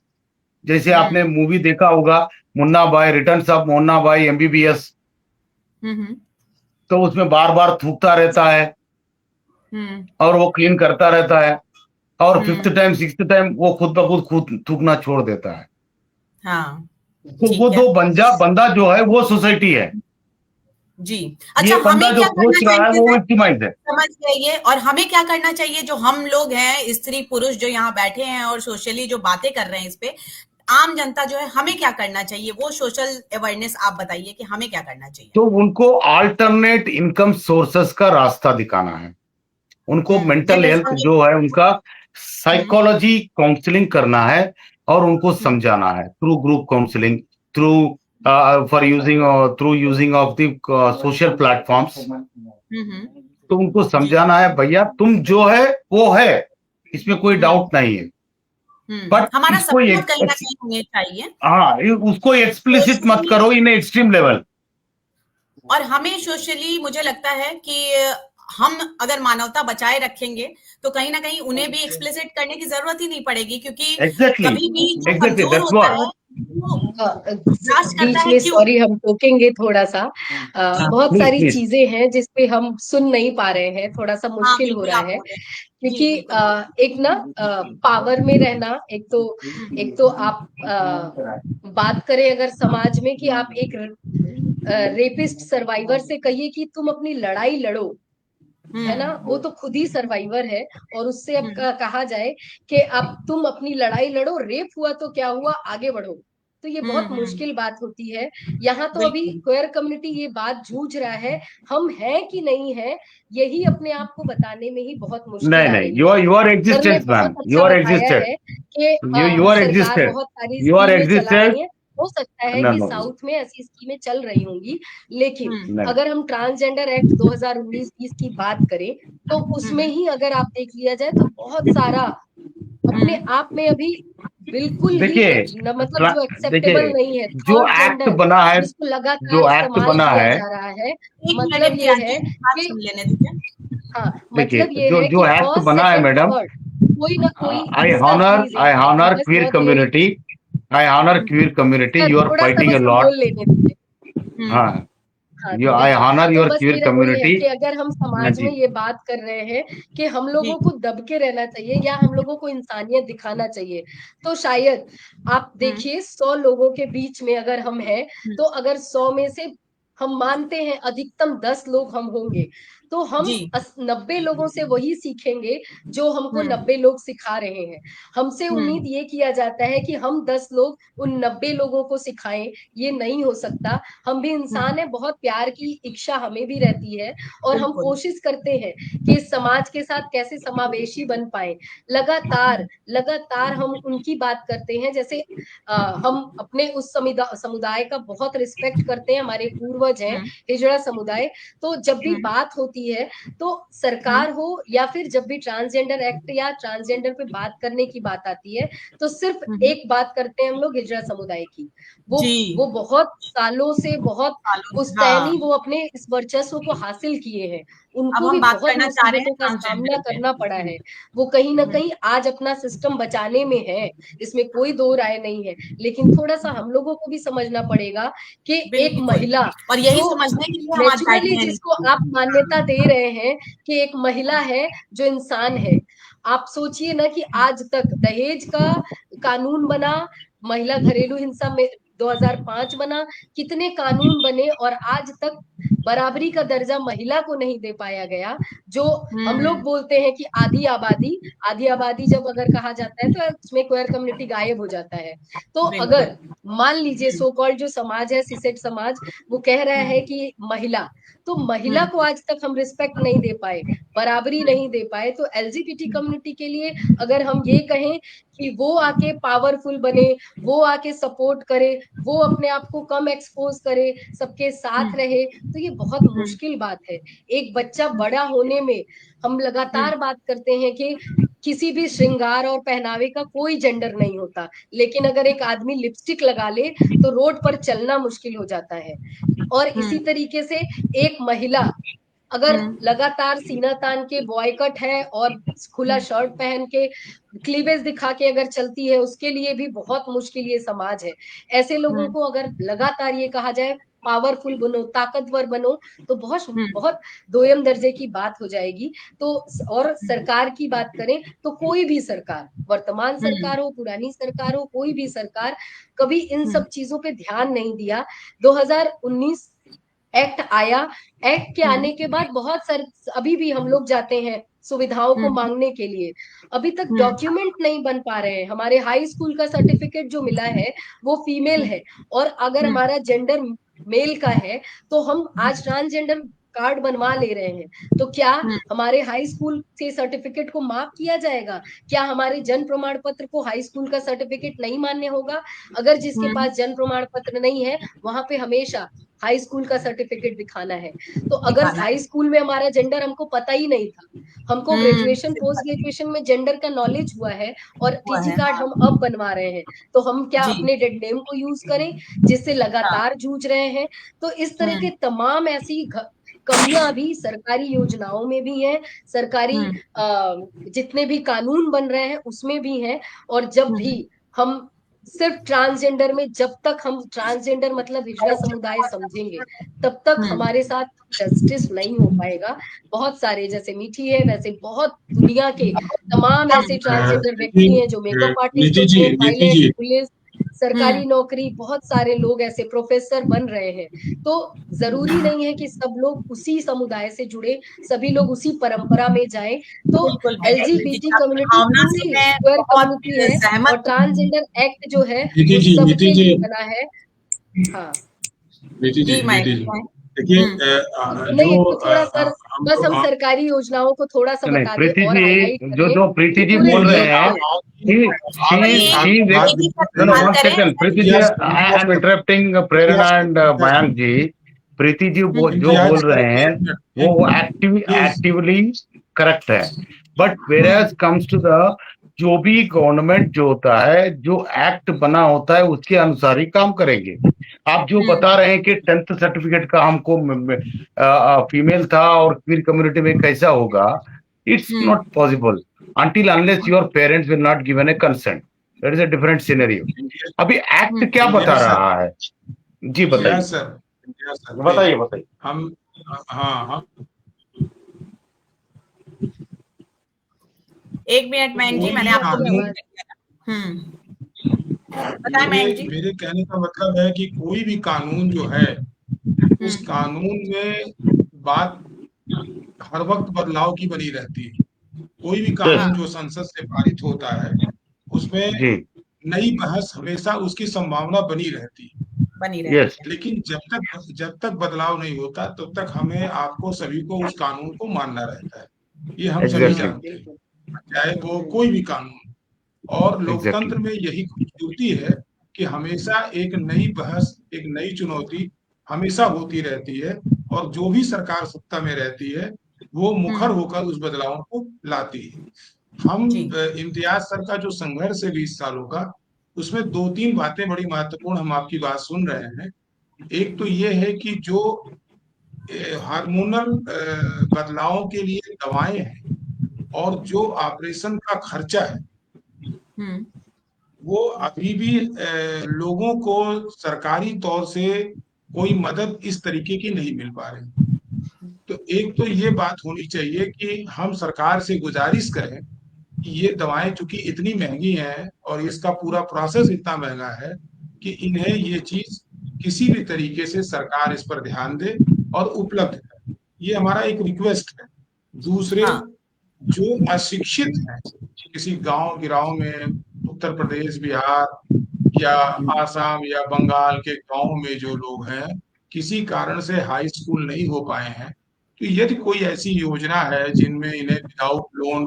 जैसे आपने मूवी देखा होगा मुन्ना भाई, रिटर्न्स ऑफ मुन्ना भाई MBBS, तो उसमें बार बार थूकता रहता है और वो क्लीन करता रहता है और 5th टाइम 6th टाइम वो खुद ब खुद थूकना छोड़ देता है. हाँ, तो वो दो बंदा जो है वो सोसाइटी है जी. अच्छा, ये बंदा जो सोच रहा है वो विक्टिमाइज है. समझ गए. और हमें क्या करना चाहिए, जो हम लोग हैं स्त्री पुरुष जो यहाँ बैठे हैं और सोशली जो बातें कर रहे हैं इस पे, आम जनता जो है हमें क्या करना चाहिए? वो सोशल अवेयरनेस आप बताइए कि हमें क्या करना चाहिए. तो उनको अल्टरनेट इनकम सोर्सेस का रास्ता दिखाना है. उनको मेंटल हेल्थ जो है उनका साइकोलॉजी काउंसलिंग करना है और उनको समझाना है through group counselling, through for using of the social platforms. तो उनको समझाना है भैया तुम जो है वो है, इसमें कोई डाउट नहीं है. बट हमारा सपोर्ट कहीं ना कहीं होना चाहिए. हाँ, उसको एक्सप्लिसिट मत करो इन एक्सट्रीम लेवल. और हमें सोशली मुझे लगता है कि हम अगर मानवता बचाए रखेंगे तो कहीं ना कहीं उन्हें भी एक्सप्लिसिट करने की जरूरत ही नहीं पड़ेगी. क्योंकि कभी भी जो कमजोर होता है बीच में सॉरी हम टोकेंगे थोड़ा सा. बहुत सारी चीजें हैं जिसपे हम सुन नहीं पा रहे हैं, थोड़ा सा मुश्किल हो रहा है. क्योंकि एक ना पावर में रहना, एक तो आप बात करें अगर समाज में कि आप एक रेपिस्ट सर्वाइवर से कहिए कि तुम अपनी लड़ाई लड़ो, है ना, वो तो खुद ही सर्वाइवर है. और उससे अब कहा जाए कि अब तुम अपनी लड़ाई लड़ो, रेप हुआ तो क्या हुआ, आगे बढ़ो. तो ये बहुत मुश्किल बात होती है। यहाँ तो अभी क्वेयर कम्युनिटी ये बात जूझ रहा है, हम हैं कि नहीं है, यही अपने आप को बताने में ही बहुत मुश्किल आ रही है। you are सर ने existence, बहुत ma'am. अच्छा You are बताया existed. है कि You are सरकार existed. बहुत सारी You are स्कीमें चला existed. रही है। हो सकता है No, कि no. साउथ में ऐसी स्कीमें चल रही होंगी, लेकिन नहीं। अगर हम ट्रांसजेंडर एक्ट 2019-20 की बात करें तो उसमें ही अगर आप देख लिया जाए तो बहुत सारा अपने आप में अभी बिल्कुल ही देखिए मतलब जो एक्सेप्टेबल देखिए नहीं है, जो थर्ड एक्ट जेंडर बना है, जिसको लगातार जो एक्ट इस्तेमाल बना किया है, जा रहा है, एक मतलब मिनट ये आंटी, है बात कि सुन लेने दीजिए। हाँ, देखिए मतलब ये जो है जो कि एक्ट फर्स्ट बना है सेकंड मैडम, थर्ड कोई ना कोई आई इसका हॉनर प्लीज एक क्वीर बस बहुत community, I honour queer community, sir you are थोड़ा सा फाइटिंग बस अ लॉट। बोल लेने दीजिए। हाँ, हाँ, यू तो आई देखिए, हॉनर तो योर बस क्वीर मेरा वही है कम्युनिटी। कि अगर हम समाज में जी ये बात कर रहे हैं कि हम लोगों को दब के रहना चाहिए या हम लोगों को इंसानियत दिखाना चाहिए, तो शायद आप देखिए 100 लोगों के बीच में अगर हम हैं, तो अगर 100 में से हम मानते हैं अधिकतम 10 लोग हम होंगे, तो हम 90 लोगों से वही सीखेंगे जो हमको 90 लोग सिखा रहे हैं। हमसे उम्मीद ये किया जाता है कि हम 10 लोग उन 90 लोगों को सिखाएं, ये नहीं हो सकता। हम भी इंसान हैं, बहुत प्यार की इच्छा हमें भी रहती है और हम कोशिश करते हैं कि इस समाज के साथ कैसे समावेशी बन पाए। लगातार हम उनकी बात करते हैं, जैसे हम अपने उस समुदाय का बहुत रिस्पेक्ट करते हैं, हमारे पूर्वज हैं हिजड़ा समुदाय। तो जब भी बात होती है तो सरकार हो या फिर जब भी ट्रांसजेंडर एक्ट या ट्रांसजेंडर पे बात करने की बात आती है, तो सिर्फ एक बात करते हैं हम लोग हिजड़ा समुदाय की। वो बहुत सालों से बहुत पुश्तैनी वो अपने इस वर्चस्व को हासिल किए हैं। उनको भी बहुत मुसीबतों का सामना करना पड़ा है। वो कहीं ना कहीं आज अपना सिस्टम बचाने में है, इसमें कोई दो राय नहीं है, लेकिन थोड़ा सा हम लोगों को भी समझना पड़ेगा कि एक महिला और यही जो समझने के लिए हम आज नेचुरली बैठे हैं। जिसको आप मान्यता दे रहे हैं कि एक महिला है जो इंसान है। आप सोचिए ना कि आज तक दहेज का कानून बना, महिला घरेलू हिंसा में 2005 बना, कितने कानून बने और आज तक बराबरी का दर्जा महिला को नहीं दे पाया गया। जो हम लोग बोलते हैं कि आधी आबादी जब अगर कहा जाता है तो उसमें क्वेयर कम्युनिटी गायब हो जाता है। तो अगर मान लीजिए सो कॉल्ड जो समाज है, सिसेट समाज, वो कह रहा है कि महिला, तो महिला को आज तक हम रिस्पेक्ट नहीं दे पाए, बराबरी नहीं दे पाए। तो एलजीबीटी कम्युनिटी के लिए अगर हम ये कहें कि वो आके पावरफुल बने, वो आके सपोर्ट करे, वो अपने आप को कम एक्सपोज करे, सबके साथ रहे, तो ये बहुत मुश्किल बात है। एक बच्चा बड़ा होने में हम लगातार बात करते हैं कि किसी भी श्रृंगार और पहनावे का कोई जेंडर नहीं होता, लेकिन अगर एक आदमी लिपस्टिक लगा ले तो रोड पर चलना मुश्किल हो जाता है। और इसी तरीके से एक महिला अगर लगातार सीना तान के बॉयकट है और खुला शर्ट पहन के क्लीवेज दिखा के अगर चलती है, उसके लिए भी बहुत मुश्किल ये समाज है। ऐसे लोगों को अगर लगातार ये कहा जाए पावरफुल बनो, ताकतवर बनो, तो बहुत दोयम दर्जे की बात हो जाएगी। तो और सरकार की बात करें तो कोई भी सरकार, वर्तमान सरकार हो, पुरानी सरकार हो, कोई भी सरकार कभी इन सब चीजों पे ध्यान नहीं दिया। 2019 एक्ट आया, एक्ट के आने के बाद बहुत सारे अभी भी हम लोग जाते हैं सुविधाओं को मांगने के लिए, अभी तक डॉक्यूमेंट नहीं बन पा रहे हैं। हमारे हाई स्कूल का सर्टिफिकेट जो मिला है वो फीमेल है, और अगर हमारा जेंडर मेल का है तो हम आज ट्रांसजेंडर कार्ड बनवा ले रहे हैं, तो क्या हमारे हाई स्कूल से सर्टिफिकेट को माफ किया जाएगा? क्या हमारे जन्म प्रमाण पत्र को हाई स्कूल का सर्टिफिकेट नहीं मान्य होगा? अगर जिसके पास जन्म प्रमाण पत्र नहीं है, वहां पे हमेशा हाई स्कूल का सर्टिफिकेट दिखाना है। तो अगर हाई स्कूल में हमारा जेंडर हमको पता ही नहीं था, हमको ग्रेजुएशन पोस्ट ग्रेजुएशन में जेंडर का नॉलेज हुआ है और टीजी कार्ड हम अब बनवा रहे हैं, तो हम क्या अपने डेड नेम को यूज करें जिससे लगातार जूझ रहे हैं? तो इस तरह के तमाम ऐसी कमियां भी सरकारी योजनाओं में भी है, सरकारी जितने भी कानून बन रहे हैं उसमें भी है। और जब भी हम सिर्फ ट्रांसजेंडर में, जब तक हम ट्रांसजेंडर मतलब हिजड़ा समुदाय समझेंगे, तब तक हमारे साथ जस्टिस नहीं हो पाएगा। बहुत सारे, जैसे मीठी है वैसे बहुत दुनिया के तमाम ऐसे ट्रांसजेंडर व्यक्ति हैं जो मेकअप आर्टिस्ट होते हैं, पायलट, पुलिस, सरकारी नौकरी, बहुत सारे लोग ऐसे प्रोफेसर बन रहे हैं। तो जरूरी नहीं है कि सब लोग उसी समुदाय से जुड़े, सभी लोग उसी परंपरा में जाएं। तो LGBT कम्युनिटी पूरी स्क्वायर कम्युनिटी है, और ट्रांसजेंडर एक्ट जो है वो सबके लिए बना है। हाँ देखिए नहीं, तो थोड़ा सर बस हम सरकारी योजनाओं को थोड़ा सा बता दें और हाईलाइट करें। जो प्रीति जी बोल रहे हैं, Preeti ji, I am interrupting Prerna and Mayank ji. Preeti ji जो बोल रहे हैं वो एक्टिवली करेक्ट है, but whereas comes to the, जो भी गवर्नमेंट जो होता है, जो एक्ट बना होता है उसके अनुसार ही काम करेंगे। आप जो बता रहे हैं कि 10th सर्टिफिकेट का हमको फीमेल था और क्वीर कम्युनिटी में कैसा होगा, it's not possible until unless your parents will not given a consent. That is a different scenario. अभी एक्ट क्या बता रहा है जी, बताइए सर। बताइए हम हाँ एक मिनट मयंक जी, मैंने आपको बताया मयंक जी। मेरे कहने का मतलब है कि कोई भी कानून जो है उस कानून में बात हर वक्त बदलाव की बनी रहती है। कोई भी कानून जो संसद से पारित होता है उसमें नई बहस हमेशा उसकी संभावना बनी रहती है। लेकिन जब तक बदलाव नहीं होता तब तक हमें आपको सभी को उस कानून को मानना रहता है। ये हम सभी जानते हैं, चाहे वो कोई भी कानून। और लोकतंत्र में यही खूबसूरती है कि हमेशा एक नई बहस, एक नई चुनौती हमेशा होती रहती है, और जो भी सरकार सत्ता में रहती है वो मुखर होकर उस बदलाव को लाती है। हम इम्तियाज सर का जो संघर्ष है 20 सालों का, उसमें 2-3 बातें बड़ी महत्वपूर्ण हम आपकी बात सुन रहे हैं। एक तो ये है कि जो हार्मोनल बदलावों के लिए दवाएं हैं और जो ऑपरेशन का खर्चा है वो अभी भी लोगों को सरकारी तौर से कोई मदद इस तरीके की नहीं मिल पा रही। तो एक तो ये बात होनी चाहिए कि हम सरकार से गुजारिश करें कि ये दवाएं चूंकि इतनी महंगी हैं और इसका पूरा प्रोसेस इतना महंगा है कि इन्हें ये चीज किसी भी तरीके से सरकार इस पर ध्यान दे और उपलब्ध है। ये हमारा एक रिक्वेस्ट है। दूसरे, जो अशिक्षित हैं, किसी गांव गिराव में उत्तर प्रदेश, बिहार या आसाम या बंगाल के गांव में जो लोग हैं, किसी कारण से हाई स्कूल नहीं हो पाए हैं, तो यदि कोई ऐसी योजना है जिनमें इन्हें विदाउट लोन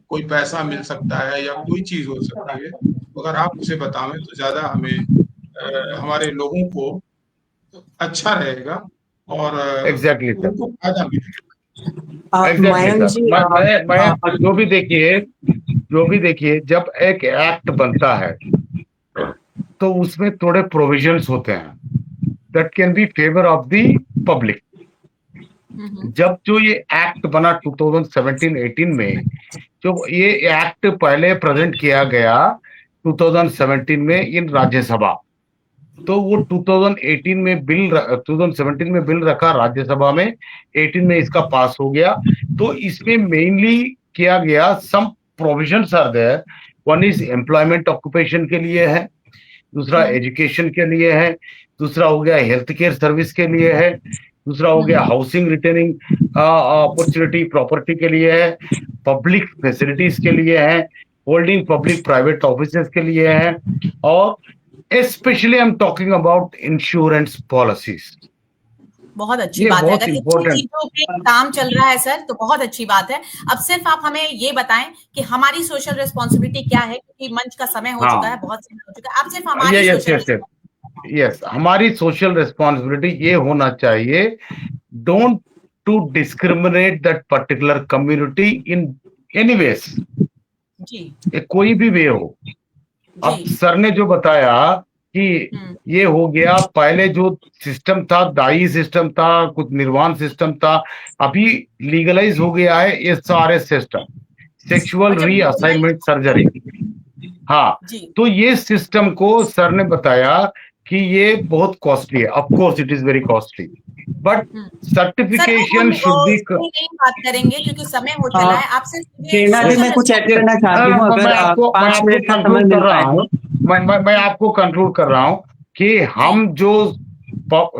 कोई पैसा मिल सकता है या कोई चीज हो सकती है, तो अगर आप उसे बतावें तो ज्यादा हमें हमारे लोगों को अच्छा रहेगा और उनको फायदा मिलेगा। जो भी देखिए जब एक एक्ट बनता है तो उसमें थोड़े प्रोविजंस होते हैं that can be favour of the public. जब जो ये एक्ट बना 2017-18 में, जो ये एक्ट पहले प्रेजेंट किया गया 2017 में इन राज्यसभा, तो वो 2017 में बिल रखा राज्यसभा में, 18 में इसका पास हो गया। तो इसमें मेनली किया गया some provisions are there. One is employment occupation के लिए है, दूसरा एजुकेशन के लिए है, दूसरा हो गया हेल्थ केयर सर्विस के लिए है, दूसरा हो गया हाउसिंग रिटेनिंग अपॉर्चुनिटी प्रॉपर्टी के लिए है, पब्लिक फैसिलिटीज के लिए है, होल्डिंग पब्लिक प्राइवेट ऑफिसेस के लिए है, और specially I am talking about insurance policies. बहुत अच्छी बात है। अगर इतनी चीजों पे काम चल रहा है सर तो बहुत अच्छी बात है। अब सिर्फ आप हमें ये बताएं कि हमारी सोशल रिस्पॉन्सिबिलिटी क्या है, क्योंकि मंच का समय हो चुका है, बहुत समय हो चुका है। आप सिर्फ हमारी हमारी सोशल रिस्पॉन्सिबिलिटी ये होना चाहिए, don't to discriminate that particular community in any ways, कोई भी वे हो। अब सर ने जो बताया कि ये हो गया, पहले जो सिस्टम था दाई सिस्टम था, कुछ निर्वाण सिस्टम था, अभी लीगलाइज हो गया है SRS system, sexual reassignment surgery. हाँ, तो ये सिस्टम को सर ने बताया कि ये बहुत कॉस्टली है। Of course it is very costly, but certification should be. बात करेंगे क्योंकि समय हो चला है। आपसे मैं कुछ ऐड करना चाहती हूँ, अगर 5 मिनट का समय मिल रहा है। मैं आपको कंक्लूड कर रहा हूं कि हम जो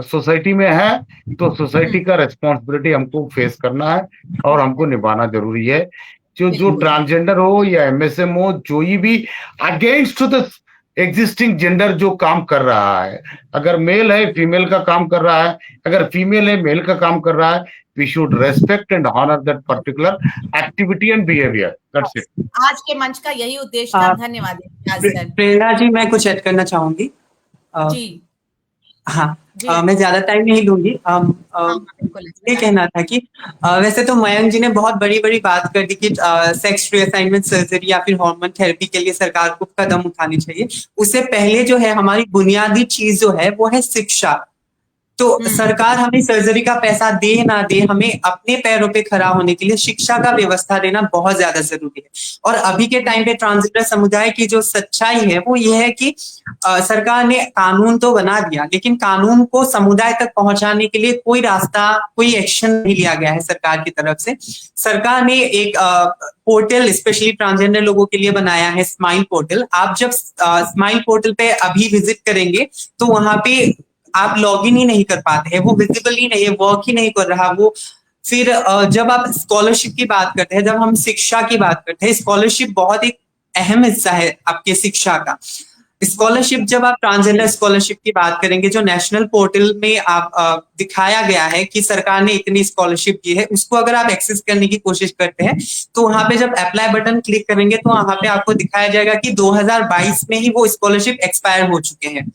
सोसाइटी में है, तो सोसाइटी का रिस्पॉन्सिबिलिटी हमको फेस करना है और हमको निभाना जरूरी है। जो ट्रांसजेंडर हो या एमएसएम हो, जो भी अगेंस्ट द एग्जिस्टिंग जेंडर जो काम कर रहा है, अगर मेल है फीमेल का काम कर रहा है, अगर फीमेल है मेल का काम कर रहा है, we should respect and honour that particular activity and behaviour. That's it. आज के मंच का यही उद्देश्य था। धन्यवाद प्रेरणा जी, मैं कुछ ऐड करना चाहूंगी। जी हाँ, मैं ज्यादा टाइम नहीं लूंगी। ये कहना था कि वैसे तो मयंक जी ने बहुत बड़ी बड़ी बात कर दी कि सेक्स रीअसाइनमेंट सर्जरी या फिर हार्मोन थेरेपी के लिए सरकार को कदम उठाने चाहिए। उससे पहले जो है हमारी बुनियादी चीज जो है वो है शिक्षा। तो सरकार हमें सर्जरी का पैसा दे ना दे, हमें अपने पैरों पे खड़ा होने के लिए शिक्षा का व्यवस्था देना बहुत ज्यादा जरूरी है। और अभी के टाइम पे ट्रांसजेंडर समुदाय की जो सच्चाई है वो ये है कि सरकार ने कानून तो बना दिया, लेकिन कानून को समुदाय तक पहुंचाने के लिए कोई रास्ता, कोई एक्शन नहीं लिया गया है सरकार की तरफ से। सरकार ने एक पोर्टल स्पेशली ट्रांसजेंडर लोगों के लिए बनाया है, स्माइल पोर्टल। आप जब स्माइल पोर्टल पे अभी विजिट करेंगे तो वहां पे आप लॉग इन ही नहीं कर पाते हैं, वो विजिबल ही नहीं है, वर्क ही नहीं कर रहा वो। फिर जब आप स्कॉलरशिप की बात करते हैं, जब हम शिक्षा की बात करते हैं, स्कॉलरशिप बहुत एक अहम हिस्सा है आपके शिक्षा का। स्कॉलरशिप, जब आप ट्रांसजेंडर स्कॉलरशिप की बात करेंगे, जो नेशनल पोर्टल में आप दिखाया गया है कि सरकार ने इतनी स्कॉलरशिप दी है, उसको अगर आप एक्सेस करने की कोशिश करते हैं तो वहां पे जब अप्लाई बटन क्लिक करेंगे तो वहां पे आपको दिखाया जाएगा कि 2022 में ही वो स्कॉलरशिप एक्सपायर हो चुके हैं।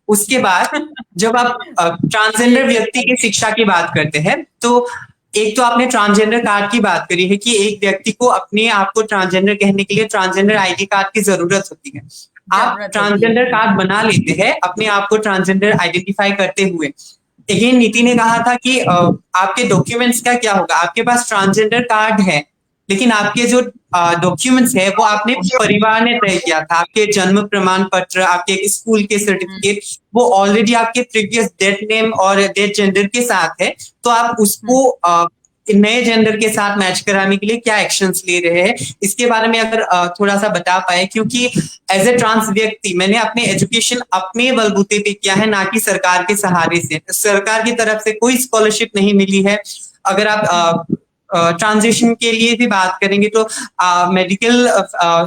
उसके बाद जब आप ट्रांसजेंडर व्यक्ति की शिक्षा की बात करते हैं तो एक तो आपने ट्रांसजेंडर कार्ड की बात करी है कि एक व्यक्ति को अपने आप को ट्रांसजेंडर कहने के लिए ट्रांसजेंडर आईडी कार्ड की जरूरत होती है। आप ट्रांसजेंडर कार्ड बना लेते हैं अपने आप को ट्रांसजेंडर आइडेंटिफाई करते हुए। अगेन नीति ने कहा था कि आपके डॉक्यूमेंट्स का क्या होगा। आपके पास ट्रांसजेंडर कार्ड है, लेकिन आपके जो डॉक्यूमेंट्स है वो आपने परिवार ने तय किया था। आपके जन्म प्रमाण पत्र, आपके स्कूल के सर्टिफिकेट, वो ऑलरेडी आपके प्रीवियस डेथ नेम और डेथ जेंडर के साथ है। तो आप उसको नए जेंडर के साथ मैच कराने के लिए क्या एक्शंस ले रहे हैं, इसके बारे में अगर थोड़ा सा बता पाए। क्योंकि एज ए ट्रांस व्यक्ति मैंने अपने एजुकेशन अपने बलबूते पे किया है, ना कि सरकार के सहारे से। सरकार की तरफ से कोई स्कॉलरशिप नहीं मिली है। अगर आप ट्रांजिशन के लिए भी बात करेंगे तो मेडिकल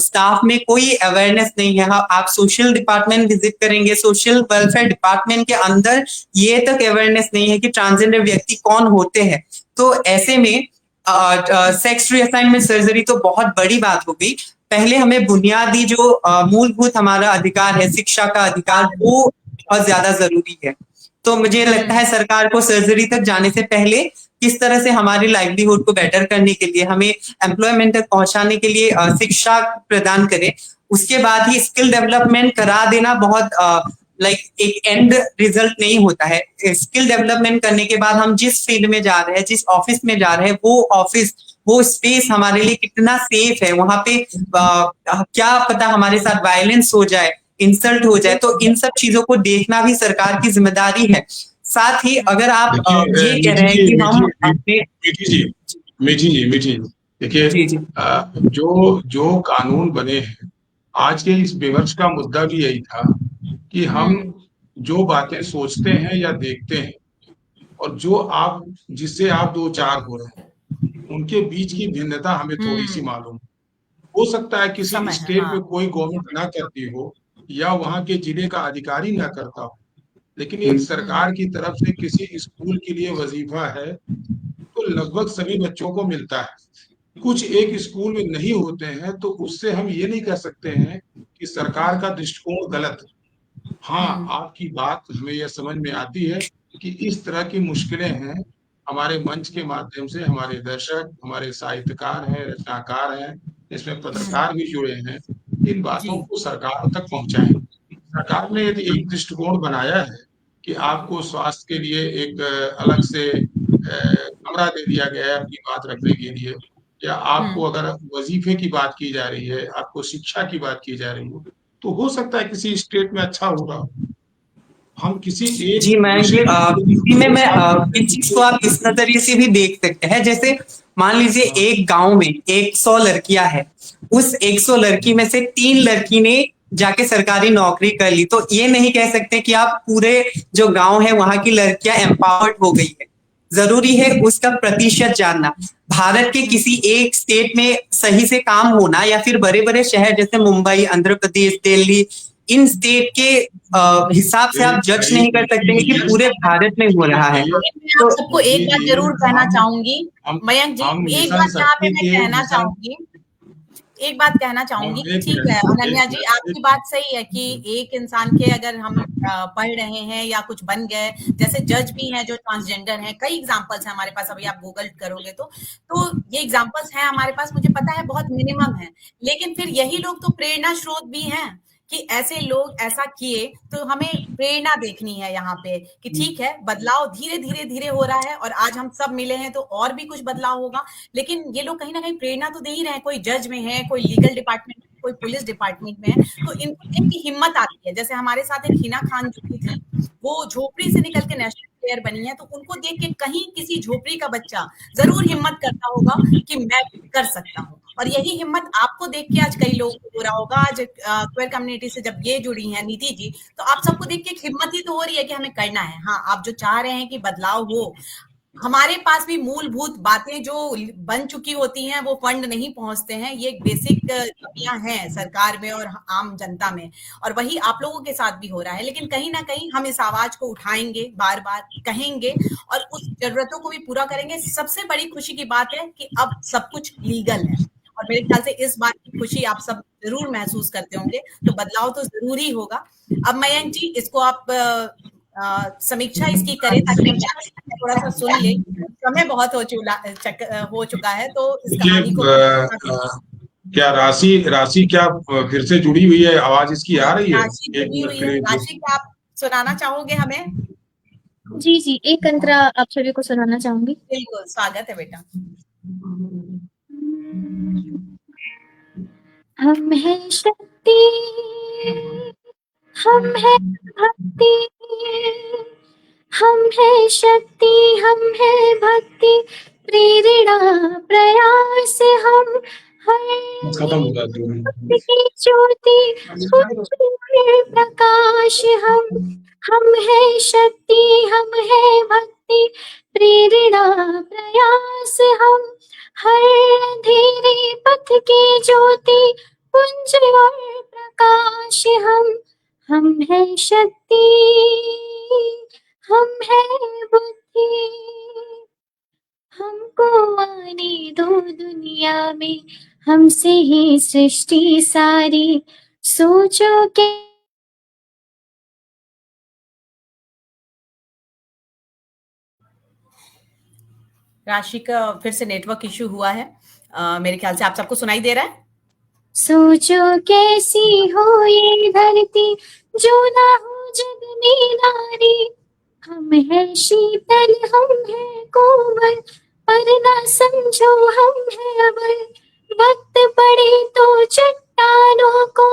स्टाफ में कोई अवेयरनेस नहीं है। आप सोशल डिपार्टमेंट विजिट करेंगे, सोशल वेलफेयर डिपार्टमेंट के अंदर ये तक अवेयरनेस नहीं है कि ट्रांसजेंडर व्यक्ति कौन होते हैं। तो ऐसे में सेक्स रीअसाइनमेंट सर्जरी तो बहुत बड़ी बात हो गई। पहले हमें बुनियादी जो मूलभूत हमारा अधिकार है, शिक्षा का अधिकार, वो बहुत ज्यादा जरूरी है। तो मुझे लगता है सरकार को सर्जरी तक जाने से पहले किस तरह से हमारी लाइवलीहुड को बेटर करने के लिए, हमें एम्प्लॉयमेंट तक पहुंचाने के लिए शिक्षा प्रदान करे, उसके बाद ही स्किल डेवलपमेंट करा देना बहुत एक एंड रिजल्ट नहीं होता है। स्किल डेवलपमेंट करने के बाद हम जिस फील्ड में जा रहे हैं, जिस ऑफिस में जा रहे हैं, वो ऑफिस, वो स्पेस हमारे लिए कितना सेफ है, वहां पे क्या पता हमारे साथ वायलेंस हो जाए, इंसल्ट हो जाए। तो इन सब चीजों को देखना भी सरकार की जिम्मेदारी है। साथ ही अगर आप ये कह रहे हैं कि हम अपने मीठी जी देखिए, जो कानून बने हैं, आज के इस विमर्श का मुद्दा भी यही था कि हम जो बातें सोचते हैं या देखते हैं और जो जिससे आप दो चार हो रहे हैं, उनके बीच की भिन्नता हमें थोड़ी सी मालूम हो सकता है। किसी स्टेट में कोई गवर्नमेंट ना करती हो या वहां के जिले का अधिकारी ना करता हो, लेकिन एक सरकार की तरफ से किसी स्कूल के लिए वजीफा है तो लगभग सभी बच्चों को मिलता है। कुछ एक स्कूल में नहीं होते हैं तो उससे हम ये नहीं कह सकते हैं कि सरकार का दृष्टिकोण गलत है। हाँ, आपकी बात हमें यह समझ में आती है कि इस तरह की मुश्किलें हैं। हमारे मंच के माध्यम से हमारे दर्शक, हमारे साहित्यकार हैं, रचनाकार हैं, इसमें पत्रकार भी जुड़े हैं, इन बातों को सरकार तक पहुंचाएं। सरकार ने यदि एक दृष्टिकोण बनाया है कि आपको स्वास्थ्य के लिए एक अलग से कमरा दे दिया गया है अपनी बात रखने के लिए, या आपको अगर वजीफे की बात की जा रही है, आपको शिक्षा की बात की जा रही है, तो हो सकता है किसी स्टेट में अच्छा होगा। हम किसी एक जी, मैं इस चीज को आप इस नजरिए से भी देख सकते हैं। जैसे मान लीजिए एक गांव में 100 लड़कियां हैं, उस 100 लड़की में से 3 लड़की ने जाके सरकारी नौकरी कर ली, तो ये नहीं कह सकते कि आप पूरे जो गांव है वहां की लड़कियां एम्पावर्ड हो गई है। जरूरी है उसका प्रतिशत जानना। भारत के किसी एक स्टेट में सही से काम होना या फिर बड़े बड़े शहर जैसे मुंबई, आंध्र प्रदेश, दिल्ली, इन स्टेट के हिसाब से आप जज नहीं कर सकते कि पूरे भारत में हो रहा है। मैं आप सबको एक बात जरूर कहना चाहूंगी मयंक जी, एक बात यहाँ पे मैं कहना चाहूंगी, एक बात कहना चाहूंगी। ठीक है अनन्या जी, आपकी बात सही है कि एक इंसान के अगर हम पढ़ रहे हैं या कुछ बन गए, जैसे जज भी हैं जो ट्रांसजेंडर हैं, कई एग्जांपल्स हैं हमारे पास, अभी आप गूगल करोगे तो ये एग्जांपल्स हैं हमारे पास, मुझे पता है बहुत मिनिमम है, लेकिन फिर यही लोग तो प्रेरणा स्रोत भी हैं कि ऐसे लोग ऐसा किए, तो हमें प्रेरणा देखनी है यहाँ पे कि ठीक है बदलाव धीरे धीरे धीरे हो रहा है और आज हम सब मिले हैं तो और भी कुछ बदलाव होगा, लेकिन ये लोग कहीं ना कहीं प्रेरणा तो दे ही रहे हैं। कोई जज में है, कोई लीगल डिपार्टमेंट में, कोई पुलिस डिपार्टमेंट में है, तो इनको देख के हिम्मत आती है। जैसे हमारे साथ एक हिना खान जो थी, वो झोपड़ी से निकल के नेशनल प्लेयर बनी है, तो उनको देख के कहीं किसी झोपड़ी का बच्चा जरूर हिम्मत करता होगा कि मैं कर सकता हूँ, और यही हिम्मत आपको देख के आज कई लोगों को हो रहा होगा। आज क्वेयर कम्युनिटी से जब ये जुड़ी हैं नीति जी, तो आप सबको देख के हिम्मत ही तो हो रही है कि हमें करना है। हाँ, आप जो चाह रहे हैं कि बदलाव हो, हमारे पास भी मूलभूत बातें जो बन चुकी होती हैं वो फंड नहीं पहुंचते हैं, ये बेसिक कमियां हैं सरकार में और आम जनता में, और वही आप लोगों के साथ भी हो रहा है। लेकिन कहीं ना कहीं हम इस आवाज को उठाएंगे, बार बार कहेंगे और उस जरूरतों को भी पूरा करेंगे। सबसे बड़ी खुशी की बात है कि अब सब कुछ लीगल है, और मेरे ख्याल से इस बात की खुशी आप सब जरूर महसूस करते होंगे, तो बदलाव तो जरूरी होगा। अब मयंक जी, इसको आप समीक्षा इसकी करें ताकि हम थोड़ा सा सुन ले, समय बहुत हो चुका है, तो इस कहानी को क्या राशि क्या फिर से जुड़ी हुई है? आवाज इसकी आ रही है? राशि जुड़ी हुई है। राशि, क्या आप सुनाना चाहोगे हमें? जी जी, एक अंतरा आप सभी को सुनाना चाहूंगी। बिल्कुल, स्वागत है बेटा। हम है शक्ति, हम है भक्ति, हम है शक्ति, हम है भक्ति, प्रेरणा प्रयास हम ज्योति प्रकाश हम है शक्ति, हम है भक्ति, प्रेरणा प्रयास हम हर अंधेरे पथ की ज्योति, पुंज और प्रकाश हम है शक्ति, हम है बुद्धि, हमको आने दो दुनिया में, हमसे ही सृष्टि सारी, सोचो के राशि का फिर से नेटवर्क इश्यू हुआ है, मेरे ख्याल से आप सबको सुनाई दे रहा है। सोचो कैसी हो ये धरती, जो ना हो जग में नारी, हम है शीतल, हम है कोमल, पर ना समझो हम है अबल, वक्त पड़े तो चट्टानों को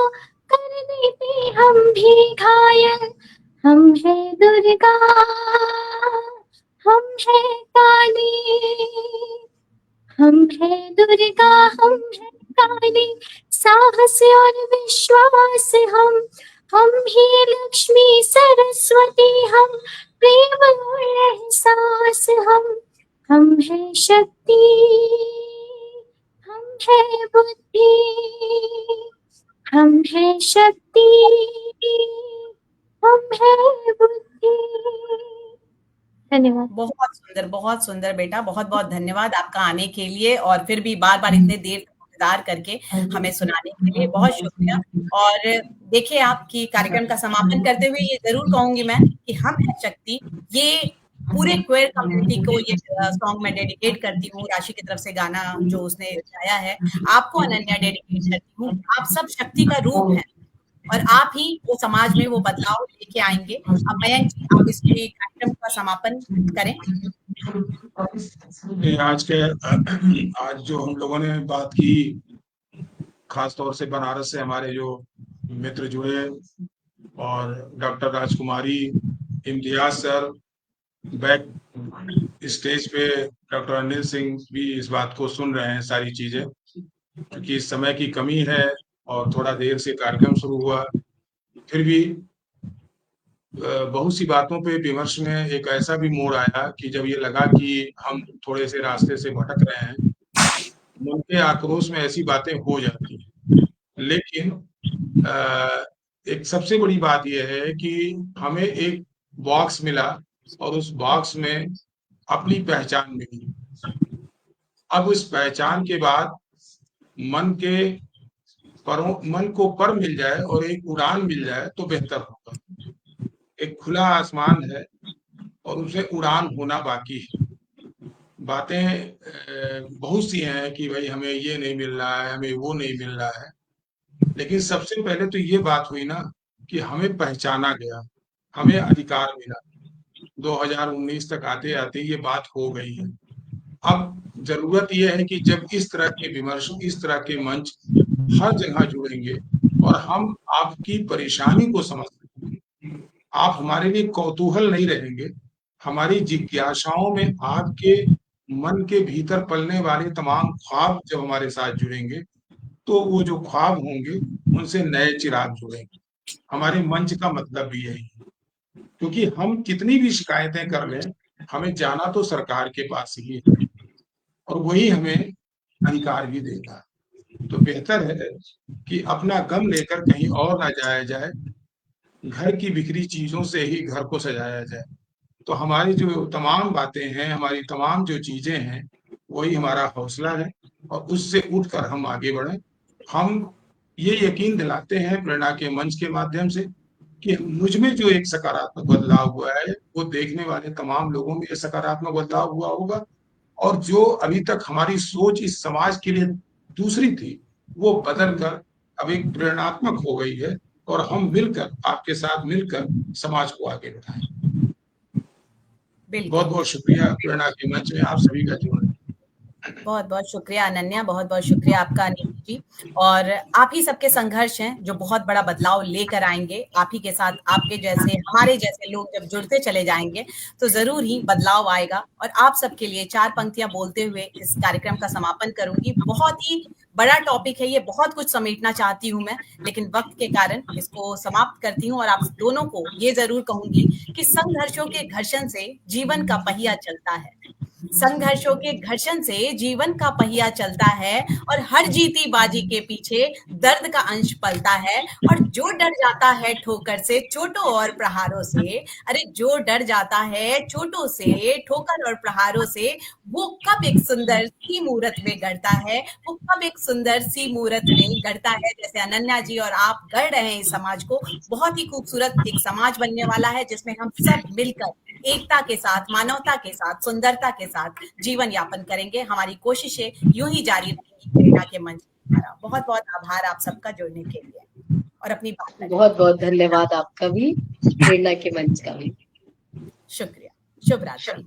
कर देते हम भी घायल, हम है दुर्गा, हम है काली, हम है दुर्गा, हम है काली, साहस और विश्वास हम ही लक्ष्मी सरस्वती, हम प्रेम और एहसास हम है शक्ति, हम है बुद्धि, हम है शक्ति, हम है बुद्धि। धन्यवाद। बहुत सुंदर बेटा, बहुत बहुत धन्यवाद आपका आने के लिए, और फिर भी बार बार इतने देर तक इंतजार करके हमें सुनाने के लिए बहुत शुक्रिया। और देखिए, आपकी कार्यक्रम का समापन करते हुए ये जरूर कहूंगी मैं कि हम है शक्ति, ये पूरे क्वेयर कम्युनिटी को ये सॉन्ग मैं डेडिकेट करती हूँ। राशि की तरफ से गाना जो उसने गाया है, आपको अनन्या डेडिकेट करती हूँ। आप सब शक्ति का रूप है और आप ही वो समाज में वो बदलाव लेके आएंगे। अब मयंक जी, आप इस कार्यक्रम का समापन करें। आज जो हम लोगों ने बात की, खास तौर से बनारस से हमारे जो मित्र जुड़े, और डॉक्टर राजकुमारी, इम्तियाज सर, बैक स्टेज पे डॉक्टर अनिल सिंह भी इस बात को सुन रहे हैं, सारी चीजें, क्योंकि इस समय की कमी है और थोड़ा देर से कार्यक्रम शुरू हुआ, फिर भी बहुत सी बातों पे विमर्श में एक ऐसा भी मोड़ आया कि जब ये लगा कि हम थोड़े से रास्ते से भटक रहे हैं, मन के आक्रोश में ऐसी बातें हो जाती हैं। लेकिन एक सबसे बड़ी बात यह है कि हमें एक बॉक्स मिला और उस बॉक्स में अपनी पहचान मिली। अब उस पहचान के बाद मन को पर मिल जाए और एक उड़ान मिल जाए तो बेहतर होगा। एक खुला आसमान है और उसे उड़ान होना बाकी है। बातें बहुत सी हैं कि भाई हमें ये नहीं मिल रहा है, हमें वो नहीं मिल रहा है, लेकिन सबसे पहले तो ये बात हुई ना कि हमें पहचाना गया, हमें अधिकार मिला। 2019 तक आते आते ये बात हो गई है। अब जरूरत यह है कि जब इस तरह के विमर्श, इस तरह के मंच हर जगह जुड़ेंगे और हम आपकी परेशानी को समझ सकेंगे, आप हमारे लिए कौतूहल नहीं रहेंगे, हमारी जिज्ञासाओं में आपके मन के भीतर पलने वाले तमाम ख्वाब जब हमारे साथ जुड़ेंगे तो वो जो ख्वाब होंगे उनसे नए चिराग जुड़ेंगे। हमारे मंच का मतलब भी यही है, क्योंकि हम कितनी भी शिकायतें कर लें, हमें जाना तो सरकार के पास ही है और वही हमें अधिकार भी देगा। तो बेहतर है कि अपना गम लेकर कहीं और ना जाया जाए, घर की बिखरी चीजों से ही घर को सजाया जाए। तो हमारी जो तमाम बातें हैं, हमारी तमाम जो चीजें हैं, वही हमारा हौसला है और उससे उठकर हम आगे बढ़ें। हम ये यकीन दिलाते हैं प्रेरणा के मंच के माध्यम से कि मुझ में जो एक सकारात्मक बदलाव हुआ है वो देखने वाले तमाम लोगों में सकारात्मक बदलाव हुआ होगा, और जो अभी तक हमारी सोच इस समाज के लिए दूसरी थी वो बदलकर अब एक प्रेरणात्मक हो गई है और हम मिलकर, आपके साथ मिलकर समाज को आगे बढ़ाएं। बहुत बहुत शुक्रिया प्रेरणा के मंच में आप सभी का जुड़ना। बहुत बहुत शुक्रिया अनन्या, बहुत बहुत शुक्रिया आपका अनिल जी। और आप ही सबके संघर्ष हैं जो बहुत बड़ा बदलाव लेकर आएंगे। आप ही के साथ आपके जैसे, हमारे जैसे लोग जब जुड़ते चले जाएंगे तो जरूर ही बदलाव आएगा। और आप सबके लिए 4 पंक्तियां बोलते हुए इस कार्यक्रम का समापन करूंगी। बहुत ही बड़ा टॉपिक है ये, बहुत कुछ समेटना चाहती हूँ मैं, लेकिन वक्त के कारण इसको समाप्त करती हूँ। और आप दोनों को ये जरूर कहूंगी कि संघर्षों के घर्षण से जीवन का पहिया चलता है, संघर्षों के घर्षण से जीवन का पहिया चलता है, और हर जीती बाजी के पीछे दर्द का अंश पलता है। और जो डर जाता है ठोकर से, चोटों और प्रहारों से, अरे जो डर जाता है चोटों से, ठोकर और प्रहारों से, वो कब एक सुंदर सी मूरत में गढ़ता है, वो कब एक सुंदर सी मूरत में गढ़ता है। जैसे अनन्या जी और आप गढ़ रहे हैं इस समाज को, बहुत ही खूबसूरत एक समाज बनने वाला है जिसमें हम सब मिलकर एकता के साथ, मानवता के साथ, सुंदरता के साथ जीवन यापन करेंगे। हमारी कोशिशें यूं ही जारी रहेंगी प्रेरणा के मंच द्वारा। बहुत बहुत आभार आप सबका जुड़ने के लिए और अपनी बात। बहुत बहुत धन्यवाद आपका भी, प्रेरणा के मंच का भी शुक्रिया। शुभ रात्रि।